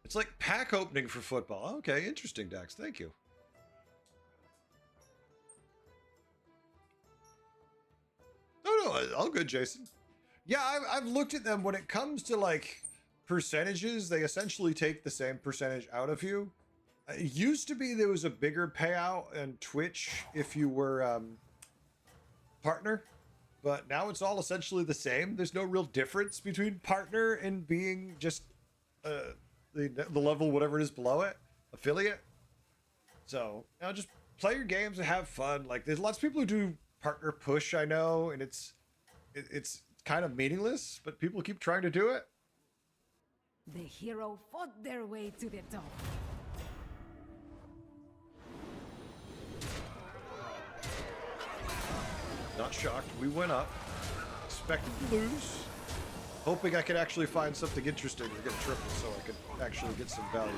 It's like pack opening for football. Okay, interesting, Dax. Thank you. No, all good, Jason. Yeah, I've looked at them. When it comes to like percentages, they essentially take the same percentage out of you. It used to be there was a bigger payout on Twitch if you were partner, but now it's all essentially the same. There's no real difference between partner and being just the level, whatever it is below it, affiliate. So now just play your games and have fun. Like, there's lots of people who do partner push, I know, and it's kind of meaningless, but people keep trying to do it. The hero fought their way to the top. Not shocked. We went up. Expected to lose. Hoping I could actually find something interesting to get a triple so I could actually get some value.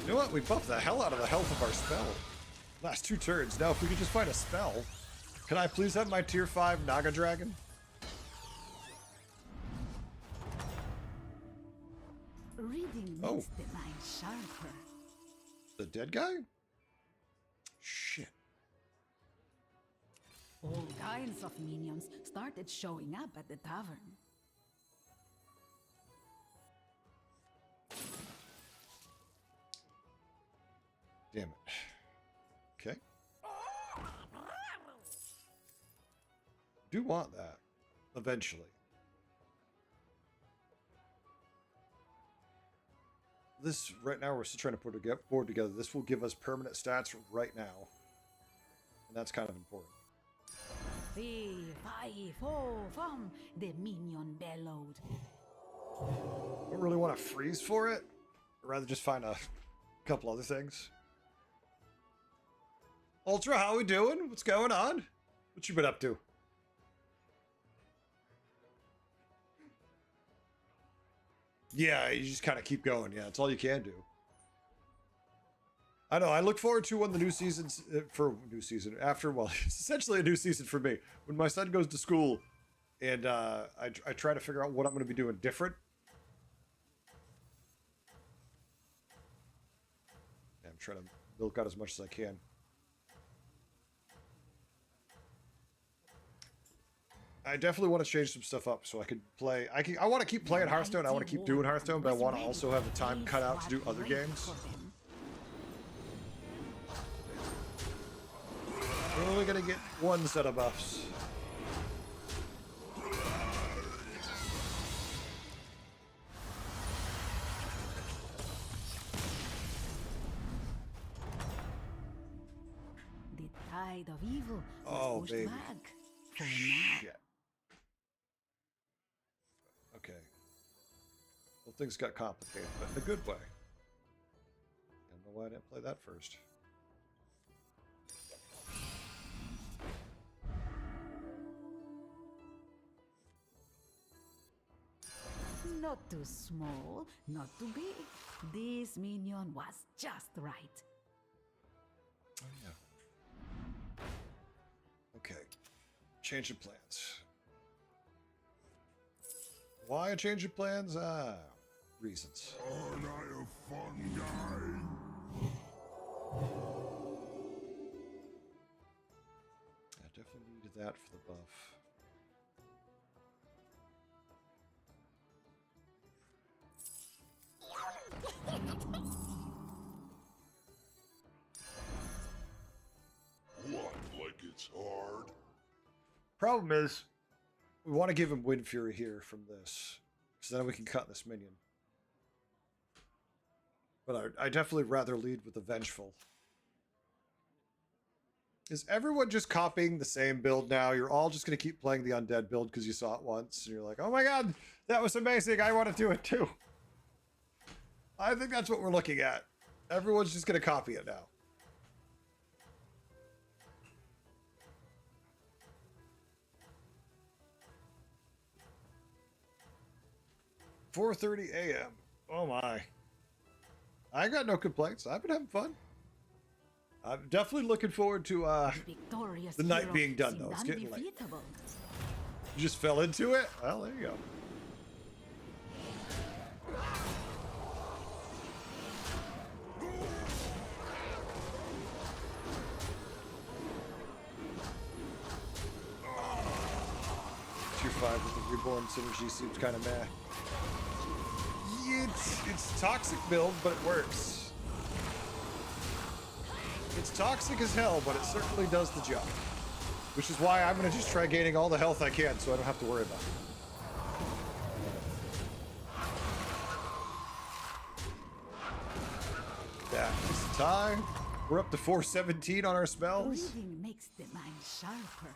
You know what? We buffed the hell out of the health of our spell. Last 2 turns. Now, if we could just find a spell. Can I please have my tier 5 Naga Dragon? Reading makes the mind sharper. The dead guy? Shit. All kinds of minions started showing up at the tavern. Damn it. Okay. Do want that eventually. This right now we're still trying to put a board together. This will give us permanent stats right now, and that's kind of important. 3, 5, 4, from the minion bellowed. I don't really want to freeze for it. I'd rather just find a couple other things. Ultra, how we doing? What's going on? What you been up to? Yeah, you just kind of keep going. Yeah, that's all you can do. I know. I look forward to when the new season's after. Well, it's essentially a new season for me. When my son goes to school, and I try to figure out what I'm going to be doing different. Yeah, I'm trying to milk out as much as I can. I definitely want to change some stuff up so I could play. I want to keep playing Hearthstone. I want to keep doing Hearthstone, but I want to also have the time cut out to do other games. We're only gonna get one set of buffs. The tide of evil Oh, pushed baby. back for now. Shit. Okay. Well, things got complicated, but in a good way. I don't know why I didn't play that first. Not too small, not too big. This minion was just right. Oh, yeah. Okay. Change of plans. Why a change of plans? Reasons. Aren't I a fun guy? I definitely needed that for the buff. What, like it's hard? Problem is, we want to give him Wind Fury here from this, so then we can cut this minion. But I definitely rather lead with the Vengeful. Is everyone just copying the same build now? You're all just going to keep playing the Undead build because you saw it once, and you're like, oh my god, that was amazing, I want to do it too. I think that's what we're looking at. Everyone's just going to copy it now. 4:30 a.m. Oh my. I got no complaints. I've been having fun. I'm definitely looking forward to Victorious the night hero being done, seemed though. It's getting late. undefeatable. You just fell into it? Well, there you go. Tier 5 with the Reborn synergy seems kind of meh. It's toxic build, but it works. It's toxic as hell, but it certainly does the job. Which is why I'm going to just try gaining all the health I can so I don't have to worry about it. Yeah, it's a tie. We're up to 417 on our spells. Reading makes the mind sharper.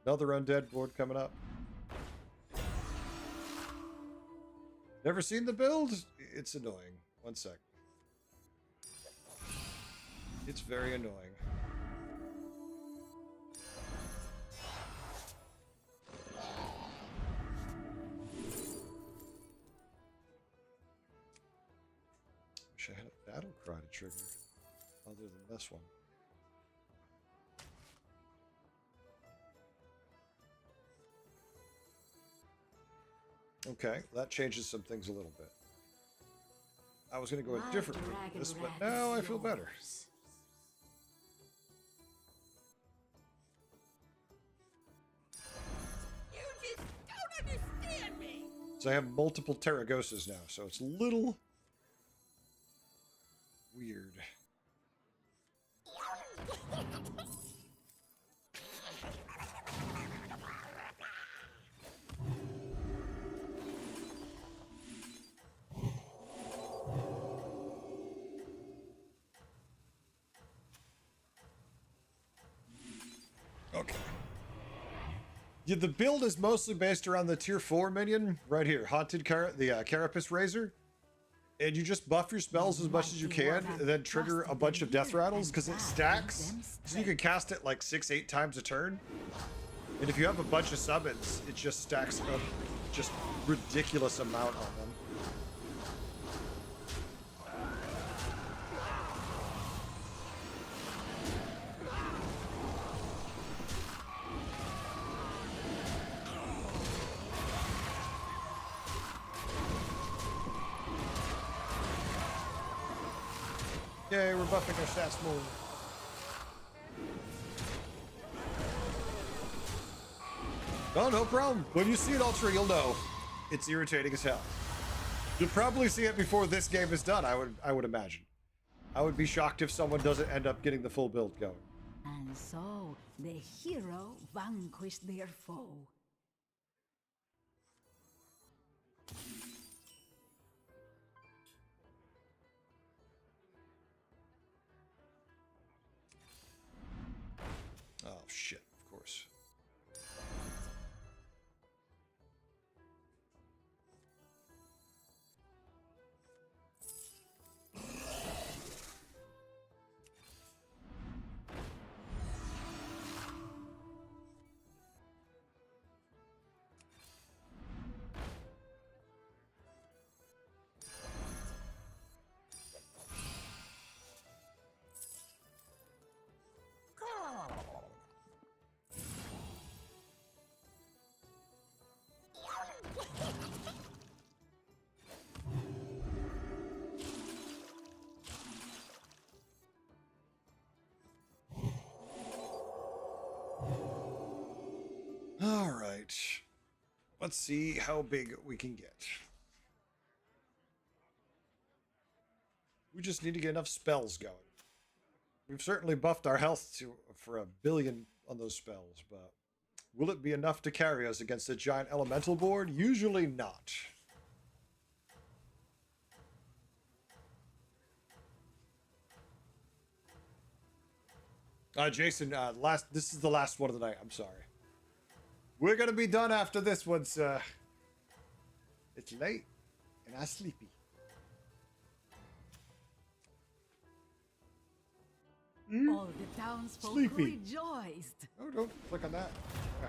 Another undead board coming up. Never seen the build? It's annoying. One sec. It's very annoying. Wish I had a battle cry to trigger, other than this one. Okay, that changes some things a little bit. I was going to go a different route with this, but now I feel better. You just don't understand me. So I have multiple Terragosas now, so it's a little weird. Okay. Yeah, the build is mostly based around the tier 4 minion right here, Haunted Carapace Razor. And you just buff your spells as much as you can, and then trigger a bunch of death rattles because it stacks. So you can cast it like 6-8 times a turn. And if you have a bunch of summons, it just stacks up just ridiculous amount on them. Yay, we're buffing our stats more. Oh, no problem. When you see it Ultra, you'll know. It's irritating as hell. You'll probably see it before this game is done, I would imagine. I would be shocked if someone doesn't end up getting the full build going. And so, the hero vanquished their foe. Oh, shit, of course. All right. Let's see how big we can get. We just need to get enough spells going. We've certainly buffed our health for 1 billion on those spells, but will it be enough to carry us against a giant elemental board? Usually not. Jason, this is the last one of the night. I'm sorry. We're gonna be done after this one, sir. It's late, and I'm sleepy. All the townsfolk Sleepy. rejoiced. Oh, don't click on that. Ah.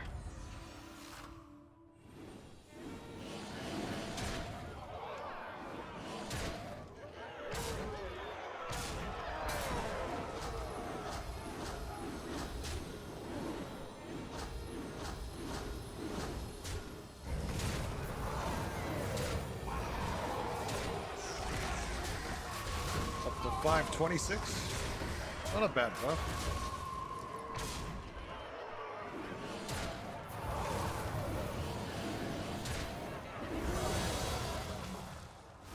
Up to 526. Not a bad buff.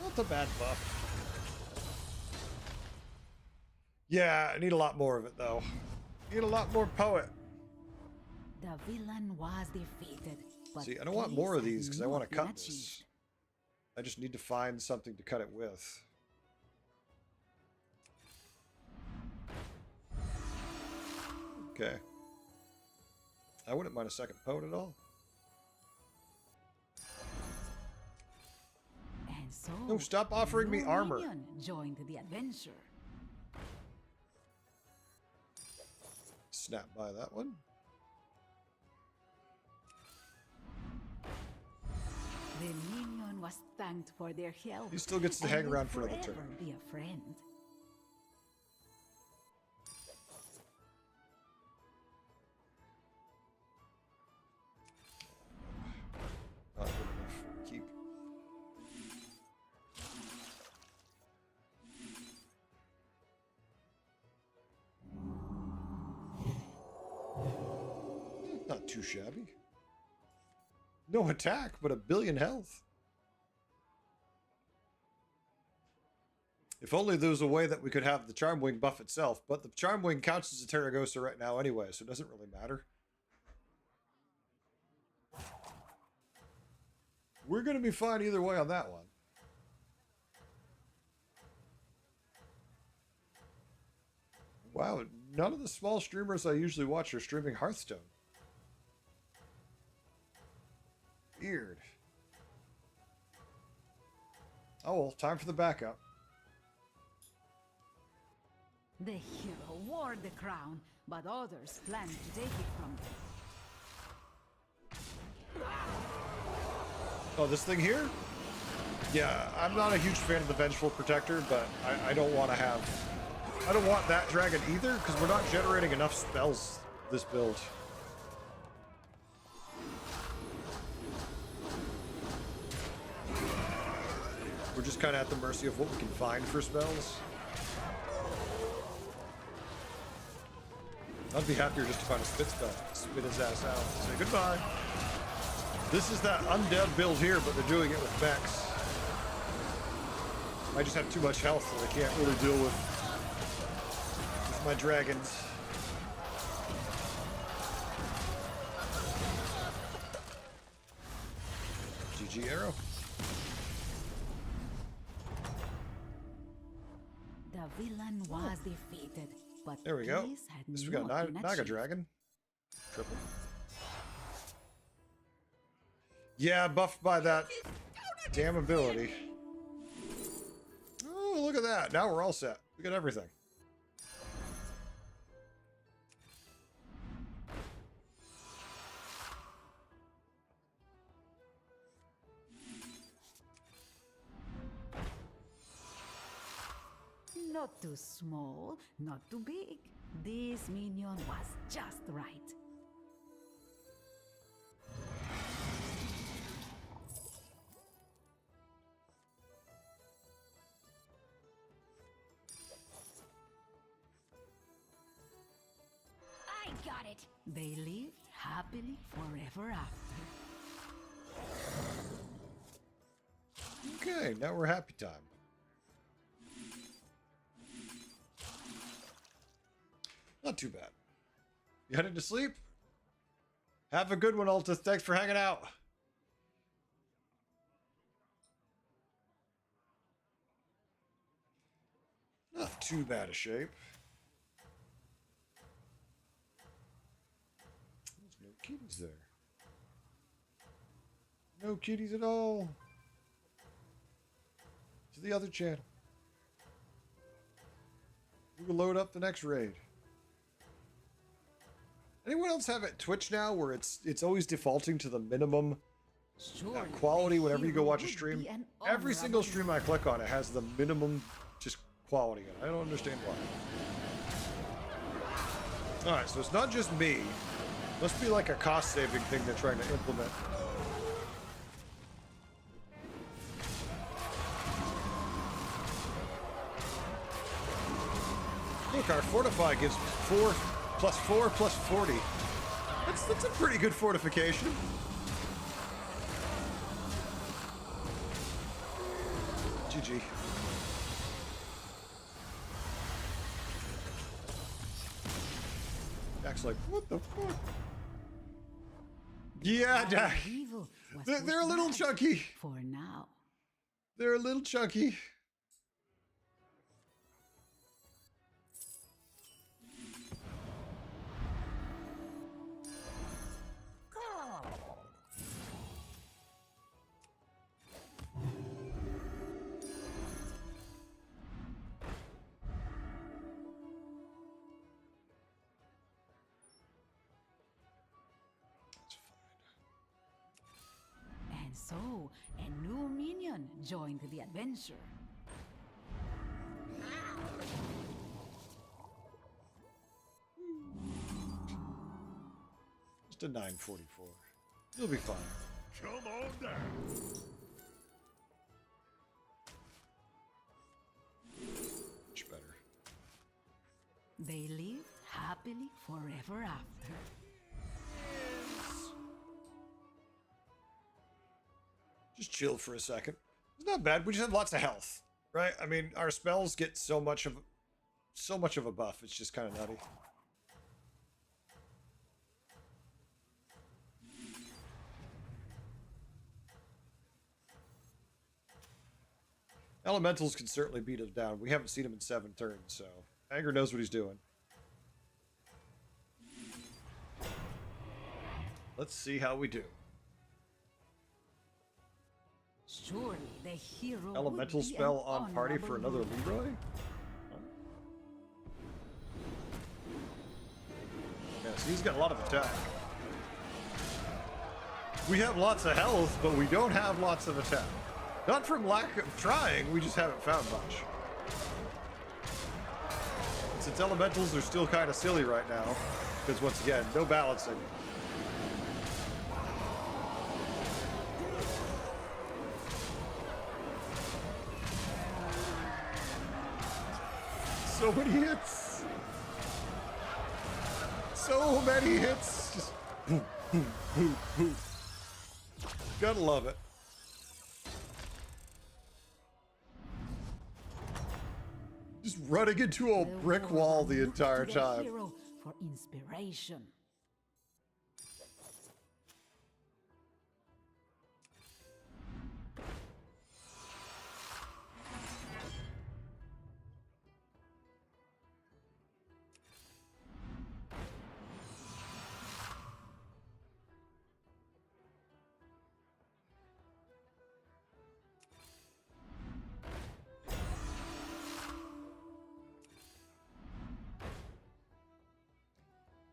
Not a bad buff. Yeah, I need a lot more of it though. Need a lot more poet. The villain was defeated. But See, I don't want peace more of had these because I want not to cut been this. achieved. I just need to find something to cut it with. Okay. I wouldn't mind a second poet at all. And so No, stop offering me your armor. minion joined the adventure. Snap by that one. The minion was thanked for their help. He still gets to and hang will around for another turn. forever be a friend. Not good enough. Keep. Not too shabby. No attack, but a billion health. If only there was a way that we could have the Charmwing buff itself, but the Charmwing counts as a Terragosa right now anyway, so it doesn't really matter. We're going to be fine either way on that one. Wow, none of the small streamers I usually watch are streaming Hearthstone. Weird. Oh well, time for the backup. The hero wore the crown, but others planned to take it from them. Oh, this thing here? Yeah, I'm not a huge fan of the Vengeful Protector, but I don't want to have... I don't want that dragon either, because we're not generating enough spells this build. We're just kind of at the mercy of what we can find for spells. I'd be happier just to find a spit spell. Spit his ass out. Say goodbye. This is that undead build here, but they're doing it with mechs. I just have too much health that I can't really deal with my dragons. GG arrow. The villain was defeated, but There we go. peace had This we got not been Naga achieved. Dragon. Triple. Yeah, buffed by that damn ability. Oh, look at that. Now we're all set. We got everything. Not too small, not too big. This minion was just right. I got it. They lived happily forever after. Okay, now we're happy time. Not too bad. You headed to sleep? Have a good one, Altus. Thanks for hanging out. Not too bad a shape. There's no kitties there. No kitties at all. To the other channel. We will load up the next raid. Anyone else have it Twitch now where it's always defaulting to the minimum Surely quality the whenever you go hero watch a would stream? be an Every single honorable stream I click on, it has the minimum just quality in it. I don't understand why. Alright, so it's not just me. Must be like a cost-saving thing they're trying to implement. Look, our fortify gives 4 plus 4 plus 40. That's a pretty good fortification. GG. Jack's like, what the fuck? Yeah, Our Jack. evil was They're a pushed little back chunky. for now. They're a little chunky. And so, a new minion joined the adventure. Just a 944. You'll be fine. Come on down. Much better. They lived happily forever after. Just chill for a second. It's not bad. We just have lots of health, right? I mean, our spells get so much of a buff. It's just kind of nutty. Elementals can certainly beat us down. We haven't seen him in 7 turns, so Anger knows what he's doing. Let's see how we do. Surely the hero Elemental would be spell an on party for honorable another ruler. Leroy? Yeah, so he's got a lot of attack. We have lots of health, but we don't have lots of attack. Not from lack of trying, we just haven't found much. And since elementals are still kind of silly right now, because once again, no balancing. So many hits. So many hits. Just boom, boom, boom, boom. Gotta love it. Just running into a The brick world wall the looked entire to the time. hero for inspiration.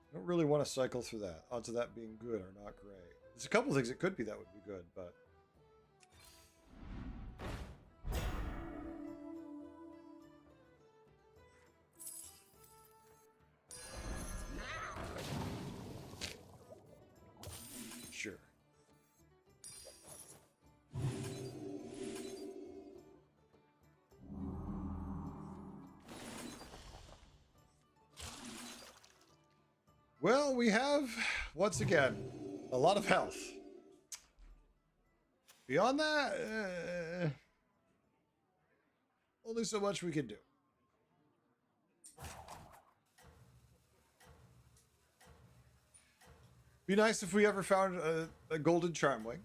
I don't really want to cycle through that. Odds of that being good are not great. There's a couple things it could be that would be good, but... Sure. Well, we have, once again, a lot of health. Beyond that, only so much we can do. Be nice if we ever found a golden Charmwing.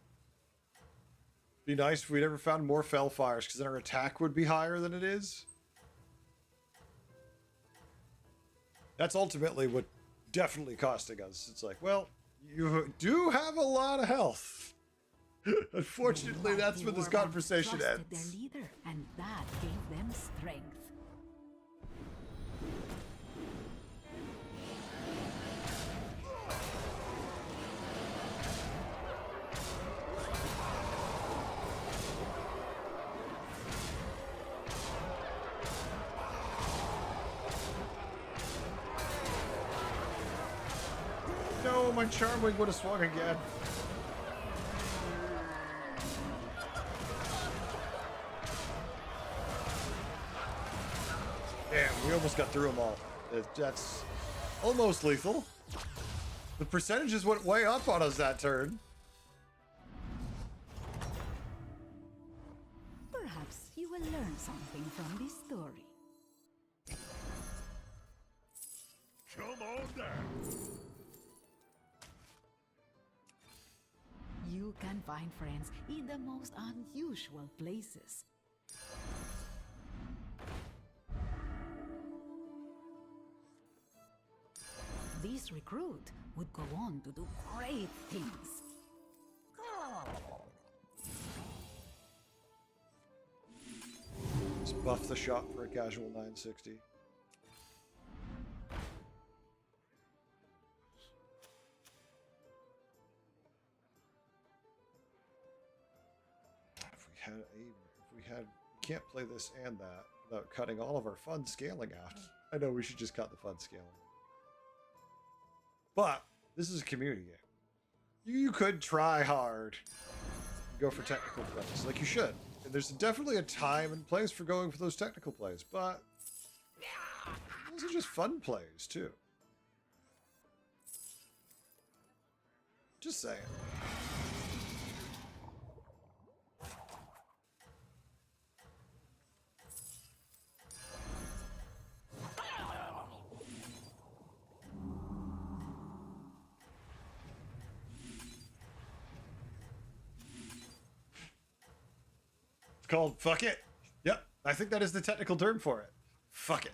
Be nice if we'd ever found more Fellfires, because then our attack would be higher than it is. That's ultimately what definitely costing us. It's like, well, you do have a lot of health. Unfortunately, that's where this conversation trusted ends. their leader, and that gave them strength. my Charmwing would have swung again. Damn, we almost got through them all. That's almost lethal. The percentages went way up on us that turn. Perhaps you will learn something from this story. Come on down. You can find friends in the most unusual places. This recruit would go on to do great things. Let's buff the shot for a casual 960. If we had, can't play this and that without cutting all of our fun scaling out. I know we should just cut the fun scaling. But this is a community game. You could try hard, go for technical plays, like you should. And there's definitely a time and place for going for those technical plays, but those are just fun plays too. Just saying. Called fuck it. Yep, I think that is the technical term for it. Fuck it.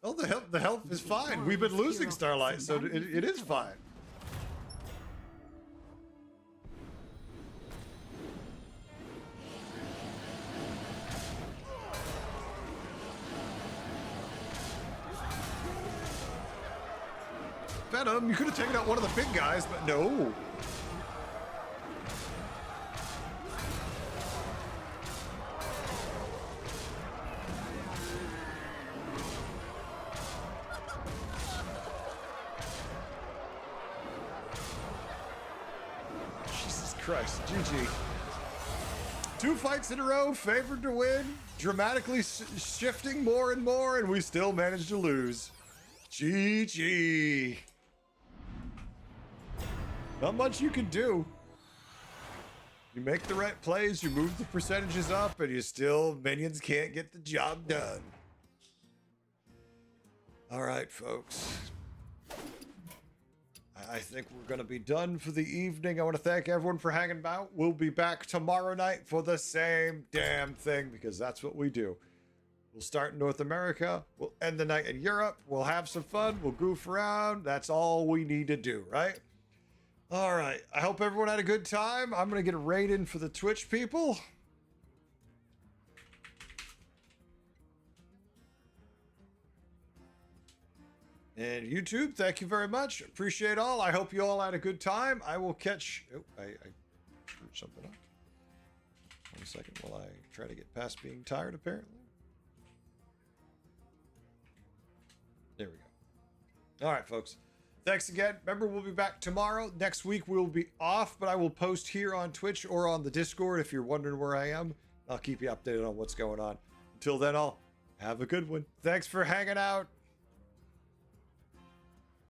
Oh, the health is fine. We've been losing Starlight, so it is fine. Venom, you could have taken out one of the big guys, but no. Christ, GG. 2 fights in a row, favored to win, dramatically shifting more and more, and we still managed to lose. GG. Not much you can do. You make the right plays, you move the percentages up, and you still, minions can't get the job done. All right, folks. I think we're going to be done for the evening. I want to thank everyone for hanging out. We'll be back tomorrow night for the same damn thing because that's what we do. We'll start in North America. We'll end the night in Europe. We'll have some fun. We'll goof around. That's all we need to do, right? All right. I hope everyone had a good time. I'm going to get a raid in for the Twitch people. And YouTube, thank you very much. Appreciate all. I hope you all had a good time. I will catch... Oh, I screwed something up. 1 second while I try to get past being tired, apparently. There we go. All right, folks. Thanks again. Remember, we'll be back tomorrow. Next week, we'll be off, but I will post here on Twitch or on the Discord if you're wondering where I am. I'll keep you updated on what's going on. Until then, all have a good one. Thanks for hanging out.